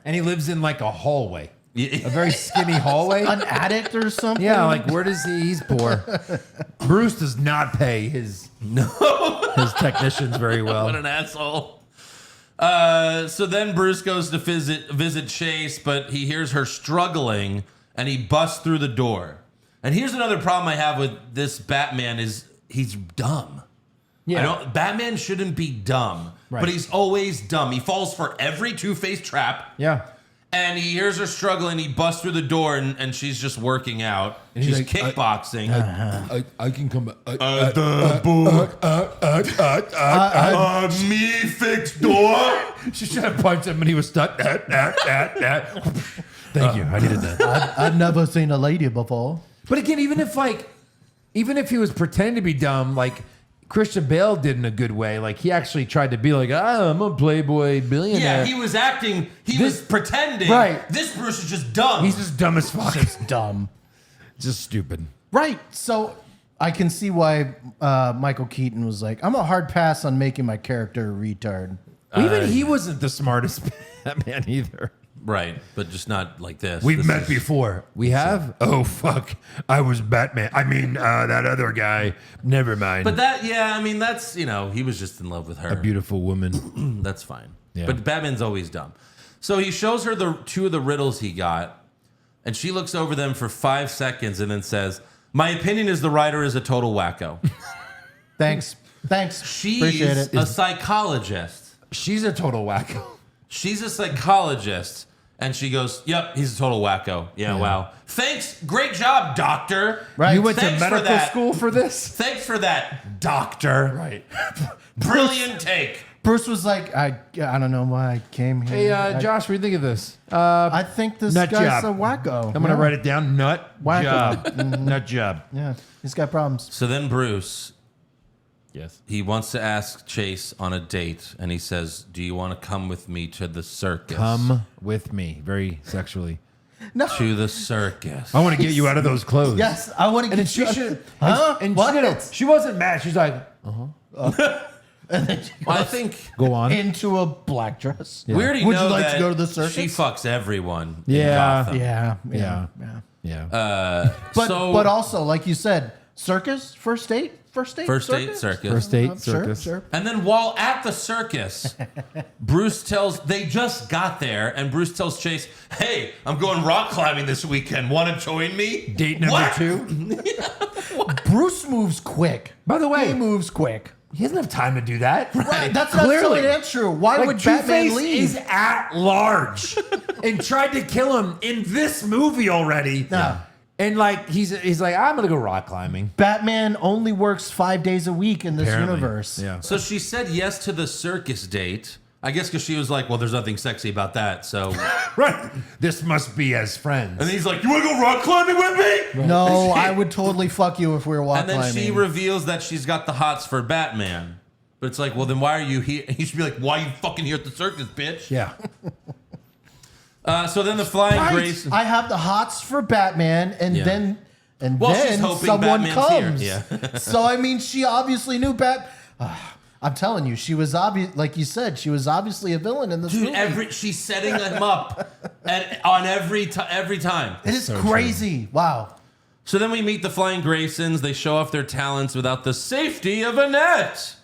[SPEAKER 4] And he lives in like a hallway, a
[SPEAKER 3] Yeah.
[SPEAKER 4] very skinny hallway.
[SPEAKER 5] An addict or something?
[SPEAKER 4] Yeah, like where does he? He's poor. Bruce does not pay his technicians very
[SPEAKER 3] What
[SPEAKER 4] well.
[SPEAKER 3] an asshole. So then Bruce goes to visit Chase, but he hears her struggling, and he busts through the door. And here's another problem I have with this Batman is he's dumb.
[SPEAKER 4] Yeah.
[SPEAKER 3] Batman shouldn't be dumb,
[SPEAKER 4] Right.
[SPEAKER 3] but he's always dumb. He falls for every Two-Face trap,
[SPEAKER 4] Yeah.
[SPEAKER 3] and he hears her struggling. He busts through the door, and she's just working out.
[SPEAKER 4] And
[SPEAKER 3] She's
[SPEAKER 4] he's like,
[SPEAKER 3] kickboxing.
[SPEAKER 4] I can come.
[SPEAKER 3] The book. Me fix door.
[SPEAKER 4] She should have punched him, and he was stuck. Thank you. I needed that.
[SPEAKER 5] I've never seen a lady before.
[SPEAKER 4] But again, even if he was pretending to be dumb, like Christian Bale did in a good way, like he actually tried to be like, I'm a playboy billionaire.
[SPEAKER 3] Yeah, he was acting. He
[SPEAKER 4] This-
[SPEAKER 3] was pretending.
[SPEAKER 4] right.
[SPEAKER 3] This Bruce is just dumb.
[SPEAKER 4] He's just dumb as fuck.
[SPEAKER 5] Just dumb.
[SPEAKER 4] Just stupid.
[SPEAKER 5] Right. So I can see why Michael Keaton was like, I'm a hard pass on making my character a retard.
[SPEAKER 4] Even he wasn't the smartest Batman either.
[SPEAKER 3] right, but just not like this.
[SPEAKER 4] We've
[SPEAKER 3] This
[SPEAKER 4] met
[SPEAKER 3] is-
[SPEAKER 4] before. We have? Oh, fuck. I was Batman. I mean, that other guy. Never mind.
[SPEAKER 3] But that, yeah, I mean, that's, he was just in love with her.
[SPEAKER 4] a beautiful woman.
[SPEAKER 3] That's fine.
[SPEAKER 4] Yeah.
[SPEAKER 3] But Batman's always dumb. So he shows her the two of the riddles he got, and she looks over them for 5 seconds and then says, my opinion is the writer is a total wacko.
[SPEAKER 5] Thanks.
[SPEAKER 3] She's
[SPEAKER 5] Appreciate it.
[SPEAKER 3] a psychologist.
[SPEAKER 4] She's a total wacko.
[SPEAKER 3] She's a psychologist, And she goes, yep, he's a total wacko. Yeah, wow. Thanks. Great job, doctor.
[SPEAKER 5] Right.
[SPEAKER 4] You went to
[SPEAKER 3] Thanks for
[SPEAKER 4] medical
[SPEAKER 3] that.
[SPEAKER 4] school for this?
[SPEAKER 3] Thanks for that, doctor.
[SPEAKER 4] Right.
[SPEAKER 3] Brilliant take.
[SPEAKER 5] Bruce was like, I don't know why I came here.
[SPEAKER 4] Hey, Josh, what do you think of this?
[SPEAKER 5] I think this
[SPEAKER 4] Nut
[SPEAKER 5] guy's
[SPEAKER 4] job.
[SPEAKER 5] a wacko.
[SPEAKER 4] I'm going to write it down. Nut
[SPEAKER 5] Wacko.
[SPEAKER 4] job. Nut job.
[SPEAKER 5] Yeah, he's got problems.
[SPEAKER 3] So then Bruce,
[SPEAKER 4] Yes.
[SPEAKER 3] he wants to ask Chase on a date, and he says, do you want to come with me to the circus?
[SPEAKER 4] Come with me. Very sexually.
[SPEAKER 5] No.
[SPEAKER 3] to the circus.
[SPEAKER 4] I want to get you out of those clothes.
[SPEAKER 5] Yes, I want to
[SPEAKER 4] And
[SPEAKER 5] get
[SPEAKER 4] then she
[SPEAKER 5] you.
[SPEAKER 4] should.
[SPEAKER 5] Huh?
[SPEAKER 4] And
[SPEAKER 5] What?
[SPEAKER 4] she wasn't mad. She's like,
[SPEAKER 5] And then she
[SPEAKER 3] Well, I
[SPEAKER 5] goes
[SPEAKER 3] think
[SPEAKER 4] go on.
[SPEAKER 5] into a black dress.
[SPEAKER 3] we already
[SPEAKER 5] Would
[SPEAKER 3] know
[SPEAKER 5] you like
[SPEAKER 3] that
[SPEAKER 5] to go to the circus?
[SPEAKER 3] she fucks everyone. in
[SPEAKER 4] Yeah.
[SPEAKER 3] Gotham.
[SPEAKER 5] Yeah.
[SPEAKER 4] Yeah.
[SPEAKER 5] But
[SPEAKER 3] So-
[SPEAKER 5] but also, like you said, circus, first date.
[SPEAKER 3] First date circus.
[SPEAKER 4] First date
[SPEAKER 5] Sure,
[SPEAKER 4] circus.
[SPEAKER 5] sure.
[SPEAKER 3] And then while at the circus, Bruce tells, they just got there, and Bruce tells Chase, hey, I'm going rock climbing this weekend. Want to join me?
[SPEAKER 4] Date number
[SPEAKER 3] What?
[SPEAKER 4] 2.
[SPEAKER 5] Bruce moves quick.
[SPEAKER 4] By the way,
[SPEAKER 5] He moves quick.
[SPEAKER 4] he doesn't have time to do that.
[SPEAKER 5] Right, that's not
[SPEAKER 4] Clearly.
[SPEAKER 5] silly and true. Why
[SPEAKER 4] Like,
[SPEAKER 5] would Batman
[SPEAKER 4] Two-Face
[SPEAKER 5] leave?
[SPEAKER 4] is at large and tried to kill him in this movie already.
[SPEAKER 5] No.
[SPEAKER 4] And like he's like, I'm gonna go rock climbing.
[SPEAKER 5] Batman only works 5 days a week in this universe.
[SPEAKER 4] Yeah.
[SPEAKER 3] So she said yes to the circus date. I guess because she was like, well, there's nothing sexy about that. So,
[SPEAKER 4] Right. This must be as friends.
[SPEAKER 3] and he's like, you want to go rock climbing with me?
[SPEAKER 5] No, I would totally fuck you if we were walk
[SPEAKER 3] And then
[SPEAKER 5] climbing.
[SPEAKER 3] she reveals that she's got the hots for Batman. But it's like, well, then why are you here? He should be like, why are you fucking here at the circus, bitch?
[SPEAKER 4] Yeah.
[SPEAKER 3] So then the flying
[SPEAKER 5] Right.
[SPEAKER 3] Grace.
[SPEAKER 5] I have the hots for Batman, and
[SPEAKER 3] Yeah.
[SPEAKER 5] then
[SPEAKER 3] Well, she's
[SPEAKER 5] then
[SPEAKER 3] hoping
[SPEAKER 5] someone
[SPEAKER 3] Batman's here.
[SPEAKER 5] comes.
[SPEAKER 3] Yeah.
[SPEAKER 5] So I mean, she obviously knew I'm telling you, she was obvious. Like you said, she was obviously a villain in this
[SPEAKER 3] Dude,
[SPEAKER 5] movie.
[SPEAKER 3] she's setting him up on every time.
[SPEAKER 5] It is crazy. Wow.
[SPEAKER 3] So then we meet the Flying Graysons. They show off their talents without the safety of a net.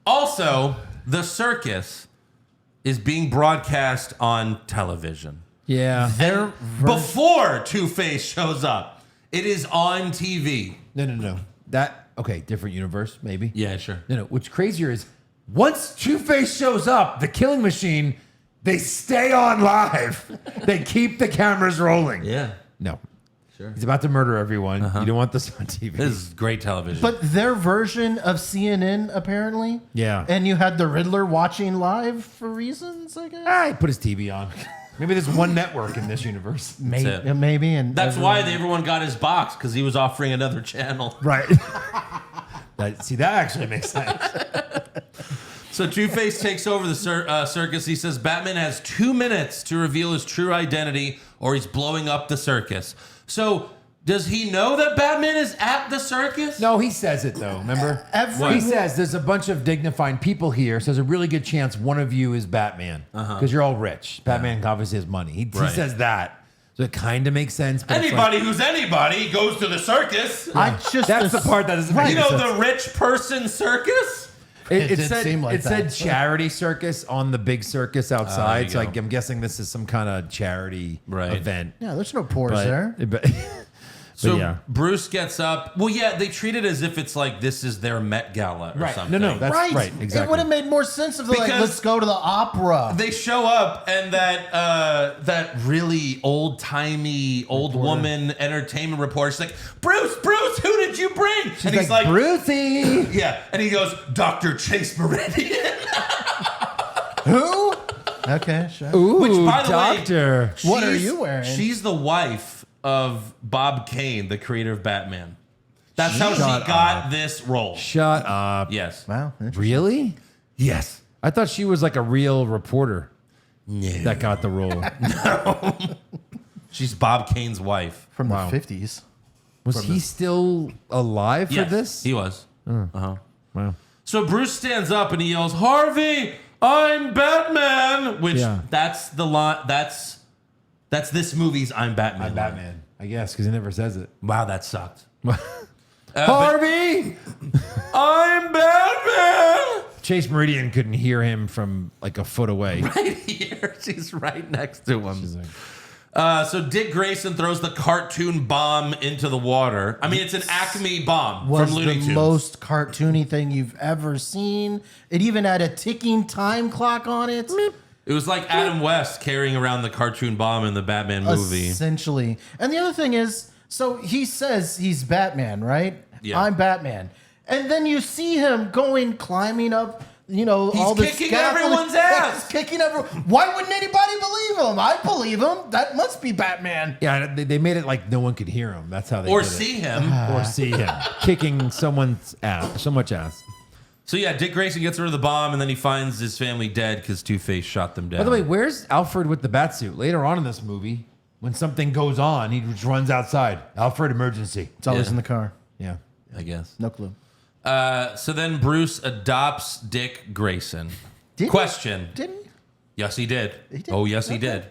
[SPEAKER 3] Also, the circus is being broadcast on television.
[SPEAKER 4] Yeah.
[SPEAKER 5] They're
[SPEAKER 3] Before Two-Face shows up, it is on TV.
[SPEAKER 4] No. That okay, different universe, maybe.
[SPEAKER 3] Yeah, sure.
[SPEAKER 4] No. What's crazier is once Two-Face shows up, the killing machine, they stay on live. They keep the cameras rolling.
[SPEAKER 3] Yeah.
[SPEAKER 4] No.
[SPEAKER 3] Sure.
[SPEAKER 4] He's about to murder everyone. You don't want this on TV.
[SPEAKER 3] This is great television.
[SPEAKER 5] But their version of CNN, apparently.
[SPEAKER 4] Yeah.
[SPEAKER 5] And you had the Riddler watching live for reasons, I guess.
[SPEAKER 4] He put his TV on. Maybe there's one network in this universe.
[SPEAKER 5] Maybe,
[SPEAKER 3] it.
[SPEAKER 5] maybe, and
[SPEAKER 3] That's why everyone got his box, because he was offering another channel.
[SPEAKER 4] Right. That actually makes sense.
[SPEAKER 3] So Two-Face takes over the circus. He says Batman has 2 minutes to reveal his true identity or he's blowing up the circus. So does he know that Batman is at the circus?
[SPEAKER 4] No, he says it though. Remember? He says there's a bunch of dignified people here, so there's a really good chance one of you is Batman because you're all rich. Batman obviously has money. He
[SPEAKER 3] Right.
[SPEAKER 4] says that, so it kind of makes sense. But it's
[SPEAKER 3] Anybody who's anybody goes to the circus.
[SPEAKER 4] that's the part that doesn't make
[SPEAKER 3] You know,
[SPEAKER 4] sense.
[SPEAKER 3] the rich person circus?
[SPEAKER 4] It
[SPEAKER 5] did
[SPEAKER 4] said,
[SPEAKER 5] seem like
[SPEAKER 4] it said
[SPEAKER 5] that.
[SPEAKER 4] charity circus on the big circus outside.
[SPEAKER 3] you
[SPEAKER 4] So
[SPEAKER 3] go.
[SPEAKER 4] I'm guessing this is some kind of charity event.
[SPEAKER 5] Yeah, there's no pores there.
[SPEAKER 3] So
[SPEAKER 4] yeah.
[SPEAKER 3] Bruce gets up. Well, yeah, they treat it as if it's like this is their Met Gala or something.
[SPEAKER 4] No, that's
[SPEAKER 5] Right.
[SPEAKER 4] right.
[SPEAKER 5] It
[SPEAKER 4] Exactly.
[SPEAKER 5] would have made more sense if they're like,
[SPEAKER 3] Because
[SPEAKER 5] let's go to the opera.
[SPEAKER 3] They show up and that really old timey old woman entertainment reporter. She's like, Bruce, who did you bring?
[SPEAKER 4] She's
[SPEAKER 3] and he's like,
[SPEAKER 4] Brucey.
[SPEAKER 3] yeah, and he goes, Dr. Chase Meridian.
[SPEAKER 5] Who? Okay, sure.
[SPEAKER 4] Ooh,
[SPEAKER 3] Which, by the
[SPEAKER 4] doctor.
[SPEAKER 3] way,
[SPEAKER 5] What are
[SPEAKER 3] she's-
[SPEAKER 5] you wearing?
[SPEAKER 3] She's the wife of Bob Kane, the creator of Batman. That's how she
[SPEAKER 4] Shut
[SPEAKER 3] got this role.
[SPEAKER 4] Shut up.
[SPEAKER 3] Yes.
[SPEAKER 5] Wow.
[SPEAKER 4] Really?
[SPEAKER 3] Yes.
[SPEAKER 4] I thought she was like a real reporter that got the role.
[SPEAKER 3] She's Bob Kane's wife.
[SPEAKER 5] From
[SPEAKER 4] Wow.
[SPEAKER 5] the 50s.
[SPEAKER 4] Was he still alive for
[SPEAKER 3] Yes,
[SPEAKER 4] this?
[SPEAKER 3] he was.
[SPEAKER 4] Wow.
[SPEAKER 3] So Bruce stands up and he yells, Harvey, I'm Batman. Which
[SPEAKER 4] Yeah.
[SPEAKER 3] that's the line. That's this movie's I'm Batman.
[SPEAKER 4] I'm
[SPEAKER 3] line.
[SPEAKER 4] Batman, I guess, because he never says it.
[SPEAKER 3] Wow, that sucked.
[SPEAKER 4] Harvey!
[SPEAKER 3] I'm Batman.
[SPEAKER 4] Chase Meridian couldn't hear him from like a foot away.
[SPEAKER 3] Right here. She's right next to him.
[SPEAKER 4] She's like,
[SPEAKER 3] So Dick Grayson throws the cartoon bomb into the water. I mean, it's an Acme bomb
[SPEAKER 5] Was
[SPEAKER 3] from Looney
[SPEAKER 5] the
[SPEAKER 3] Tunes.
[SPEAKER 5] most cartoony thing you've ever seen. It even had a ticking time clock on it.
[SPEAKER 3] It It was like Adam West carrying around the cartoon bomb in the Batman movie.
[SPEAKER 5] Essentially. And the other thing is, so he says he's Batman, right?
[SPEAKER 3] Yeah.
[SPEAKER 5] I'm Batman. And then you see him climbing up, all this
[SPEAKER 3] kicking everyone's ass.
[SPEAKER 5] He's kicking everyone. Why wouldn't anybody believe him? I believe him. That must be Batman.
[SPEAKER 4] Yeah, they made it like no one could hear him. That's how they
[SPEAKER 3] Or
[SPEAKER 4] did
[SPEAKER 3] see
[SPEAKER 4] it.
[SPEAKER 3] him.
[SPEAKER 4] Or see him kicking someone's ass, so much ass.
[SPEAKER 3] So yeah, Dick Grayson gets rid of the bomb, and then he finds his family dead because Two-Face shot them down.
[SPEAKER 4] By the way, where's Alfred with the bat suit? Later on in this movie, when something goes on, he just runs outside. Alfred, emergency.
[SPEAKER 5] It's always
[SPEAKER 3] Yeah.
[SPEAKER 5] in the car.
[SPEAKER 4] Yeah.
[SPEAKER 3] I guess.
[SPEAKER 5] No clue.
[SPEAKER 3] So then Bruce adopts Dick Grayson.
[SPEAKER 5] Did
[SPEAKER 3] Question.
[SPEAKER 5] Didn't he?
[SPEAKER 3] Yes, he did.
[SPEAKER 5] did?
[SPEAKER 3] Oh, yes, he did.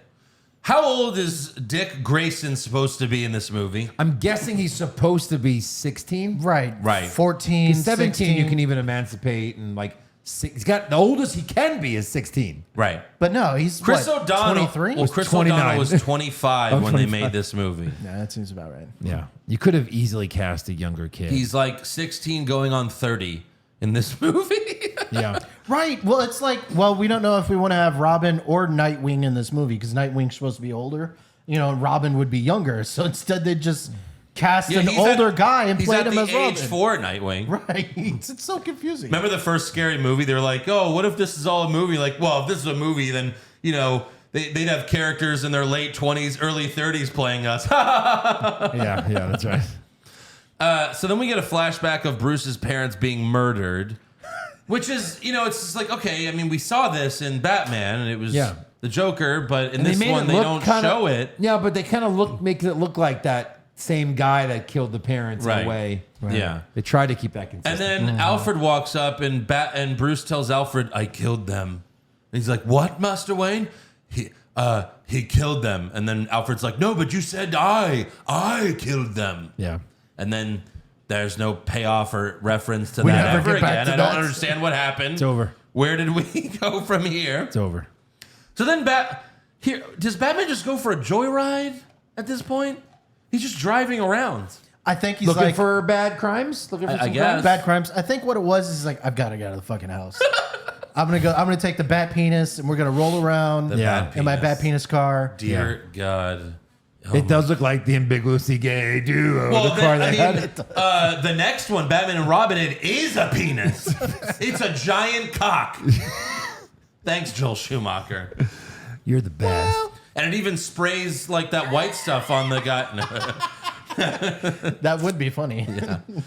[SPEAKER 3] How old is Dick Grayson supposed to be in this movie?
[SPEAKER 4] I'm guessing he's supposed to be 16.
[SPEAKER 5] Right.
[SPEAKER 3] Right.
[SPEAKER 5] 14,
[SPEAKER 4] 17,
[SPEAKER 5] 16.
[SPEAKER 4] you can even emancipate and he's got the oldest he can be is 16.
[SPEAKER 3] Right.
[SPEAKER 5] But no, he's
[SPEAKER 3] Chris
[SPEAKER 5] what,
[SPEAKER 3] O'Donnell.
[SPEAKER 5] 23?
[SPEAKER 3] Well, Chris
[SPEAKER 4] 29.
[SPEAKER 3] O'Donnell was 25 when they
[SPEAKER 4] 25.
[SPEAKER 3] made this movie.
[SPEAKER 5] Yeah, that seems about right.
[SPEAKER 4] Yeah. You could have easily cast a younger kid.
[SPEAKER 3] He's like 16 going on 30 in this movie.
[SPEAKER 4] yeah.
[SPEAKER 5] Right. Well, it's like, we don't know if we want to have Robin or Nightwing in this movie because Nightwing's supposed to be older, and Robin would be younger. So instead, they just cast an
[SPEAKER 3] he's
[SPEAKER 5] older
[SPEAKER 3] at-
[SPEAKER 5] guy and
[SPEAKER 3] he's
[SPEAKER 5] played
[SPEAKER 3] at
[SPEAKER 5] him
[SPEAKER 3] the
[SPEAKER 5] as
[SPEAKER 3] age
[SPEAKER 5] Robin.
[SPEAKER 3] 4 Nightwing.
[SPEAKER 5] Right. It's so confusing.
[SPEAKER 3] Remember the first Scary Movie? They were like, oh, what if this is all a movie? Like, well, if this is a movie, then, they'd have characters in their late 20s, early 30s playing us.
[SPEAKER 4] Yeah, that's right.
[SPEAKER 3] So then we get a flashback of Bruce's parents being murdered, which is, it's just like, okay, I mean, we saw this in Batman, and it was the Joker, but in
[SPEAKER 4] And
[SPEAKER 3] this one, they don't show it.
[SPEAKER 4] Yeah, but they kind of make it look like that same guy that killed the parents in
[SPEAKER 3] Right.
[SPEAKER 4] a way.
[SPEAKER 3] Yeah.
[SPEAKER 4] They try to keep that
[SPEAKER 3] And
[SPEAKER 4] consistent.
[SPEAKER 3] then Alfred walks up, and Bruce tells Alfred, I killed them. And he's like, what, Master Wayne? He killed them. And then Alfred's like, no, but you said I killed them.
[SPEAKER 4] Yeah.
[SPEAKER 3] And then there's no payoff or reference to
[SPEAKER 4] We
[SPEAKER 3] that
[SPEAKER 4] never
[SPEAKER 3] ever
[SPEAKER 5] get back
[SPEAKER 3] again.
[SPEAKER 5] to
[SPEAKER 3] I don't
[SPEAKER 5] that.
[SPEAKER 3] understand what happened.
[SPEAKER 4] It's over.
[SPEAKER 3] Where did we go from here?
[SPEAKER 4] It's over.
[SPEAKER 3] So then does Batman just go for a joyride at this point? He's just driving around.
[SPEAKER 5] I think he's
[SPEAKER 4] Looking
[SPEAKER 5] like
[SPEAKER 4] for bad crimes? Looking for
[SPEAKER 3] I
[SPEAKER 4] some
[SPEAKER 3] guess.
[SPEAKER 4] crimes?
[SPEAKER 5] bad crimes. I think what it was is like, I've got to get out of the fucking house. I'm gonna take the bat penis and we're gonna roll around
[SPEAKER 3] Bat
[SPEAKER 5] in my
[SPEAKER 3] penis.
[SPEAKER 5] bat penis car.
[SPEAKER 3] Dear God. Oh
[SPEAKER 4] It does look like the ambiguously gay duo.
[SPEAKER 3] Well,
[SPEAKER 4] the car
[SPEAKER 3] I
[SPEAKER 4] they
[SPEAKER 3] mean,
[SPEAKER 4] had.
[SPEAKER 3] the next one, Batman and Robin, it is a penis. It's a giant cock. Thanks, Joel Schumacher.
[SPEAKER 4] You're the best.
[SPEAKER 3] And it even sprays like that white stuff on the guy.
[SPEAKER 5] That would be funny.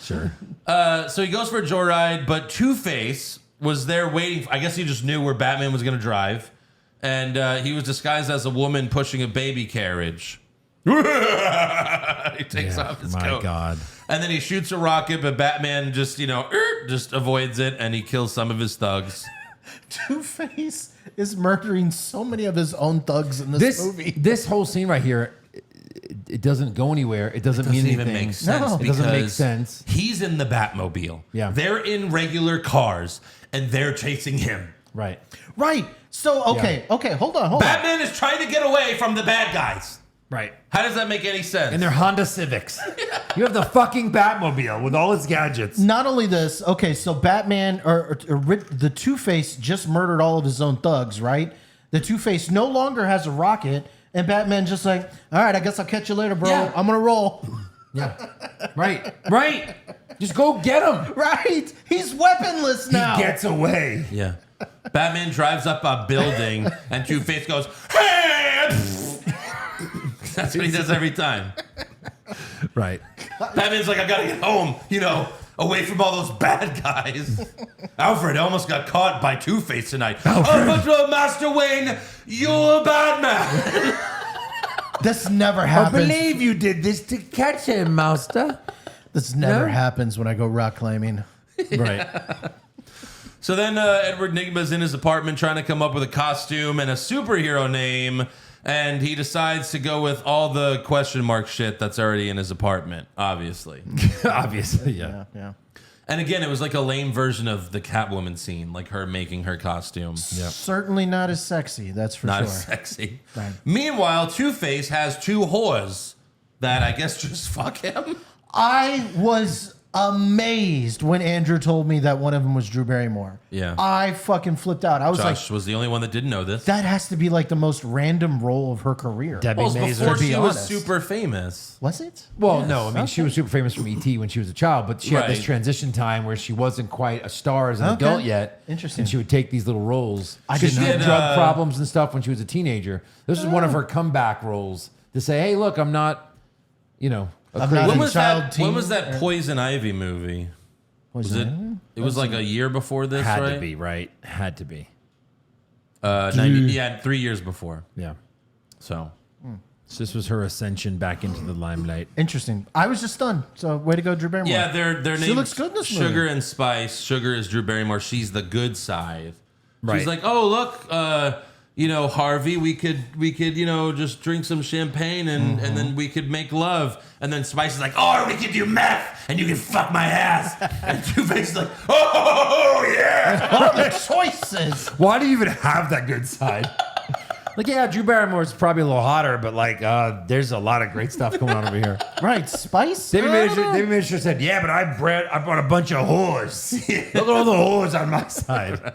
[SPEAKER 4] Sure.
[SPEAKER 3] So he goes for a joyride, but Two-Face was there waiting. I guess he just knew where Batman was going to drive. And he was disguised as a woman pushing a baby carriage. He takes off his
[SPEAKER 4] My
[SPEAKER 3] coat.
[SPEAKER 4] God.
[SPEAKER 3] And then he shoots a rocket, but Batman just, just avoids it, and he kills some of his thugs.
[SPEAKER 5] Two-Face is murdering so many of his own thugs in this movie.
[SPEAKER 4] This whole scene right here, it doesn't go anywhere. It doesn't mean
[SPEAKER 3] Doesn't
[SPEAKER 4] anything.
[SPEAKER 3] even make sense.
[SPEAKER 5] No.
[SPEAKER 4] It doesn't make
[SPEAKER 3] because
[SPEAKER 4] sense.
[SPEAKER 3] He's in the Batmobile.
[SPEAKER 4] Yeah.
[SPEAKER 3] They're in regular cars, and they're chasing him.
[SPEAKER 4] Right.
[SPEAKER 5] Right. So, okay, hold on.
[SPEAKER 3] Batman is trying to get away from the bad guys.
[SPEAKER 4] Right.
[SPEAKER 3] How does that make any sense?
[SPEAKER 4] And they're Honda Civics. You have the fucking Batmobile with all its gadgets.
[SPEAKER 5] Not only this, okay, so Batman or the Two-Face just murdered all of his own thugs, right? The Two-Face no longer has a rocket, and Batman just like, all right, I guess I'll catch you later, bro.
[SPEAKER 3] Yeah.
[SPEAKER 5] I'm gonna roll.
[SPEAKER 4] Yeah. Right. Right. Just go get him.
[SPEAKER 5] Right? He's weaponless now.
[SPEAKER 4] He gets away.
[SPEAKER 3] Yeah. Batman drives up a building, and Two-Face goes, hey! That's what he does every time.
[SPEAKER 4] Right.
[SPEAKER 3] Batman's like, I gotta get home, away from all those bad guys. Alfred almost got caught by Two-Face tonight. Oh, but Master Wayne, you're Batman.
[SPEAKER 5] This never
[SPEAKER 6] I
[SPEAKER 5] happens.
[SPEAKER 6] believe you did this to catch him, master.
[SPEAKER 5] This never
[SPEAKER 6] No?
[SPEAKER 5] happens when I go rock climbing.
[SPEAKER 4] Right.
[SPEAKER 3] So then Edward Nygma's in his apartment trying to come up with a costume and a superhero name, and he decides to go with all the question mark shit that's already in his apartment, obviously.
[SPEAKER 4] Obviously, yeah.
[SPEAKER 5] Yeah.
[SPEAKER 3] And again, it was like a lame version of the Catwoman scene, like her making her costume.
[SPEAKER 5] Certainly not as sexy, that's for
[SPEAKER 3] Not
[SPEAKER 5] sure.
[SPEAKER 3] as sexy.
[SPEAKER 5] Right.
[SPEAKER 3] Meanwhile, Two-Face has two whores that I guess just fuck him.
[SPEAKER 5] I was amazed when Andrew told me that one of them was Drew Barrymore.
[SPEAKER 3] Yeah.
[SPEAKER 5] I fucking flipped out. I was
[SPEAKER 3] Josh
[SPEAKER 5] like,
[SPEAKER 3] was the only one that didn't know this.
[SPEAKER 5] that has to be like the most random role of her career.
[SPEAKER 4] Debbie
[SPEAKER 3] Well, it was
[SPEAKER 4] Mazur.
[SPEAKER 3] before
[SPEAKER 5] to be
[SPEAKER 3] she was
[SPEAKER 5] honest.
[SPEAKER 3] super famous.
[SPEAKER 5] Was it?
[SPEAKER 4] Well, no, I mean, she was super famous from E.T. when she was a child, but she had this
[SPEAKER 3] Right.
[SPEAKER 4] transition time where she wasn't quite a star as an
[SPEAKER 5] Okay.
[SPEAKER 4] adult yet.
[SPEAKER 5] Interesting.
[SPEAKER 4] And she would take these little roles.
[SPEAKER 5] I
[SPEAKER 4] Because
[SPEAKER 5] didn't
[SPEAKER 4] she had
[SPEAKER 3] know.
[SPEAKER 4] drug problems and stuff when she was a teenager. This was one of her comeback roles to say, hey, look, I'm not, a
[SPEAKER 5] I'm
[SPEAKER 4] crazy
[SPEAKER 5] not
[SPEAKER 3] When
[SPEAKER 5] a
[SPEAKER 3] was
[SPEAKER 5] child
[SPEAKER 3] that?
[SPEAKER 5] teen.
[SPEAKER 3] When was that Poison Ivy movie? Was it? It was like a year before this,
[SPEAKER 4] Had
[SPEAKER 3] right?
[SPEAKER 4] to be, right? Had to be.
[SPEAKER 3] 3 years before.
[SPEAKER 4] Yeah.
[SPEAKER 3] So
[SPEAKER 4] So this was her ascension back into the limelight.
[SPEAKER 5] Interesting. I was just stunned. So way to go, Drew Barrymore.
[SPEAKER 3] yeah, their
[SPEAKER 5] She
[SPEAKER 3] names
[SPEAKER 5] looks good in this movie.
[SPEAKER 3] Sugar and Spice. Sugar is Drew Barrymore. She's the good side.
[SPEAKER 4] Right.
[SPEAKER 3] She's like, oh look, Harvey, we could just drink some champagne and then we could make love. And then Spice is like, or we could do meth and you can fuck my ass. And Two-Face is like, oh yeah.
[SPEAKER 5] What are the choices?
[SPEAKER 4] Why do you even have that good side? Like, yeah, Drew Barrymore's probably a little hotter, but there's a lot of great stuff going on over here.
[SPEAKER 5] Right, Spice?
[SPEAKER 4] David
[SPEAKER 5] I don't know.
[SPEAKER 4] Major said, yeah, but I brought a bunch of whores. Look at all the whores on my side.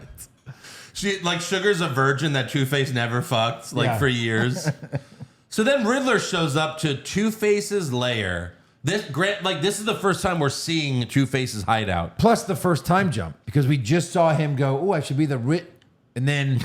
[SPEAKER 3] She like Sugar's a virgin that Two-Face never fucked
[SPEAKER 4] Yeah.
[SPEAKER 3] for years. So then Riddler shows up to Two-Face's lair. This is the first time we're seeing Two-Face's hideout.
[SPEAKER 4] Plus the first time jump, because we just saw him go, oh, I should be the and then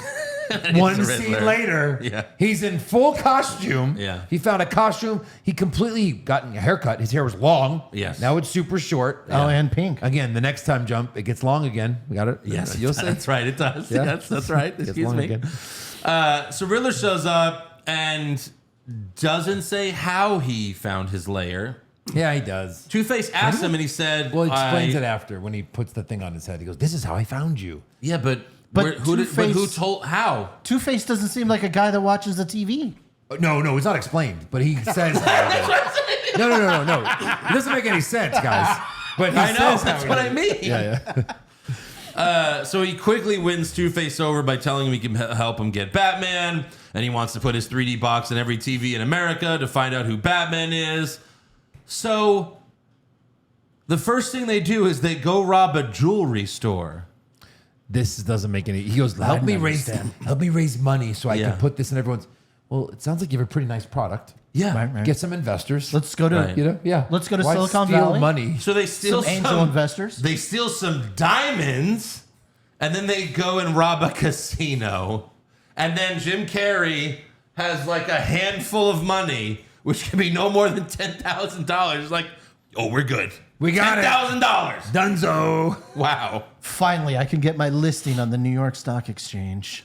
[SPEAKER 4] one
[SPEAKER 3] the
[SPEAKER 4] scene
[SPEAKER 3] Riddler.
[SPEAKER 4] later,
[SPEAKER 3] Yeah.
[SPEAKER 4] he's in full costume.
[SPEAKER 3] Yeah.
[SPEAKER 4] He found a costume. He completely gotten a haircut. His hair was long.
[SPEAKER 3] Yes.
[SPEAKER 4] Now it's super short.
[SPEAKER 5] Oh, and pink.
[SPEAKER 4] Again, the next time jump, it gets long again. We got it.
[SPEAKER 3] Yes,
[SPEAKER 4] You'll see.
[SPEAKER 3] that's right. It does.
[SPEAKER 4] Yeah.
[SPEAKER 3] Yes, that's right.
[SPEAKER 4] Gets
[SPEAKER 3] Excuse
[SPEAKER 4] long
[SPEAKER 3] me.
[SPEAKER 4] again.
[SPEAKER 3] So Riddler shows up and doesn't say how he found his lair.
[SPEAKER 4] Yeah, he does.
[SPEAKER 3] Two-Face asked him, and he said,
[SPEAKER 4] Well, he explains it after when he puts the thing on his head. He goes, "This is how I found you."
[SPEAKER 3] Yeah, but who
[SPEAKER 5] Two-Face-
[SPEAKER 3] told how?
[SPEAKER 5] Two-Face doesn't seem like a guy that watches the TV.
[SPEAKER 4] No, it's not explained, but he says. No. It doesn't make any sense, guys. But he
[SPEAKER 3] I know.
[SPEAKER 4] says
[SPEAKER 3] That's
[SPEAKER 4] how
[SPEAKER 3] what
[SPEAKER 4] he
[SPEAKER 3] I
[SPEAKER 4] did.
[SPEAKER 3] mean.
[SPEAKER 4] Yeah.
[SPEAKER 3] So he quickly wins Two-Face over by telling him he can help him get Batman, and he wants to put his 3D box in every TV in America to find out who Batman is. So the first thing they do is they go rob a jewelry store.
[SPEAKER 4] This doesn't make any. He goes,
[SPEAKER 5] I
[SPEAKER 4] help me
[SPEAKER 5] don't
[SPEAKER 4] raise
[SPEAKER 5] understand.
[SPEAKER 4] money so I
[SPEAKER 3] Yeah.
[SPEAKER 4] can put this in everyone's. Well, it sounds like you have a pretty nice product.
[SPEAKER 3] Yeah.
[SPEAKER 5] Right.
[SPEAKER 4] Get some investors.
[SPEAKER 5] Let's go to
[SPEAKER 3] Right.
[SPEAKER 4] Yeah.
[SPEAKER 5] Let's go to
[SPEAKER 4] Why
[SPEAKER 5] Silicon
[SPEAKER 4] steal
[SPEAKER 5] Valley?
[SPEAKER 4] money.
[SPEAKER 3] So they steal
[SPEAKER 5] some angel investors.
[SPEAKER 3] They steal some diamonds, and then they go and rob a casino. And then Jim Carrey has like a handful of money, which can be no more than $10,000. Like, oh, we're good.
[SPEAKER 4] We got it.
[SPEAKER 3] $10,000.
[SPEAKER 4] Dunzo.
[SPEAKER 3] Wow.
[SPEAKER 5] Finally, I can get my listing on the New York Stock Exchange.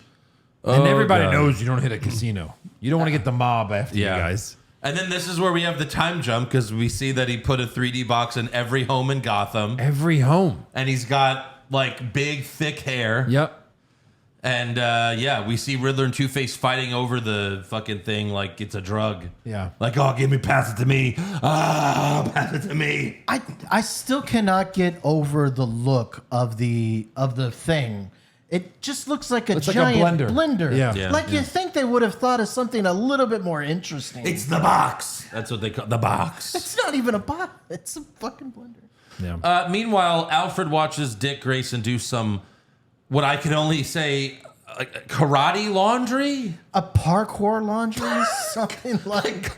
[SPEAKER 4] And everybody
[SPEAKER 3] God.
[SPEAKER 4] knows you don't hit a casino. You don't want to get the mob after
[SPEAKER 3] Yeah.
[SPEAKER 4] you guys.
[SPEAKER 3] And then this is where we have the time jump because we see that he put a 3D box in every home in Gotham,
[SPEAKER 4] Every home.
[SPEAKER 3] and he's got like big, thick hair.
[SPEAKER 4] Yep.
[SPEAKER 3] And we see Riddler and Two-Face fighting over the fucking thing like it's a drug.
[SPEAKER 4] Yeah.
[SPEAKER 3] Like, oh, pass it to me. Ah, pass it to me.
[SPEAKER 5] I still cannot get over the look of the thing. It just looks like a
[SPEAKER 4] Looks like a
[SPEAKER 5] giant
[SPEAKER 4] blender. Yeah.
[SPEAKER 3] Yeah,
[SPEAKER 5] Like you think they would have thought of something a little bit more interesting.
[SPEAKER 3] It's the box. That's what they call the box.
[SPEAKER 5] It's not even a box. It's a fucking blender.
[SPEAKER 4] Yeah.
[SPEAKER 3] Meanwhile, Alfred watches Dick Grayson do some, what I can only say, karate laundry.
[SPEAKER 5] A parkour laundry, something like.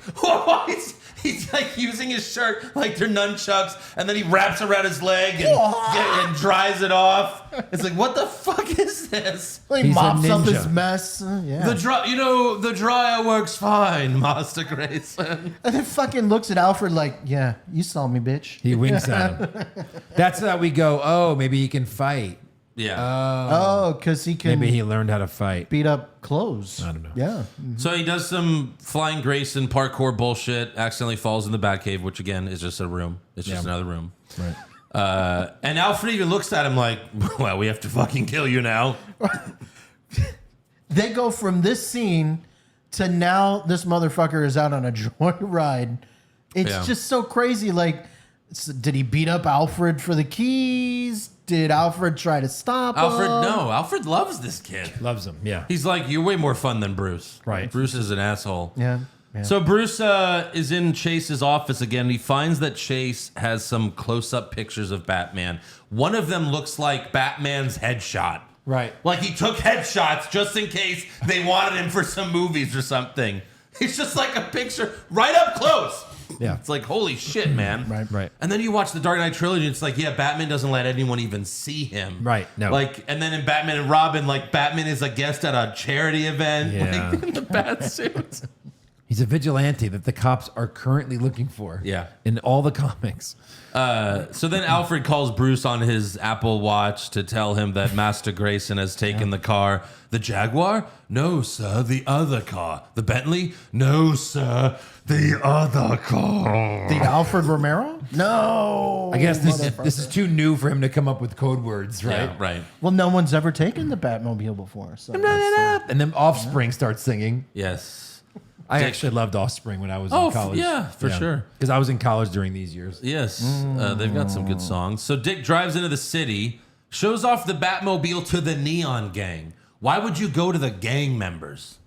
[SPEAKER 3] He's like using his shirt like they're nunchucks, and then he wraps around his leg and dries it off. It's like, what the fuck is this?
[SPEAKER 5] He
[SPEAKER 4] He's a
[SPEAKER 5] mops up
[SPEAKER 4] ninja.
[SPEAKER 5] his mess. Yeah.
[SPEAKER 3] The dryer works fine, Master Grayson.
[SPEAKER 5] And then fucking looks at Alfred like, yeah, you saw me, bitch.
[SPEAKER 4] He winks at him. That's how we go, oh, maybe he can fight.
[SPEAKER 3] Yeah.
[SPEAKER 5] Oh, because he can
[SPEAKER 4] Maybe he learned how to fight.
[SPEAKER 5] beat up clothes.
[SPEAKER 4] I don't know.
[SPEAKER 5] Yeah.
[SPEAKER 3] So he does some flying Grayson parkour bullshit, accidentally falls in the Batcave, which again is just a room. It's just another room.
[SPEAKER 4] Right.
[SPEAKER 3] And Alfred even looks at him like, well, we have to fucking kill you now.
[SPEAKER 5] They go from this scene to now this motherfucker is out on a joyride. It's
[SPEAKER 3] Yeah.
[SPEAKER 5] just so crazy. Like, did he beat up Alfred for the keys? Did Alfred try to stop
[SPEAKER 3] Alfred,
[SPEAKER 5] him?
[SPEAKER 3] no. Alfred loves this kid.
[SPEAKER 4] Loves him. Yeah.
[SPEAKER 3] He's like, you're way more fun than Bruce.
[SPEAKER 4] Right.
[SPEAKER 3] Bruce is an asshole.
[SPEAKER 5] Yeah.
[SPEAKER 3] So Bruce is in Chase's office again. And he finds that Chase has some close-up pictures of Batman. One of them looks like Batman's headshot.
[SPEAKER 4] Right.
[SPEAKER 3] Like he took headshots just in case they wanted him for some movies or something. It's just like a picture right up close.
[SPEAKER 4] Yeah.
[SPEAKER 3] It's like, holy shit, man.
[SPEAKER 4] Right.
[SPEAKER 3] And then you watch the Dark Knight trilogy, and it's like, yeah, Batman doesn't let anyone even see him.
[SPEAKER 4] Right, no.
[SPEAKER 3] Like, and then in Batman and Robin, like, Batman is a guest at a charity event.
[SPEAKER 4] Yeah.
[SPEAKER 3] Like, in the bat suit.
[SPEAKER 4] He's a vigilante that the cops are currently looking for.
[SPEAKER 3] Yeah.
[SPEAKER 4] In all the comics.
[SPEAKER 3] So then Alfred calls Bruce on his Apple Watch to tell him that Master Grayson has taken the car. The Jaguar? No, sir, the other car. The Bentley? No, sir, the other car.
[SPEAKER 5] The Alfred Romero? No.
[SPEAKER 4] I guess this is too new for him to come up with code words, right?
[SPEAKER 3] Yeah, right.
[SPEAKER 5] Well, no one's ever taken the Batmobile before. So
[SPEAKER 4] And then Offspring starts singing.
[SPEAKER 3] Yes.
[SPEAKER 4] I actually loved Offspring when I was in college.
[SPEAKER 3] yeah, for sure.
[SPEAKER 4] Because I was in college during these years.
[SPEAKER 3] Yes, they've got some good songs. So Dick drives into the city, shows off the Batmobile to the Neon Gang. Why would you go to the gang members?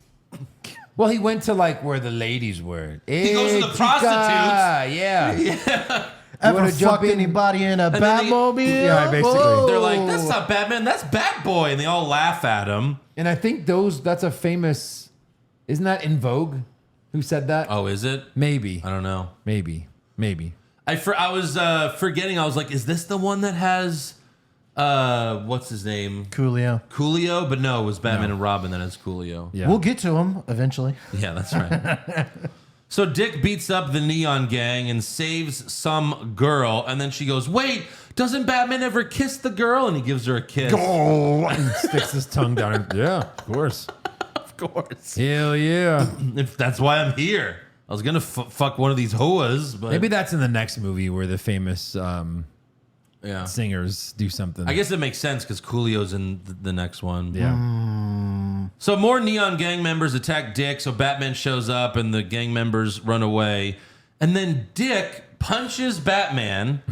[SPEAKER 4] Well, he went to like where the ladies were.
[SPEAKER 3] He goes to the prostitutes.
[SPEAKER 4] Yeah.
[SPEAKER 5] ever
[SPEAKER 4] wanna jump
[SPEAKER 5] fucked
[SPEAKER 4] in?
[SPEAKER 5] anybody in a
[SPEAKER 3] then he-
[SPEAKER 5] Batmobile?
[SPEAKER 4] Yeah, basically.
[SPEAKER 5] Whoa.
[SPEAKER 3] They're like, that's not Batman, that's Batboy. And they all laugh at him.
[SPEAKER 4] And I think that's a famous, isn't that In Vogue? Who said that?
[SPEAKER 3] Oh, is it?
[SPEAKER 4] Maybe.
[SPEAKER 3] I don't know.
[SPEAKER 4] Maybe.
[SPEAKER 3] I was forgetting. I was like, is this the one that has, what's his name?
[SPEAKER 5] Coolio.
[SPEAKER 3] But no, it was Batman and Robin that has Coolio.
[SPEAKER 4] Yeah.
[SPEAKER 5] We'll get to him eventually.
[SPEAKER 3] Yeah, that's right. So Dick beats up the Neon Gang and saves some girl. And then she goes, wait, doesn't Batman ever kiss the girl? And he gives her a kiss.
[SPEAKER 4] And sticks his tongue down her. Yeah, of course.
[SPEAKER 3] Of course.
[SPEAKER 4] Hell yeah.
[SPEAKER 3] If that's why I'm here. I was going to fuck one of these hoas, but
[SPEAKER 4] Maybe that's in the next movie where the famous
[SPEAKER 3] yeah.
[SPEAKER 4] singers do something.
[SPEAKER 3] I guess it makes sense because Coolio's in the next one.
[SPEAKER 4] Yeah.
[SPEAKER 3] So more Neon Gang members attack Dick, so Batman shows up and the gang members run away. And then Dick punches Batman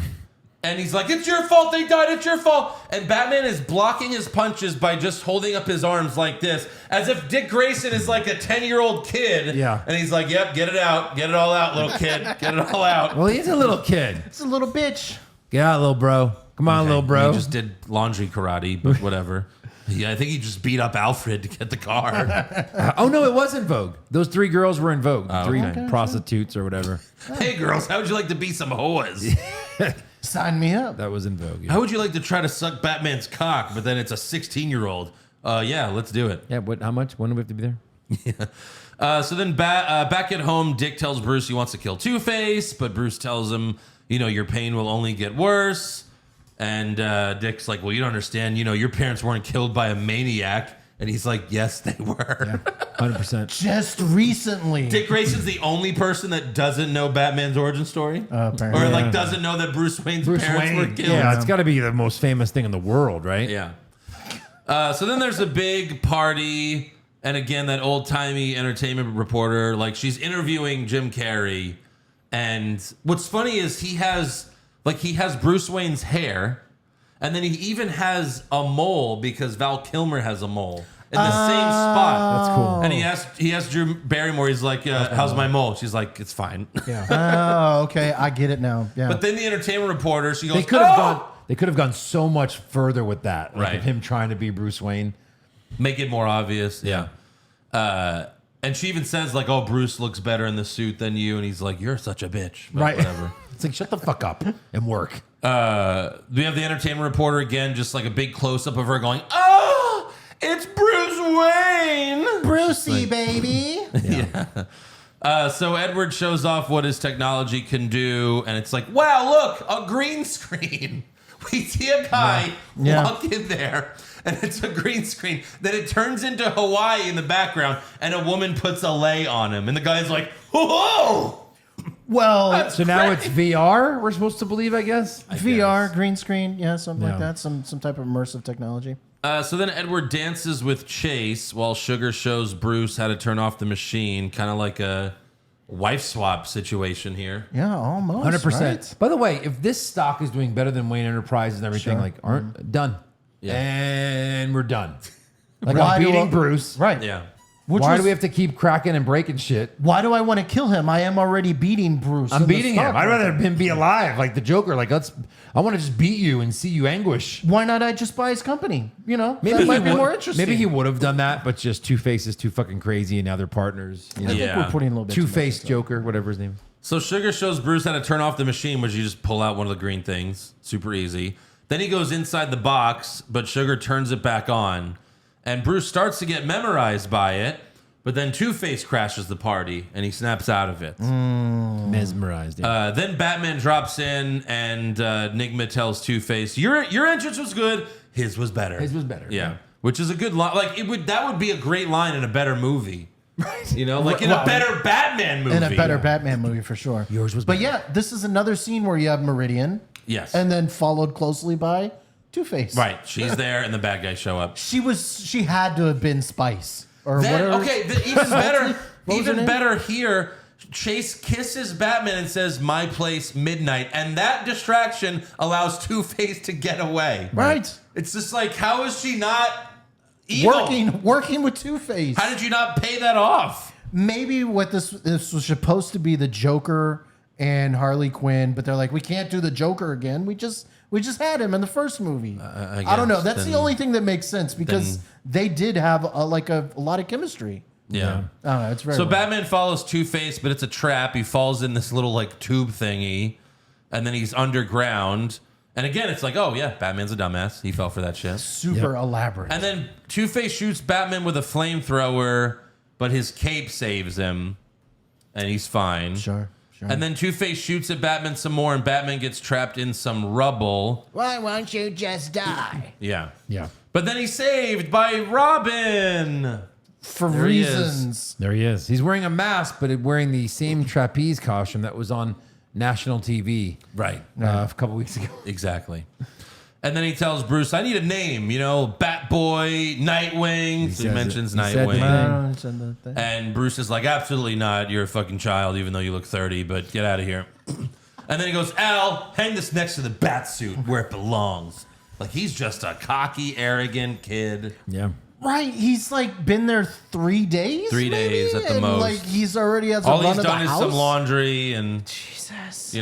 [SPEAKER 3] and he's like, it's your fault they died, it's your fault. And Batman is blocking his punches by just holding up his arms like this, as if Dick Grayson is like a 10-year-old kid.
[SPEAKER 4] Yeah.
[SPEAKER 3] And he's like, yep, get it out. Get it all out, little kid. Get it all out.
[SPEAKER 4] Well, he's a little kid.
[SPEAKER 5] It's a little bitch.
[SPEAKER 4] Get out, little bro. Come on, little bro.
[SPEAKER 3] He just did laundry karate, but whatever. Yeah, I think he just beat up Alfred to get the car.
[SPEAKER 4] Oh, no, it was In Vogue. Those three girls were in Vogue.
[SPEAKER 3] Oh,
[SPEAKER 4] Three
[SPEAKER 3] okay.
[SPEAKER 4] prostitutes or whatever.
[SPEAKER 3] Hey, girls, how would you like to be some hoas?
[SPEAKER 5] Sign me up.
[SPEAKER 4] That was In Vogue. Yeah.
[SPEAKER 3] How would you like to try to suck Batman's cock, but then it's a 16-year-old? Yeah, let's do it.
[SPEAKER 4] Yeah, what? How much? When do we have to be there?
[SPEAKER 3] So then back at home, Dick tells Bruce he wants to kill Two-Face, but Bruce tells him, your pain will only get worse. And Dick's like, well, you don't understand. Your parents weren't killed by a maniac. And he's like, yes, they were.
[SPEAKER 4] 100%.
[SPEAKER 5] Just recently.
[SPEAKER 3] Dick Grayson's the only person that doesn't know Batman's origin story.
[SPEAKER 5] Apparently.
[SPEAKER 3] Or doesn't know that Bruce Wayne's parents were killed.
[SPEAKER 4] Yeah, it's got to be the most famous thing in the world, right?
[SPEAKER 3] Yeah. So then there's a big party, and again, that old-timey entertainment reporter, she's interviewing Jim Carrey, and what's funny is he has Bruce Wayne's hair, and then he even has a mole because Val Kilmer has a mole in the same spot.
[SPEAKER 4] That's cool.
[SPEAKER 3] And he asked Drew Barrymore, he's like, how's my mole? She's like, it's fine.
[SPEAKER 4] Yeah.
[SPEAKER 5] Oh, okay. I get it now. Yeah.
[SPEAKER 3] But then the entertainment reporter, she goes,
[SPEAKER 4] They could have gone so much further with that.
[SPEAKER 3] Right.
[SPEAKER 4] Of him trying to be Bruce Wayne.
[SPEAKER 3] make it more obvious. Yeah. And she even says oh, Bruce looks better in the suit than you, and he's like, you're such a bitch. But
[SPEAKER 4] Right.
[SPEAKER 3] Whatever.
[SPEAKER 4] It's like, shut the fuck up and work.
[SPEAKER 3] We have the entertainment reporter again, just a big close up of her going, oh, it's Bruce Wayne.
[SPEAKER 5] Brucey, baby.
[SPEAKER 3] So Edward shows off what his technology can do, and it's like, wow, look, a green screen. We see a guy walk in there, and it's a green screen. Then it turns into Hawaii in the background, and a woman puts a lei on him, and the guy's like, whoa!
[SPEAKER 5] Well,
[SPEAKER 4] So now it's VR, we're supposed to believe, I guess?
[SPEAKER 5] VR, green screen, something like
[SPEAKER 4] Yeah.
[SPEAKER 5] that. Some type of immersive technology.
[SPEAKER 3] So then Edward dances with Chase while Sugar shows Bruce how to turn off the machine, kind of like a wife swap situation here.
[SPEAKER 5] Yeah, almost.
[SPEAKER 4] 100%.
[SPEAKER 5] Right?
[SPEAKER 4] By the way, if this stock is doing better than Wayne Enterprises and everything,
[SPEAKER 5] Sure.
[SPEAKER 4] aren't done.
[SPEAKER 3] Yeah.
[SPEAKER 4] And we're done.
[SPEAKER 5] Why
[SPEAKER 4] I'm
[SPEAKER 5] do
[SPEAKER 4] beating
[SPEAKER 5] I-
[SPEAKER 4] Bruce.
[SPEAKER 5] Right.
[SPEAKER 3] Yeah.
[SPEAKER 4] Why do we have to keep cracking and breaking shit?
[SPEAKER 5] Why do I want to kill him? I am already beating Bruce.
[SPEAKER 4] I'm
[SPEAKER 5] in the
[SPEAKER 4] beating him.
[SPEAKER 5] stock
[SPEAKER 4] I'd rather
[SPEAKER 5] market.
[SPEAKER 4] him be alive, like the Joker. Like I want to just beat you and see you anguish.
[SPEAKER 5] Why not I just buy his company? You know,
[SPEAKER 4] Maybe
[SPEAKER 5] that
[SPEAKER 4] he
[SPEAKER 5] might be
[SPEAKER 4] would-
[SPEAKER 5] more interesting.
[SPEAKER 4] Maybe he would have done that, but just Two-Face is too fucking crazy, and now they're partners. You know?
[SPEAKER 5] I think
[SPEAKER 3] Yeah.
[SPEAKER 5] we're putting a little bit too much
[SPEAKER 4] Two-Face
[SPEAKER 5] into it.
[SPEAKER 4] Joker, whatever his name is.
[SPEAKER 3] So Sugar shows Bruce how to turn off the machine, which you just pull out one of the green things. Super easy. Then he goes inside the box, but Sugar turns it back on. And Bruce starts to get memorized by it, but then Two-Face crashes the party, and he snaps out of it.
[SPEAKER 4] Mesmerized. Yeah.
[SPEAKER 3] Then Batman drops in, and Enigma tells Two-Face, "Your entrance was good. His was better.
[SPEAKER 4] His was better.
[SPEAKER 3] Yeah, which is a good line. Like that would be a great line in a better movie. Right. You know, like in a better Batman movie.
[SPEAKER 5] in a better Batman movie for sure.
[SPEAKER 4] Yours was
[SPEAKER 5] But
[SPEAKER 4] better.
[SPEAKER 5] yeah, this is another scene where you have Meridian.
[SPEAKER 3] Yes.
[SPEAKER 5] And then followed closely by Two-Face.
[SPEAKER 3] Right. She's there, and the bad guys show up.
[SPEAKER 5] She had to have been Spice or
[SPEAKER 3] Then,
[SPEAKER 5] whatever.
[SPEAKER 3] okay, even better,
[SPEAKER 5] What was her
[SPEAKER 3] even
[SPEAKER 5] name?
[SPEAKER 3] better here. Chase kisses Batman and says, "My place, midnight," and that distraction allows Two-Face to get away.
[SPEAKER 5] Right.
[SPEAKER 3] It's just like, how is she not evil?
[SPEAKER 5] Working with Two-Face.
[SPEAKER 3] How did you not pay that off?
[SPEAKER 5] Maybe what this was supposed to be the Joker and Harley Quinn, but they're like, we can't do the Joker again. We just had him in the first movie. I don't know.
[SPEAKER 3] guess
[SPEAKER 5] That's the
[SPEAKER 3] then-
[SPEAKER 5] only thing that makes sense because they did have a lot of chemistry.
[SPEAKER 3] Yeah.
[SPEAKER 5] I don't know. It's very
[SPEAKER 3] So
[SPEAKER 5] weird.
[SPEAKER 3] Batman follows Two-Face, but it's a trap. He falls in this little like tube thingy, and then he's underground. And again, it's like, oh yeah, Batman's a dumbass. He fell for that shit.
[SPEAKER 5] super elaborate.
[SPEAKER 3] And then Two-Face shoots Batman with a flamethrower, but his cape saves him, and he's fine.
[SPEAKER 5] Sure.
[SPEAKER 3] And then Two-Face shoots at Batman some more, and Batman gets trapped in some rubble.
[SPEAKER 5] Why won't you just die?
[SPEAKER 3] Yeah.
[SPEAKER 4] Yeah.
[SPEAKER 3] But then he's saved by Robin.
[SPEAKER 5] For
[SPEAKER 3] There he is.
[SPEAKER 5] reasons.
[SPEAKER 4] There he is. He's wearing a mask, but wearing the same trapeze costume that was on national TV
[SPEAKER 3] Right.
[SPEAKER 4] a couple weeks ago.
[SPEAKER 3] Exactly. And then he tells Bruce, "I need a name, Batboy, Nightwing." So he
[SPEAKER 4] says
[SPEAKER 3] mentions
[SPEAKER 4] it. He said the
[SPEAKER 3] Nightwing.
[SPEAKER 4] name.
[SPEAKER 3] And Bruce is like, "Absolutely not. You're a fucking child, even though you look 30, but get out of here." And then he goes, "Al, hang this next to the bat suit where it belongs." Like he's just a cocky, arrogant kid.
[SPEAKER 4] Yeah.
[SPEAKER 5] Right, he's like been there 3 days.
[SPEAKER 3] 3 days
[SPEAKER 5] maybe?
[SPEAKER 3] at the
[SPEAKER 5] And,
[SPEAKER 3] most.
[SPEAKER 5] Like he's already has a
[SPEAKER 3] All
[SPEAKER 5] run
[SPEAKER 3] he's
[SPEAKER 5] of
[SPEAKER 3] done
[SPEAKER 5] the
[SPEAKER 3] is
[SPEAKER 5] house.
[SPEAKER 3] some laundry and,
[SPEAKER 5] Jesus.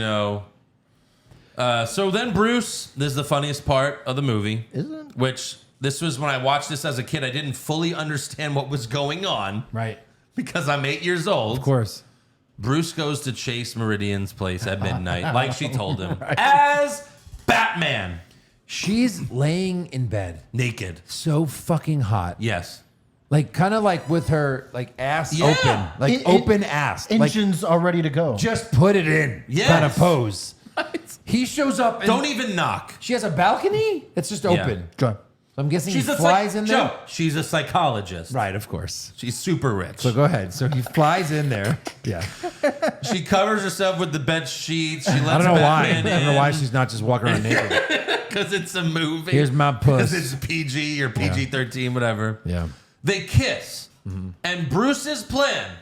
[SPEAKER 3] So then Bruce, this is the funniest part of the movie.
[SPEAKER 5] Is it?
[SPEAKER 3] Which, this was when I watched this as a kid, I didn't fully understand what was going on
[SPEAKER 4] Right.
[SPEAKER 3] because I'm 8 years old.
[SPEAKER 4] Of course.
[SPEAKER 3] Bruce goes to Chase Meridian's place at midnight, like she told him, as Batman,
[SPEAKER 4] She's laying in bed,
[SPEAKER 3] naked.
[SPEAKER 4] so fucking hot.
[SPEAKER 3] Yes.
[SPEAKER 4] Like kind of like with her like ass
[SPEAKER 3] Yeah.
[SPEAKER 4] open, like open ass. Like
[SPEAKER 5] Engines are ready to go.
[SPEAKER 4] just put it in.
[SPEAKER 3] Yes.
[SPEAKER 4] Kind of pose. He shows up and
[SPEAKER 3] Don't even knock.
[SPEAKER 4] she has a balcony that's just open.
[SPEAKER 5] Go.
[SPEAKER 4] So I'm guessing
[SPEAKER 3] She's
[SPEAKER 4] he
[SPEAKER 3] a
[SPEAKER 4] flies in there.
[SPEAKER 3] Joe, she's a psychologist.
[SPEAKER 4] Right, of course.
[SPEAKER 3] She's super rich.
[SPEAKER 4] So go ahead. So he flies in there. Yeah.
[SPEAKER 3] She covers herself with the bed sheets. She lets
[SPEAKER 4] I don't know why. I
[SPEAKER 3] Batman
[SPEAKER 4] don't know why she's not just walking around naked.
[SPEAKER 3] because it's a movie.
[SPEAKER 4] Here's my puss.
[SPEAKER 3] Because it's PG or PG-13, whatever.
[SPEAKER 4] Yeah.
[SPEAKER 3] They kiss, and Bruce's plan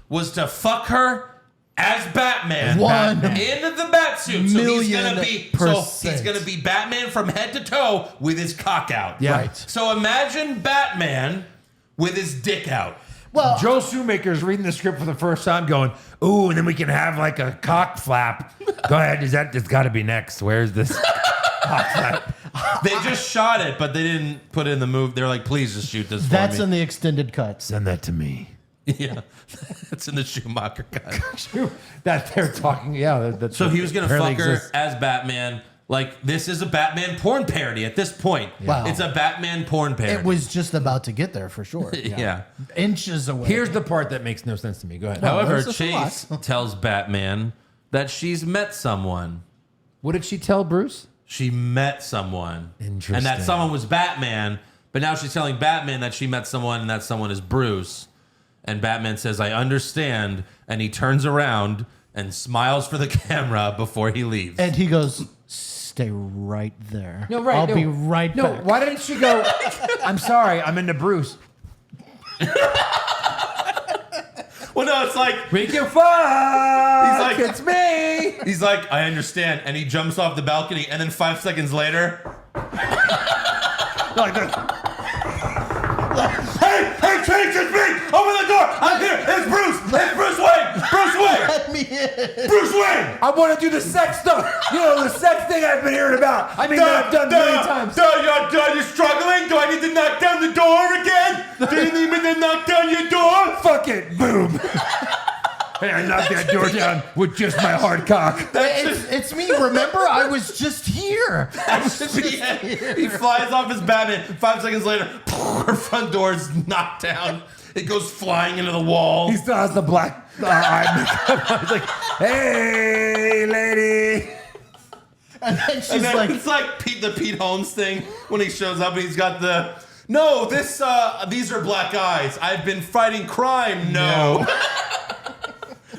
[SPEAKER 3] was to fuck her as Batman
[SPEAKER 5] One
[SPEAKER 3] in the Batsuit. So he's
[SPEAKER 5] million
[SPEAKER 3] gonna be Batman from head to toe with his cock out.
[SPEAKER 4] Yeah.
[SPEAKER 5] Right.
[SPEAKER 3] So imagine Batman with his dick out.
[SPEAKER 5] Well,
[SPEAKER 4] Joe Shoemaker's reading the script for the first time going, ooh, and then we can have like a cock flap. Go ahead. It's got to be next. Where's this cock flap?
[SPEAKER 3] They just shot it, but they didn't put it in the movie. They're like, please just shoot this
[SPEAKER 5] that's
[SPEAKER 3] for
[SPEAKER 5] in
[SPEAKER 3] me.
[SPEAKER 5] the extended cuts.
[SPEAKER 4] Send that to me.
[SPEAKER 3] Yeah, it's in the Schumacher cut.
[SPEAKER 4] That they're talking. Yeah.
[SPEAKER 3] So he was going to
[SPEAKER 4] apparently
[SPEAKER 3] fuck her
[SPEAKER 4] exists.
[SPEAKER 3] as Batman. Like, this is a Batman porn parody at this point.
[SPEAKER 5] Wow.
[SPEAKER 3] It's a Batman porn parody.
[SPEAKER 5] It was just about to get there for sure.
[SPEAKER 3] Yeah.
[SPEAKER 5] Inches away.
[SPEAKER 4] Here's the part that makes no sense to me. Go ahead.
[SPEAKER 3] However,
[SPEAKER 5] that's a
[SPEAKER 3] Chase tells Batman that she's met someone.
[SPEAKER 4] What did she tell Bruce?
[SPEAKER 3] She met someone.
[SPEAKER 4] Interesting.
[SPEAKER 3] And that someone was Batman. But now she's telling Batman that she met someone and that someone is Bruce. And Batman says, I understand. And he turns around and smiles for the camera before he leaves.
[SPEAKER 5] and he goes, stay right there.
[SPEAKER 4] No, right.
[SPEAKER 5] I'll
[SPEAKER 4] no.
[SPEAKER 5] be right
[SPEAKER 4] no,
[SPEAKER 5] back.
[SPEAKER 4] why didn't she go, I'm sorry, I'm into Bruce.
[SPEAKER 3] Well, no, it's like,
[SPEAKER 4] We can fuck.
[SPEAKER 3] He's like-
[SPEAKER 4] it's me.
[SPEAKER 3] he's like, I understand. And he jumps off the balcony. And then 5 seconds later, hey, Chase, it's me. Open the door! I'm here! It's Bruce! It's Bruce Wayne! Bruce Wayne!
[SPEAKER 5] Let me in.
[SPEAKER 3] Bruce Wayne!
[SPEAKER 6] I want to do the sex stuff. You know, the sex thing I've been hearing about. I mean, that I've done many times.
[SPEAKER 3] You're struggling? Do I need to knock down the door again? Do you need me to knock down your door?
[SPEAKER 6] Fuck it. Boom. Hey, I knocked that door down with just my hard cock.
[SPEAKER 5] It's me. Remember, I was just here.
[SPEAKER 3] He flies off his Batman. 5 seconds later, her front door is knocked down. It goes flying into the wall.
[SPEAKER 6] He still has the black eye makeup. I was like, hey, lady.
[SPEAKER 5] And then she's
[SPEAKER 3] And then
[SPEAKER 5] like,
[SPEAKER 3] it's like the Pete Holmes thing when he shows up and he's got the no. These are black eyes. I've been fighting crime. No.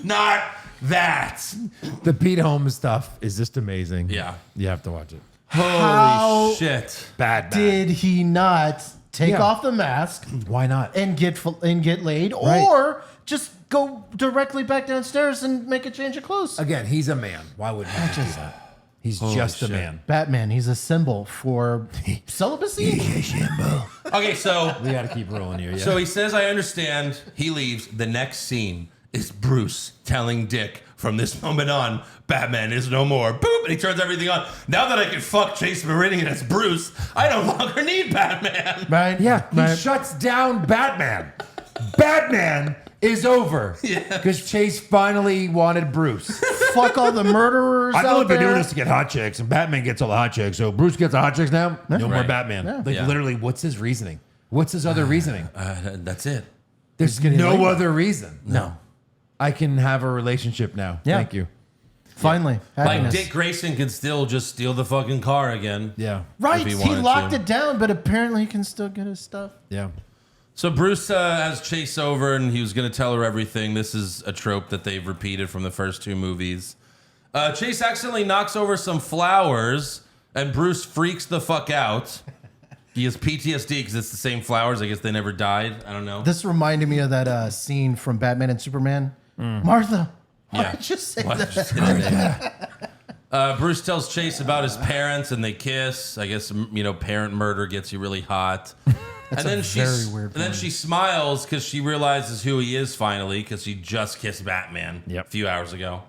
[SPEAKER 3] Not that.
[SPEAKER 4] The Pete Holmes stuff is just amazing.
[SPEAKER 3] Yeah.
[SPEAKER 4] You have to watch it.
[SPEAKER 3] Holy
[SPEAKER 5] How
[SPEAKER 3] shit.
[SPEAKER 4] Bad.
[SPEAKER 5] did he not take
[SPEAKER 4] Yeah.
[SPEAKER 5] off the mask
[SPEAKER 4] Why not?
[SPEAKER 5] and get laid,
[SPEAKER 4] Right.
[SPEAKER 5] or just go directly back downstairs and make a change of clothes?
[SPEAKER 4] Again, he's a man. Why would he do that? He's just a
[SPEAKER 3] shit.
[SPEAKER 4] man.
[SPEAKER 5] Batman, he's a symbol for celibacy.
[SPEAKER 3] Okay, so
[SPEAKER 4] We got to keep rolling here. Yeah.
[SPEAKER 3] he says, I understand. He leaves. The next scene is Bruce telling Dick, from this moment on, Batman is no more. Boop, and he turns everything on. Now that I can fuck Chase Meridian as Bruce, I no longer need Batman.
[SPEAKER 5] Right?
[SPEAKER 4] yeah, he
[SPEAKER 5] Right.
[SPEAKER 4] shuts down Batman. Batman is over.
[SPEAKER 3] Yeah.
[SPEAKER 4] Because Chase finally wanted Bruce.
[SPEAKER 5] Fuck all the murderers
[SPEAKER 4] I've
[SPEAKER 5] out
[SPEAKER 4] only been
[SPEAKER 5] there.
[SPEAKER 4] doing this to get hot chicks, and Batman gets all the hot chicks. So Bruce gets the hot chicks now. No more
[SPEAKER 3] Right.
[SPEAKER 4] Batman.
[SPEAKER 5] Yeah.
[SPEAKER 4] Like
[SPEAKER 3] Yeah.
[SPEAKER 4] literally, what's his reasoning? What's his other reasoning?
[SPEAKER 3] That's it.
[SPEAKER 4] There's
[SPEAKER 5] getting
[SPEAKER 4] no
[SPEAKER 5] laid.
[SPEAKER 4] other reason.
[SPEAKER 5] No.
[SPEAKER 4] I can have a relationship now.
[SPEAKER 5] Yeah.
[SPEAKER 4] Thank you.
[SPEAKER 5] Finally,
[SPEAKER 3] Like
[SPEAKER 5] happiness.
[SPEAKER 3] Dick Grayson could still just steal the fucking car again.
[SPEAKER 4] Yeah.
[SPEAKER 5] Right,
[SPEAKER 3] if he
[SPEAKER 5] he
[SPEAKER 3] wanted
[SPEAKER 5] locked
[SPEAKER 3] to.
[SPEAKER 5] it down, but apparently he can still get his stuff.
[SPEAKER 4] Yeah.
[SPEAKER 3] So Bruce has Chase over, and he was going to tell her everything. This is a trope that they've repeated from the first 2 movies. Chase accidentally knocks over some flowers, and Bruce freaks the fuck out. He has PTSD because it's the same flowers. I guess they never died. I don't know.
[SPEAKER 5] This reminded me of that scene from Batman and Superman. Martha, why
[SPEAKER 3] Yeah.
[SPEAKER 5] did you say
[SPEAKER 3] Why
[SPEAKER 5] that?
[SPEAKER 3] did you say that? Bruce tells Chase about his parents, and they kiss. I guess parent murder gets you really hot. And then
[SPEAKER 5] very weird
[SPEAKER 3] And then she smiles because she realizes who he is finally, because she just kissed Batman a few hours ago.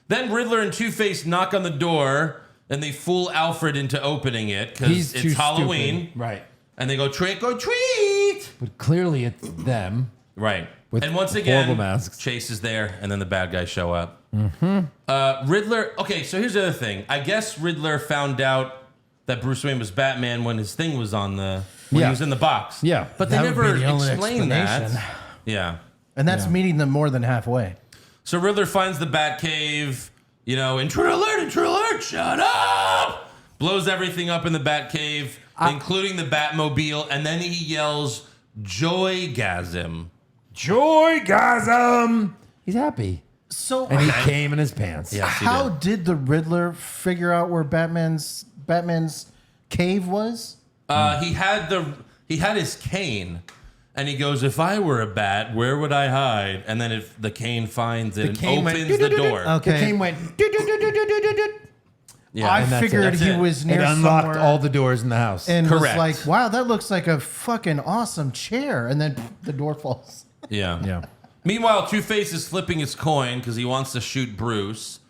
[SPEAKER 3] Then Riddler and Two-Face knock on the door, and they fool Alfred into opening it because it's Halloween.
[SPEAKER 4] Stupid. Right.
[SPEAKER 3] And they go trick or treat.
[SPEAKER 4] But clearly it's them.
[SPEAKER 3] Right.
[SPEAKER 4] With
[SPEAKER 3] And once again,
[SPEAKER 4] horrible masks.
[SPEAKER 3] Chase is there, and then the bad guys show up. Mm-hmm. Riddler. Okay, so here's the other thing. I guess Riddler found out that Bruce Wayne was Batman when his thing was on the when
[SPEAKER 4] Yeah.
[SPEAKER 3] he was in the box.
[SPEAKER 4] Yeah.
[SPEAKER 3] but they
[SPEAKER 5] That would
[SPEAKER 3] never
[SPEAKER 5] be the only
[SPEAKER 3] explained that.
[SPEAKER 5] explanation.
[SPEAKER 3] Yeah.
[SPEAKER 5] And that's meeting them more than halfway.
[SPEAKER 3] So Riddler finds the Batcave. Intruder alert! Shut up! Blows everything up in the Batcave, including the Batmobile, and then he yells, "Joygasm!"
[SPEAKER 4] Joygasm. He's happy.
[SPEAKER 5] So
[SPEAKER 4] And he came in his pants.
[SPEAKER 3] Yes, he
[SPEAKER 5] how
[SPEAKER 3] did.
[SPEAKER 5] did the Riddler figure out where Batman's cave was?
[SPEAKER 3] He had his cane, and he goes, "If I were a bat, where would I hide?" And then if the cane finds it and
[SPEAKER 4] cane went
[SPEAKER 3] opens the door,
[SPEAKER 5] Okay.
[SPEAKER 4] The cane went.
[SPEAKER 3] yeah,
[SPEAKER 5] I
[SPEAKER 4] and that's
[SPEAKER 5] figured
[SPEAKER 4] it.
[SPEAKER 5] he
[SPEAKER 3] That's it.
[SPEAKER 5] was
[SPEAKER 4] It
[SPEAKER 5] near
[SPEAKER 4] unlocked
[SPEAKER 5] somewhere
[SPEAKER 4] all the doors in the house.
[SPEAKER 5] and
[SPEAKER 3] Correct.
[SPEAKER 5] was like, "Wow, that looks like a fucking awesome chair." And then the door falls.
[SPEAKER 3] yeah.
[SPEAKER 4] yeah.
[SPEAKER 3] Meanwhile, Two-Face is flipping his coin because he wants to shoot Bruce,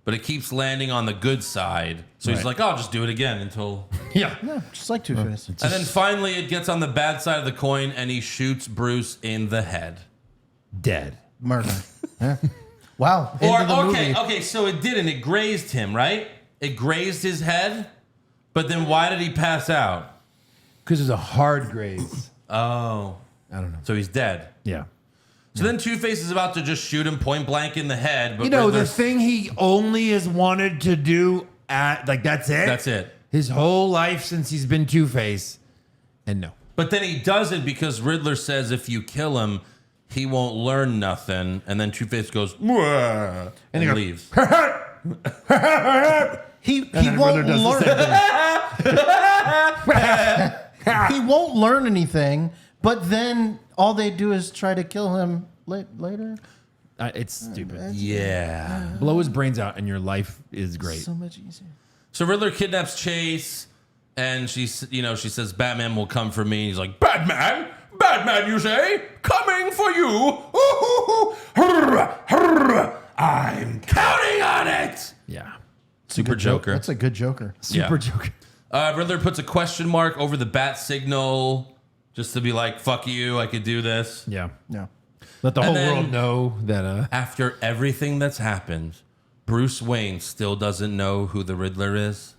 [SPEAKER 3] but it keeps landing on the good side. So he's
[SPEAKER 4] Right.
[SPEAKER 3] like, "I'll just do it again until."
[SPEAKER 4] Yeah.
[SPEAKER 5] Yeah, just like Two-Face.
[SPEAKER 3] And then finally, it gets on the bad side of the coin, and he shoots Bruce in the head.
[SPEAKER 4] Dead.
[SPEAKER 5] Murder. Yeah. Wow.
[SPEAKER 3] Or
[SPEAKER 5] End of the
[SPEAKER 3] okay,
[SPEAKER 5] movie.
[SPEAKER 3] okay, so it didn't. It grazed him, right? It grazed his head, but then why did he pass out?
[SPEAKER 4] Because it's a hard graze.
[SPEAKER 3] Oh,
[SPEAKER 4] I don't know.
[SPEAKER 3] so he's dead.
[SPEAKER 4] Yeah.
[SPEAKER 3] So then Two-Face is about to just shoot him point blank in the head, but
[SPEAKER 4] You know, the
[SPEAKER 3] Riddler's-
[SPEAKER 4] thing he only has wanted to do that's it.
[SPEAKER 3] That's it.
[SPEAKER 4] His whole life since he's been Two-Face. And no.
[SPEAKER 3] But then he does it because Riddler says if you kill him, he won't learn nothing. And then Two-Face goes, "Mwah," and
[SPEAKER 4] he goes,
[SPEAKER 3] leaves.
[SPEAKER 5] He
[SPEAKER 4] then
[SPEAKER 5] won't
[SPEAKER 4] Riddler does the
[SPEAKER 5] learn. He won't learn anything, but then all they do is try to kill him later.
[SPEAKER 4] It's stupid.
[SPEAKER 3] Yeah.
[SPEAKER 4] Blow his brains out and your life is great.
[SPEAKER 5] So much easier.
[SPEAKER 3] So Riddler kidnaps Chase, and she says, Batman will come for me. And he's like, Batman? Batman, you say? Coming for you. Ooh, I'm counting on it.
[SPEAKER 4] Yeah.
[SPEAKER 3] Super Joker.
[SPEAKER 5] That's a good Joker.
[SPEAKER 4] Super Joker.
[SPEAKER 3] Riddler puts a question mark over the bat signal just to be like, fuck you, I could do this.
[SPEAKER 4] Yeah.
[SPEAKER 5] Yeah.
[SPEAKER 4] Let the whole
[SPEAKER 3] then-
[SPEAKER 4] world know that.
[SPEAKER 3] After everything that's happened, Bruce Wayne still doesn't know who the Riddler is.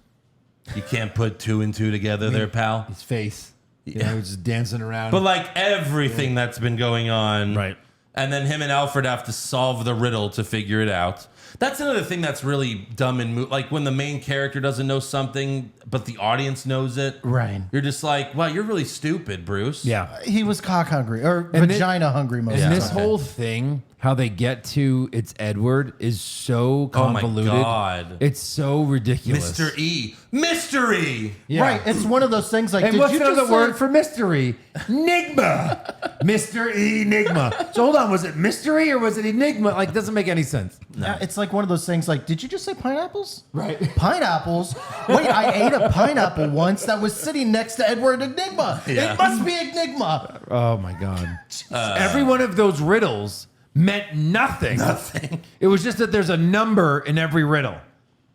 [SPEAKER 3] You can't put 2 and 2 together there, pal.
[SPEAKER 4] His face. You know, just dancing around.
[SPEAKER 3] But like everything that's been going on.
[SPEAKER 4] Right.
[SPEAKER 3] And then him and Alfred have to solve the riddle to figure it out. That's another thing that's really dumb in like when the main character doesn't know something, but the audience knows it.
[SPEAKER 5] Right.
[SPEAKER 3] You're just like, wow, you're really stupid, Bruce.
[SPEAKER 4] yeah.
[SPEAKER 5] He was cock hungry or
[SPEAKER 4] And
[SPEAKER 5] vagina hungry most of
[SPEAKER 4] And
[SPEAKER 5] the
[SPEAKER 4] this
[SPEAKER 5] time.
[SPEAKER 4] whole thing, how they get to it's Edward, is so
[SPEAKER 3] Oh my
[SPEAKER 4] convoluted.
[SPEAKER 3] God.
[SPEAKER 4] It's so ridiculous.
[SPEAKER 3] Mr. E. Mystery.
[SPEAKER 4] Yeah.
[SPEAKER 5] Right. It's one of those things like,
[SPEAKER 4] And
[SPEAKER 5] did
[SPEAKER 4] what's
[SPEAKER 5] you
[SPEAKER 4] another
[SPEAKER 5] just
[SPEAKER 4] word
[SPEAKER 5] say-
[SPEAKER 4] for mystery? Enigma. Mr. Enigma. So hold on, was it mystery or was it enigma? Like, doesn't make any sense.
[SPEAKER 5] Yeah, it's like one of those things like, did you just say pineapples?
[SPEAKER 4] Right.
[SPEAKER 5] Pineapples? Wait, I ate a pineapple once that was sitting next to Edward Enigma.
[SPEAKER 3] Yeah.
[SPEAKER 5] It must be Enigma.
[SPEAKER 4] Oh my God. Every one of those riddles meant nothing.
[SPEAKER 3] Nothing.
[SPEAKER 4] It was just that there's a number in every riddle.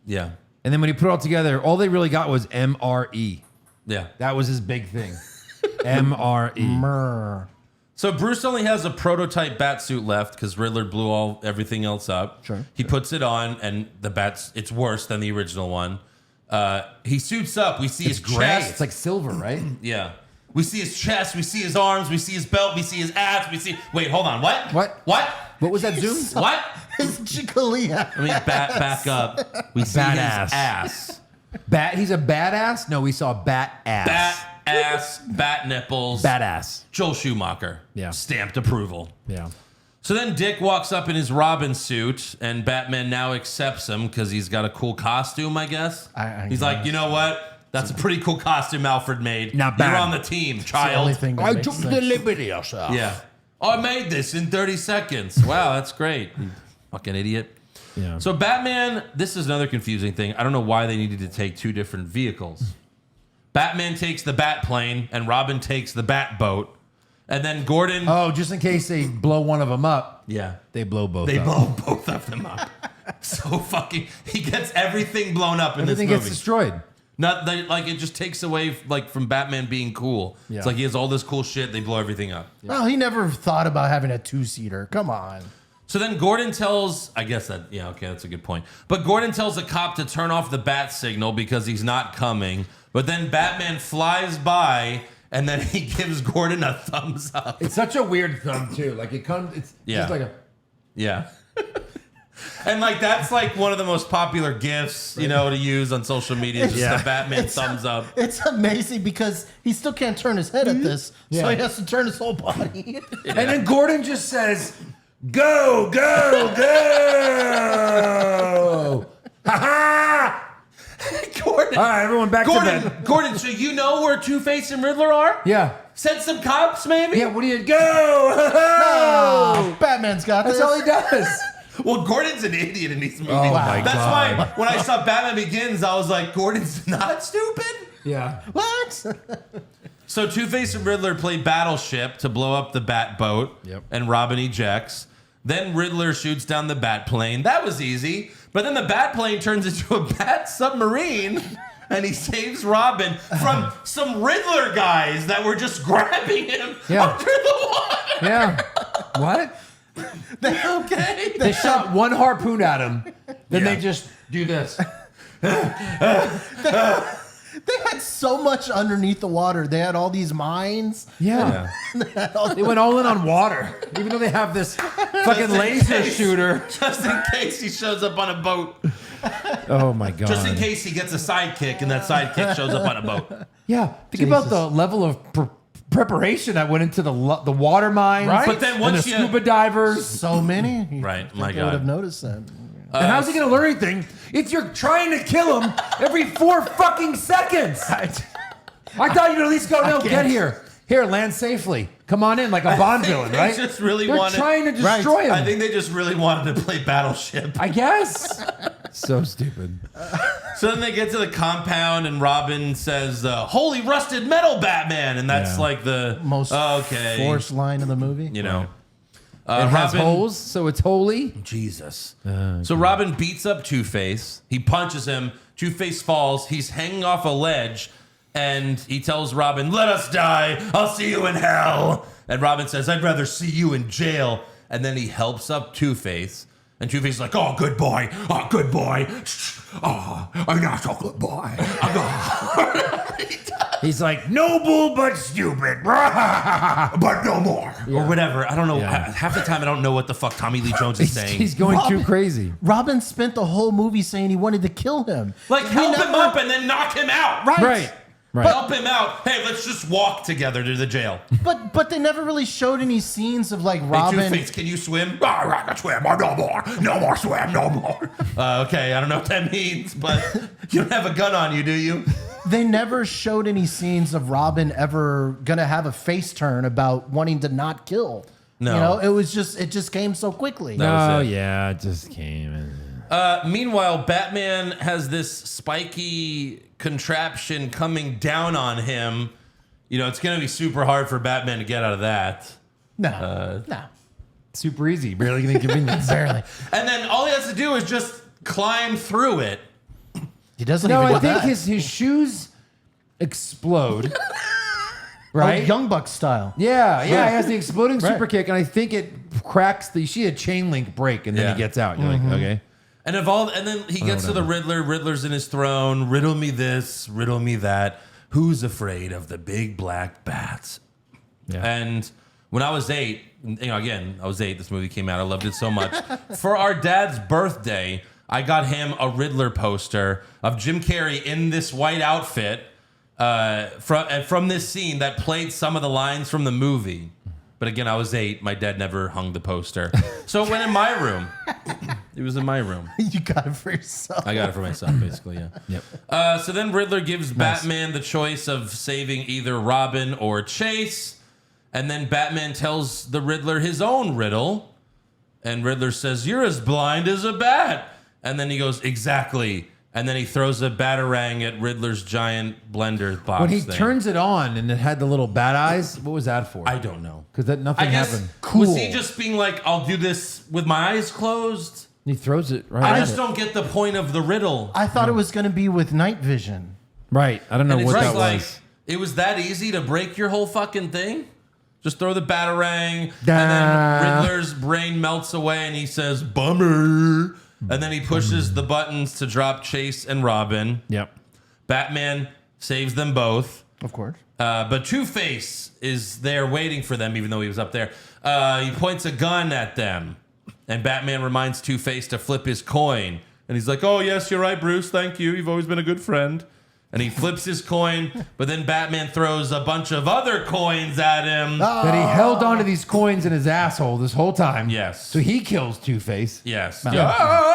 [SPEAKER 3] Yeah.
[SPEAKER 4] And then when he put it all together, all they really got was MRE.
[SPEAKER 3] Yeah.
[SPEAKER 4] That was his big thing. MRE.
[SPEAKER 5] Myrrh.
[SPEAKER 3] So Bruce only has a prototype bat suit left because Riddler blew everything else up.
[SPEAKER 5] Sure.
[SPEAKER 3] He puts it on, and it's worse than the original one. He suits up. We see his
[SPEAKER 4] Gray.
[SPEAKER 3] chest.
[SPEAKER 4] It's like silver, right?
[SPEAKER 3] Yeah. We see his chest. We see his arms. We see his belt. We see his ass. We see. Wait, hold on. What?
[SPEAKER 4] What?
[SPEAKER 3] What?
[SPEAKER 4] What was that zoom?
[SPEAKER 3] What?
[SPEAKER 5] His chicolia.
[SPEAKER 3] Let me back up. We see
[SPEAKER 4] Badass.
[SPEAKER 3] his ass.
[SPEAKER 4] He's a badass? No, we saw bat ass.
[SPEAKER 3] Bat ass. Bat nipples.
[SPEAKER 4] Badass.
[SPEAKER 3] Joel Schumacher.
[SPEAKER 4] Yeah.
[SPEAKER 3] Stamped approval.
[SPEAKER 4] Yeah.
[SPEAKER 3] So then Dick walks up in his Robin suit, and Batman now accepts him because he's got a cool costume, I guess. He's like, you know what? That's a pretty cool costume Alfred made.
[SPEAKER 4] Not bad.
[SPEAKER 3] You're on the team,
[SPEAKER 5] It's the only
[SPEAKER 3] child.
[SPEAKER 5] thing that
[SPEAKER 4] I
[SPEAKER 5] makes
[SPEAKER 4] took
[SPEAKER 5] sense.
[SPEAKER 4] the liberty yourself.
[SPEAKER 3] Yeah. Oh, I made this in 30 seconds. Wow, that's great. You fucking idiot.
[SPEAKER 4] Yeah.
[SPEAKER 3] So Batman, this is another confusing thing. I don't know why they needed to take 2 different vehicles. Batman takes the bat plane, and Robin takes the bat boat. And then Gordon...
[SPEAKER 4] Oh, just in case they blow one of them up,
[SPEAKER 3] yeah.
[SPEAKER 4] they blow both
[SPEAKER 3] They
[SPEAKER 4] up.
[SPEAKER 3] blow both of them up. So fucking... He gets everything blown up in
[SPEAKER 4] Everything
[SPEAKER 3] this
[SPEAKER 4] gets
[SPEAKER 3] movie.
[SPEAKER 4] destroyed.
[SPEAKER 3] Not that, like, it just takes away like from Batman being cool.
[SPEAKER 4] Yeah.
[SPEAKER 3] It's like he has all this cool shit. They blow everything up.
[SPEAKER 5] No, he never thought about having a 2-seater. Come on.
[SPEAKER 3] So then Gordon tells, I guess that, yeah, okay, that's a good point. But Gordon tells the cop to turn off the bat signal because he's not coming. But then Batman flies by and then he gives Gordon a thumbs up.
[SPEAKER 4] It's such a weird thumb, too. Like, it comes, it's
[SPEAKER 3] Yeah.
[SPEAKER 4] just like a...
[SPEAKER 3] Yeah. And like that's like one of the most popular gifs, you know, to use on social media. Just the Batman thumbs up.
[SPEAKER 5] It's amazing because he still can't turn his head at this, so
[SPEAKER 4] Yeah.
[SPEAKER 5] he has to turn his whole body.
[SPEAKER 4] And then Gordon just says, go, go, go. Ha-ha!
[SPEAKER 3] Gordon.
[SPEAKER 4] All right, everyone back to
[SPEAKER 3] Gordon,
[SPEAKER 4] bed.
[SPEAKER 3] Gordon, so you know where Two-Face and Riddler are?
[SPEAKER 4] Yeah.
[SPEAKER 3] Send some cops, maybe?
[SPEAKER 4] Yeah, what do you... Go! Ha-ha!
[SPEAKER 5] Batman's got
[SPEAKER 4] That's
[SPEAKER 5] this.
[SPEAKER 4] all he does.
[SPEAKER 3] Well, Gordon's an idiot in these movies.
[SPEAKER 4] Oh, my
[SPEAKER 3] That's
[SPEAKER 4] God.
[SPEAKER 3] why when I saw Batman Begins, I was like, Gordon's not stupid.
[SPEAKER 4] Yeah.
[SPEAKER 5] What?
[SPEAKER 3] So Two-Face and Riddler play Battleship to blow up the Bat boat,
[SPEAKER 4] Yep.
[SPEAKER 3] and Robin ejects. Then Riddler shoots down the Bat plane. That was easy. But then the Bat plane turns into a Bat submarine, and he saves Robin from some Riddler guys that were just grabbing him
[SPEAKER 4] Yeah.
[SPEAKER 3] under the water.
[SPEAKER 4] Yeah. What?
[SPEAKER 3] Okay.
[SPEAKER 4] They shot one harpoon at him. Then
[SPEAKER 3] Yeah.
[SPEAKER 4] they just do this.
[SPEAKER 5] They had so much underneath the water. They had all these mines.
[SPEAKER 4] Yeah. They went all in on water. Even though they have this fucking laser shooter.
[SPEAKER 3] Just in case he shows up on a boat.
[SPEAKER 4] Oh my God.
[SPEAKER 3] Just in case he gets a sidekick and that sidekick shows up on a boat.
[SPEAKER 4] Yeah. Think about the level of preparation that went into the water mines.
[SPEAKER 5] Right?
[SPEAKER 3] But then
[SPEAKER 4] And
[SPEAKER 3] once
[SPEAKER 4] the
[SPEAKER 3] you...
[SPEAKER 4] scuba divers.
[SPEAKER 5] So many.
[SPEAKER 3] Right, my
[SPEAKER 5] I would have
[SPEAKER 3] God.
[SPEAKER 5] noticed that.
[SPEAKER 4] And how's he going to learn anything if you're trying to kill him every 4 fucking seconds? I thought you'd at least go, no, get here. Here, land safely. Come on in, like a Bond villain,
[SPEAKER 3] They
[SPEAKER 4] right?
[SPEAKER 3] just really
[SPEAKER 4] They're
[SPEAKER 3] wanted...
[SPEAKER 4] trying to destroy him.
[SPEAKER 3] I think they just really wanted to play Battleship.
[SPEAKER 4] I guess. So stupid.
[SPEAKER 3] So then they get to the compound, and Robin says, "Holy rusted metal, Batman!" And that's
[SPEAKER 4] Yeah.
[SPEAKER 3] like the
[SPEAKER 5] Most forced line of the movie.
[SPEAKER 3] You know,
[SPEAKER 4] It has
[SPEAKER 3] Robin-
[SPEAKER 4] holes, so it's holy.
[SPEAKER 3] Jesus. So Robin beats up Two-Face. He punches him. Two-Face falls. He's hanging off a ledge, and he tells Robin, "Let us die. I'll see you in hell." And Robin says, "I'd rather see you in jail." And then he helps up Two-Face. And Two-Face is like, "Oh, good boy. Oh, good boy. Oh, I'm not so good boy."
[SPEAKER 4] He's like noble but stupid,
[SPEAKER 3] But no more. Or whatever. I don't know.
[SPEAKER 4] Yeah.
[SPEAKER 3] Half the time, I don't know what the fuck Tommy Lee Jones is saying.
[SPEAKER 4] He's going too
[SPEAKER 5] Robin-
[SPEAKER 4] crazy.
[SPEAKER 5] Robin spent the whole movie saying he wanted to kill him.
[SPEAKER 3] Like,
[SPEAKER 5] We
[SPEAKER 3] help him
[SPEAKER 5] never-
[SPEAKER 3] up and then knock him out.
[SPEAKER 5] Right.
[SPEAKER 4] Right.
[SPEAKER 3] Help him out. Hey, let's just walk together to the jail.
[SPEAKER 5] But they never really showed any scenes of like
[SPEAKER 3] Hey,
[SPEAKER 5] Robin.
[SPEAKER 3] Two-Face, can you swim? I can swim. No more. No more swim. No more. Okay, I don't know what that means, but you don't have a gun on you, do you?
[SPEAKER 5] They never showed any scenes of Robin ever gonna have a face turn about wanting to not kill.
[SPEAKER 3] No.
[SPEAKER 5] You know, it just came so quickly.
[SPEAKER 3] That was
[SPEAKER 4] Oh
[SPEAKER 3] it.
[SPEAKER 4] yeah, it just came.
[SPEAKER 3] Meanwhile, Batman has this spiky contraption coming down on him. You know, it's going to be super hard for Batman to get out of that.
[SPEAKER 5] No.
[SPEAKER 4] Super easy, barely an inconvenience.
[SPEAKER 5] Barely.
[SPEAKER 3] And then all he has to do is just climb through it.
[SPEAKER 5] He doesn't
[SPEAKER 4] No,
[SPEAKER 5] even
[SPEAKER 4] I
[SPEAKER 5] do
[SPEAKER 4] think
[SPEAKER 5] that.
[SPEAKER 4] his shoes explode.
[SPEAKER 5] Oh,
[SPEAKER 4] Right?
[SPEAKER 5] Young Buck style.
[SPEAKER 4] Yeah, he has the exploding
[SPEAKER 5] Right.
[SPEAKER 4] super kick, and I think it cracks the. You see a chain link break, and then
[SPEAKER 3] Yeah.
[SPEAKER 4] he gets out. You're like, okay.
[SPEAKER 3] And then he gets to the Riddler. Riddler's in his throne. Riddle me this, riddle me that. Who's afraid of the big black bats?
[SPEAKER 4] Yeah.
[SPEAKER 3] And when I was 8, you know, again, I was 8. This movie came out. I loved it so much. For our dad's birthday, I got him a Riddler poster of Jim Carrey in this white outfit from this scene that played some of the lines from the movie. But again, I was 8. My dad never hung the poster. So it went in my room. It was in my room.
[SPEAKER 5] You got it for yourself.
[SPEAKER 3] I got it for myself, basically, yeah.
[SPEAKER 4] Yep.
[SPEAKER 3] So then Riddler gives Batman the choice of saving either Robin or Chase. And then Batman tells the Riddler his own riddle. And Riddler says, "You're as blind as a bat." And then he goes, "Exactly." And then he throws a batarang at Riddler's giant blender box
[SPEAKER 4] When he
[SPEAKER 3] thing.
[SPEAKER 4] turns it on and it had the little bat eyes, what was that for?
[SPEAKER 3] I don't know.
[SPEAKER 4] Because that nothing
[SPEAKER 3] I guess,
[SPEAKER 4] happened.
[SPEAKER 3] was he just being like, "I'll do this with my eyes closed"?
[SPEAKER 4] He throws it right.
[SPEAKER 3] I
[SPEAKER 4] at
[SPEAKER 3] just
[SPEAKER 4] it.
[SPEAKER 3] don't get the point of the riddle.
[SPEAKER 5] I thought it was going to be with night vision.
[SPEAKER 4] Right. I don't know
[SPEAKER 3] And it's
[SPEAKER 4] what
[SPEAKER 3] just
[SPEAKER 4] that
[SPEAKER 3] like,
[SPEAKER 4] was.
[SPEAKER 3] it was that easy to break your whole fucking thing? Just throw the batarang,
[SPEAKER 4] Da.
[SPEAKER 3] and then Riddler's brain melts away, and he says, "Bummer." And then he pushes the buttons to drop Chase and Robin.
[SPEAKER 4] Yep.
[SPEAKER 3] Batman saves them both.
[SPEAKER 5] Of course.
[SPEAKER 3] But Two-Face is there waiting for them, even though he was up there. He points a gun at them. And Batman reminds Two-Face to flip his coin. And he's like, "Oh, yes, you're right, Bruce. Thank you. You've always been a good friend." And he flips his coin, but then Batman throws a bunch of other coins at him.
[SPEAKER 4] That he held onto these coins in his asshole this whole time.
[SPEAKER 3] Yes.
[SPEAKER 4] So he kills Two-Face.
[SPEAKER 3] Yes.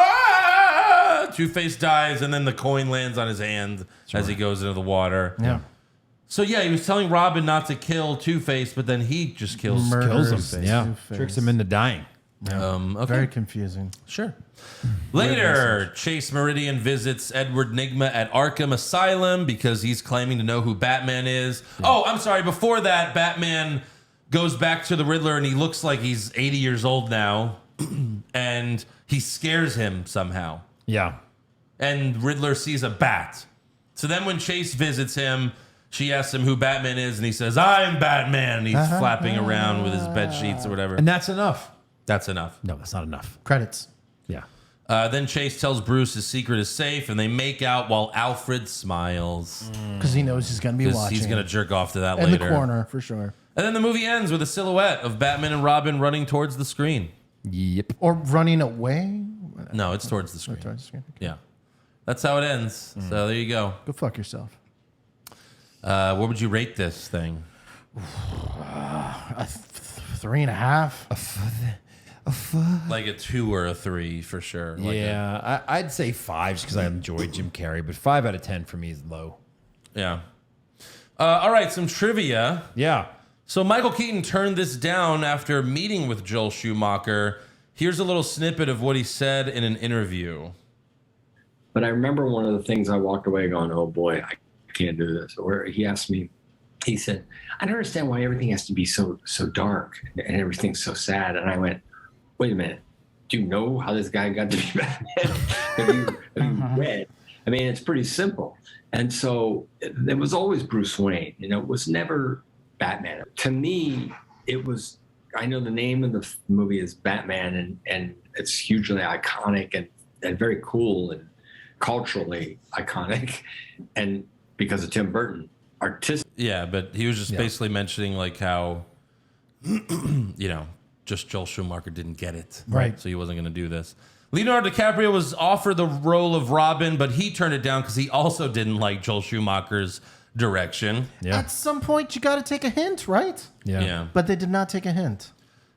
[SPEAKER 3] Ah! Two-Face dies, and then the coin lands on his hand as he goes into the water.
[SPEAKER 5] Yeah.
[SPEAKER 3] So, yeah, he was telling Robin not to kill Two-Face, but then he just kills
[SPEAKER 5] Murders
[SPEAKER 4] Kills him. Yeah.
[SPEAKER 5] Two-Face.
[SPEAKER 4] Tricks him into dying.
[SPEAKER 3] Okay.
[SPEAKER 5] Very confusing.
[SPEAKER 3] Sure. Later, Chase Meridian visits Edward Nygma at Arkham Asylum because he's claiming to know who Batman is. Oh, I'm sorry. Before that, Batman goes back to the Riddler and he looks like he's 80 years old now. And he scares him somehow.
[SPEAKER 4] Yeah.
[SPEAKER 3] And Riddler sees a bat. So then when Chase visits him, she asks him who Batman is, and he says, "I'm Batman." And he's flapping around with his bed sheets or whatever.
[SPEAKER 4] And that's enough.
[SPEAKER 3] That's enough.
[SPEAKER 4] No, that's not enough.
[SPEAKER 5] Credits.
[SPEAKER 4] Yeah.
[SPEAKER 3] Then Chase tells Bruce his secret is safe, and they make out while Alfred smiles.
[SPEAKER 5] Because he knows he's going to be
[SPEAKER 3] Because
[SPEAKER 5] watching.
[SPEAKER 3] he's going to jerk off to that
[SPEAKER 5] in
[SPEAKER 3] later.
[SPEAKER 5] the corner, for sure.
[SPEAKER 3] And then the movie ends with a silhouette of Batman and Robin running towards the screen.
[SPEAKER 4] Yep.
[SPEAKER 5] Or running away.
[SPEAKER 3] No, it's towards the screen.
[SPEAKER 5] Towards the screen.
[SPEAKER 3] Yeah. That's how it ends. So there you go.
[SPEAKER 5] Go fuck yourself.
[SPEAKER 3] What would you rate this thing?
[SPEAKER 5] 3.5.
[SPEAKER 3] Like a 2 or a 3 for sure. Like
[SPEAKER 4] Yeah. I'd say 5 just because I enjoyed Jim Carrey, but 5 out of 10 for me is low.
[SPEAKER 3] Yeah. All right, some trivia.
[SPEAKER 4] Yeah.
[SPEAKER 3] So Michael Keaton turned this down after meeting with Joel Schumacher. Here's a little snippet of what he said in an interview.
[SPEAKER 7] But I remember one of the things I walked away going, oh boy, I can't do this. Or he asked me, he said, I don't understand why everything has to be so dark and everything's so sad. And I went, wait a minute. Do you know how this guy got to be Batman? have you read? I mean, it's pretty simple. And so there was always Bruce Wayne. You know, it was never Batman. To me, it was, I know the name of the movie is Batman, and it's hugely iconic and very cool and culturally iconic. And because of Tim Burton, artistic.
[SPEAKER 3] Yeah, but he was just basically mentioning like how, you know, just Joel Schumacher didn't get it.
[SPEAKER 4] Right.
[SPEAKER 3] So he wasn't going to do this. Leonardo DiCaprio was offered the role of Robin, but he turned it down because he also didn't like Joel Schumacher's direction.
[SPEAKER 4] Yeah.
[SPEAKER 5] At some point, you got to take a hint, right?
[SPEAKER 3] Yeah.
[SPEAKER 5] But they did not take a hint.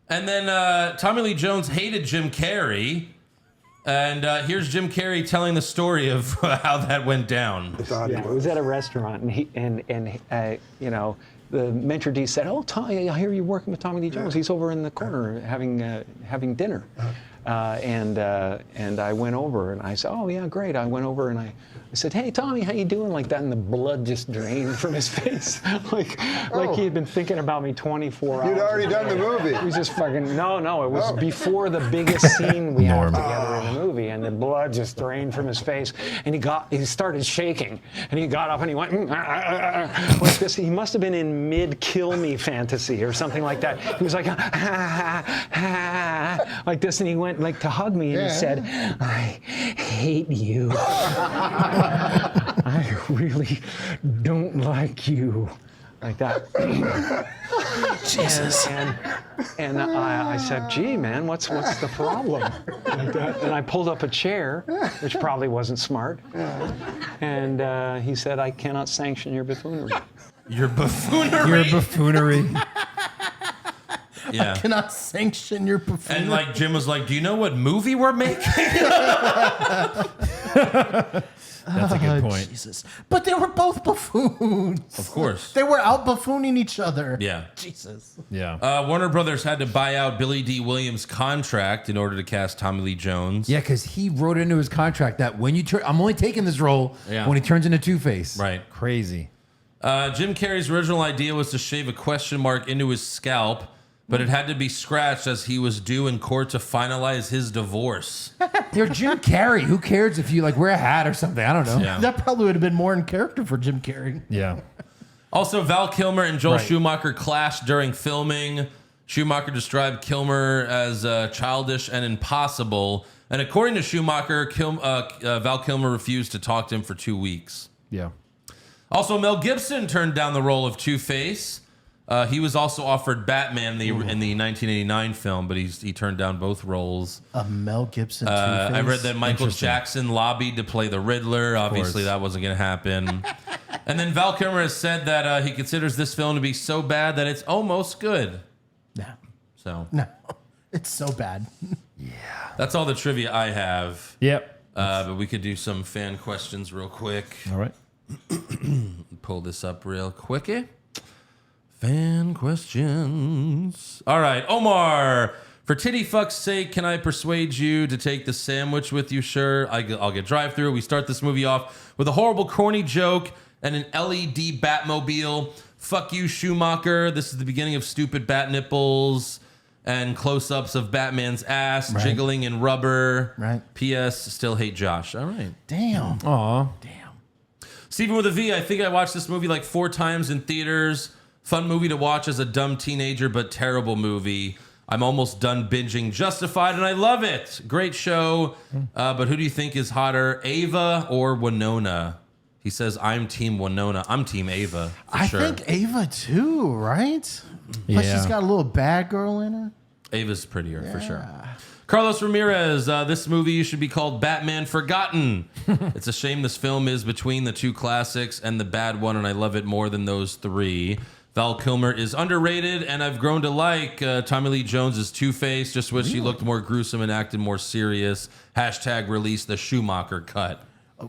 [SPEAKER 3] And then Tommy Lee Jones hated Jim Carrey. And here's Jim Carrey telling the story of how that went down.
[SPEAKER 8] Yeah, it was at a restaurant, and you know, the maitre d' said, "Oh, Tommy, I hear you're working with Tommy Lee Jones. He's over in the corner having dinner." And I went over and I said, "Oh yeah, great." I went over and I said, "Hey Tommy, how you doing?" Like that, and the blood just drained from his face, like he had been thinking about me 24 hours.
[SPEAKER 9] You'd already done the movie.
[SPEAKER 8] He was just fucking no. It was before the biggest scene we had together in the movie, and the blood just drained from his face, and he started shaking, and he got up and he went like this. He must have been in mid kill me fantasy or something like that. He was like like this, and he went like to hug me, and he said, "I hate you. I really don't like you." Like that. Jesus. And I said, "Gee, man, what's the problem?" Like that. And I pulled up a chair, which probably wasn't smart. And he said, "I cannot sanction your buffoonery."
[SPEAKER 3] Your buffoonery.
[SPEAKER 4] Your buffoonery.
[SPEAKER 3] Yeah.
[SPEAKER 5] Cannot sanction your buffoonery.
[SPEAKER 3] And like Jim was like, "Do you know what movie we're making?"
[SPEAKER 4] That's a good point.
[SPEAKER 5] Jesus. But they were both buffoons.
[SPEAKER 3] Of course.
[SPEAKER 5] They were out buffooning each other.
[SPEAKER 3] Yeah.
[SPEAKER 5] Jesus.
[SPEAKER 4] Yeah.
[SPEAKER 3] Warner Brothers had to buy out Billy D. Williams' contract in order to cast Tommy Lee Jones.
[SPEAKER 4] Yeah, because he wrote into his contract that when you turn, I'm only taking this role
[SPEAKER 3] Yeah.
[SPEAKER 4] when he turns into Two-Face.
[SPEAKER 3] Right.
[SPEAKER 4] Crazy.
[SPEAKER 3] Jim Carrey's original idea was to shave a question mark into his scalp, but it had to be scratched as he was due in court to finalize his divorce.
[SPEAKER 4] They're Jim Carrey. Who cares if you like wear a hat or something? I don't know.
[SPEAKER 3] Yeah.
[SPEAKER 5] That probably would have been more in character for Jim Carrey.
[SPEAKER 4] Yeah.
[SPEAKER 3] Also, Val Kilmer and Joel
[SPEAKER 4] Right.
[SPEAKER 3] Schumacher clashed during filming. Schumacher described Kilmer as childish and impossible. And according to Schumacher, Val Kilmer refused to talk to him for 2 weeks.
[SPEAKER 4] Yeah.
[SPEAKER 3] Also, Mel Gibson turned down the role of Two-Face. He was also offered Batman in the 1989 film, but he turned down both roles.
[SPEAKER 5] A Mel Gibson Two-Face.
[SPEAKER 3] I read that Michael
[SPEAKER 4] Interesting.
[SPEAKER 3] Jackson lobbied to play the Riddler. Obviously,
[SPEAKER 4] course.
[SPEAKER 3] that wasn't going to happen. And then Val Kilmer has said that he considers this film to be so bad that it's almost good.
[SPEAKER 5] No.
[SPEAKER 3] So
[SPEAKER 5] No. It's so bad.
[SPEAKER 3] that's all the trivia I have.
[SPEAKER 4] Yep.
[SPEAKER 3] But we could do some fan questions real quick.
[SPEAKER 4] All right.
[SPEAKER 3] Pull this up real quickie. Fan questions. All right, Omar. For titty fuck's sake, can I persuade you to take the sandwich with you? Sure. I'll get drive-through. We start this movie off with a horrible, corny joke and an LED Batmobile. Fuck you, Schumacher. This is the beginning of stupid bat nipples and close-ups of Batman's ass jiggling in rubber.
[SPEAKER 5] Right.
[SPEAKER 3] P.S. Still hate Josh. All right.
[SPEAKER 5] Damn.
[SPEAKER 4] Aw.
[SPEAKER 3] Stephen with a V, I think I watched this movie like 4 times in theaters. Fun movie to watch as a dumb teenager, but terrible movie. I'm almost done binging Justified, and I love it. Great show. But who do you think is hotter, Ava or Winona? He says, I'm Team Winona. I'm Team Ava, for
[SPEAKER 5] I
[SPEAKER 3] sure.
[SPEAKER 5] think Ava too, right? Plus
[SPEAKER 4] Yeah.
[SPEAKER 5] she's got a little bad girl in her.
[SPEAKER 3] Ava's prettier, for sure. Carlos Ramirez, this movie should be called Batman Forgotten. It's a shame this film is between the 2 classics and the bad one, and I love it more than those 3. Val Kilmer is underrated, and I've grown to like Tommy Lee Jones' Two-Face. Just wish he looked more gruesome and acted more serious. # release the Schumacher cut.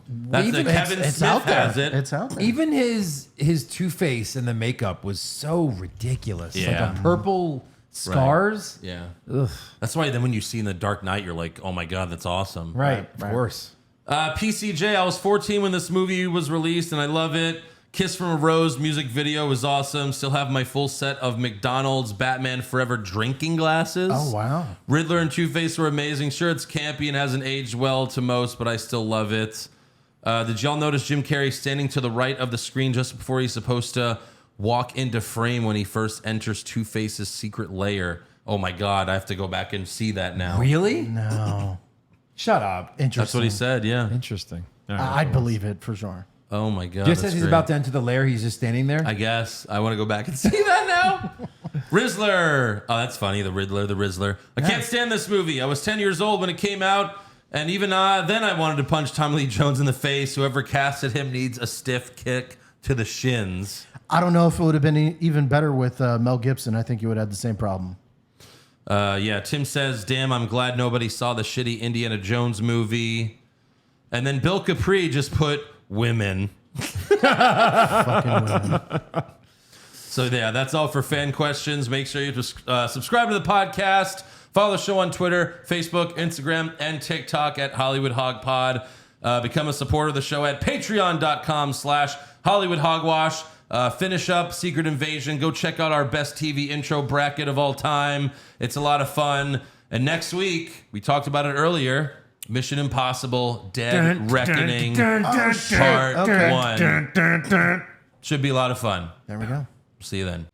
[SPEAKER 3] That's the
[SPEAKER 4] Even-
[SPEAKER 3] Kevin
[SPEAKER 5] It's
[SPEAKER 3] Smith
[SPEAKER 5] out there.
[SPEAKER 3] has it.
[SPEAKER 5] It's out there.
[SPEAKER 4] Even his Two-Face and the makeup was so ridiculous.
[SPEAKER 3] Yeah.
[SPEAKER 4] Like a purple scars.
[SPEAKER 3] Yeah.
[SPEAKER 4] Ugh.
[SPEAKER 3] That's why then when you see in The Dark Knight, you're like, oh my God, that's awesome.
[SPEAKER 4] Right. Of course.
[SPEAKER 3] PCJ, I was 14 when this movie was released, and I love it. Kiss from a Rose music video was awesome. Still have my full set of McDonald's Batman Forever drinking glasses.
[SPEAKER 5] Oh, wow.
[SPEAKER 3] Riddler and Two-Face were amazing. Sure, it's campy and hasn't aged well to most, but I still love it. Did y'all notice Jim Carrey standing to the right of the screen just before he's supposed to walk into frame when he first enters Two-Face's secret lair? Oh my God, I have to go back and see that now.
[SPEAKER 4] Really?
[SPEAKER 5] No.
[SPEAKER 4] Shut up.
[SPEAKER 5] Interesting.
[SPEAKER 3] That's what he said, yeah.
[SPEAKER 4] Interesting. All right.
[SPEAKER 5] I'd believe it for sure.
[SPEAKER 3] Oh my God.
[SPEAKER 4] Just
[SPEAKER 3] that's
[SPEAKER 4] as he's
[SPEAKER 3] great.
[SPEAKER 4] about to enter the lair, he's just standing there.
[SPEAKER 3] I guess. I want to go back and see that now. Rizzler. Oh, that's funny. The Rizzler. I can't stand this movie. I was 10 years old when it came out, and even then I wanted to punch Tommy Lee Jones in the face. Whoever casted him needs a stiff kick to the shins.
[SPEAKER 5] I don't know if it would have been even better with Mel Gibson. I think you would have had the same problem.
[SPEAKER 3] Yeah, Tim says, damn, I'm glad nobody saw the shitty Indiana Jones movie. And then Bill Capri just put women.
[SPEAKER 5] Fucking women.
[SPEAKER 3] So yeah, that's all for fan questions. Make sure you subscribe to the podcast. Follow the show on Twitter, Facebook, Instagram, and TikTok at Hollywood Hog Pod. Become a supporter of the show at patreon.com/Hollywood Hogwash. Finish up Secret Invasion. Go check out our best TV intro bracket of all time. It's a lot of fun. And next week, we talked about it earlier, Mission Impossible Dead Reckoning Part 1. Should be a lot of fun.
[SPEAKER 5] There we go.
[SPEAKER 3] See you then.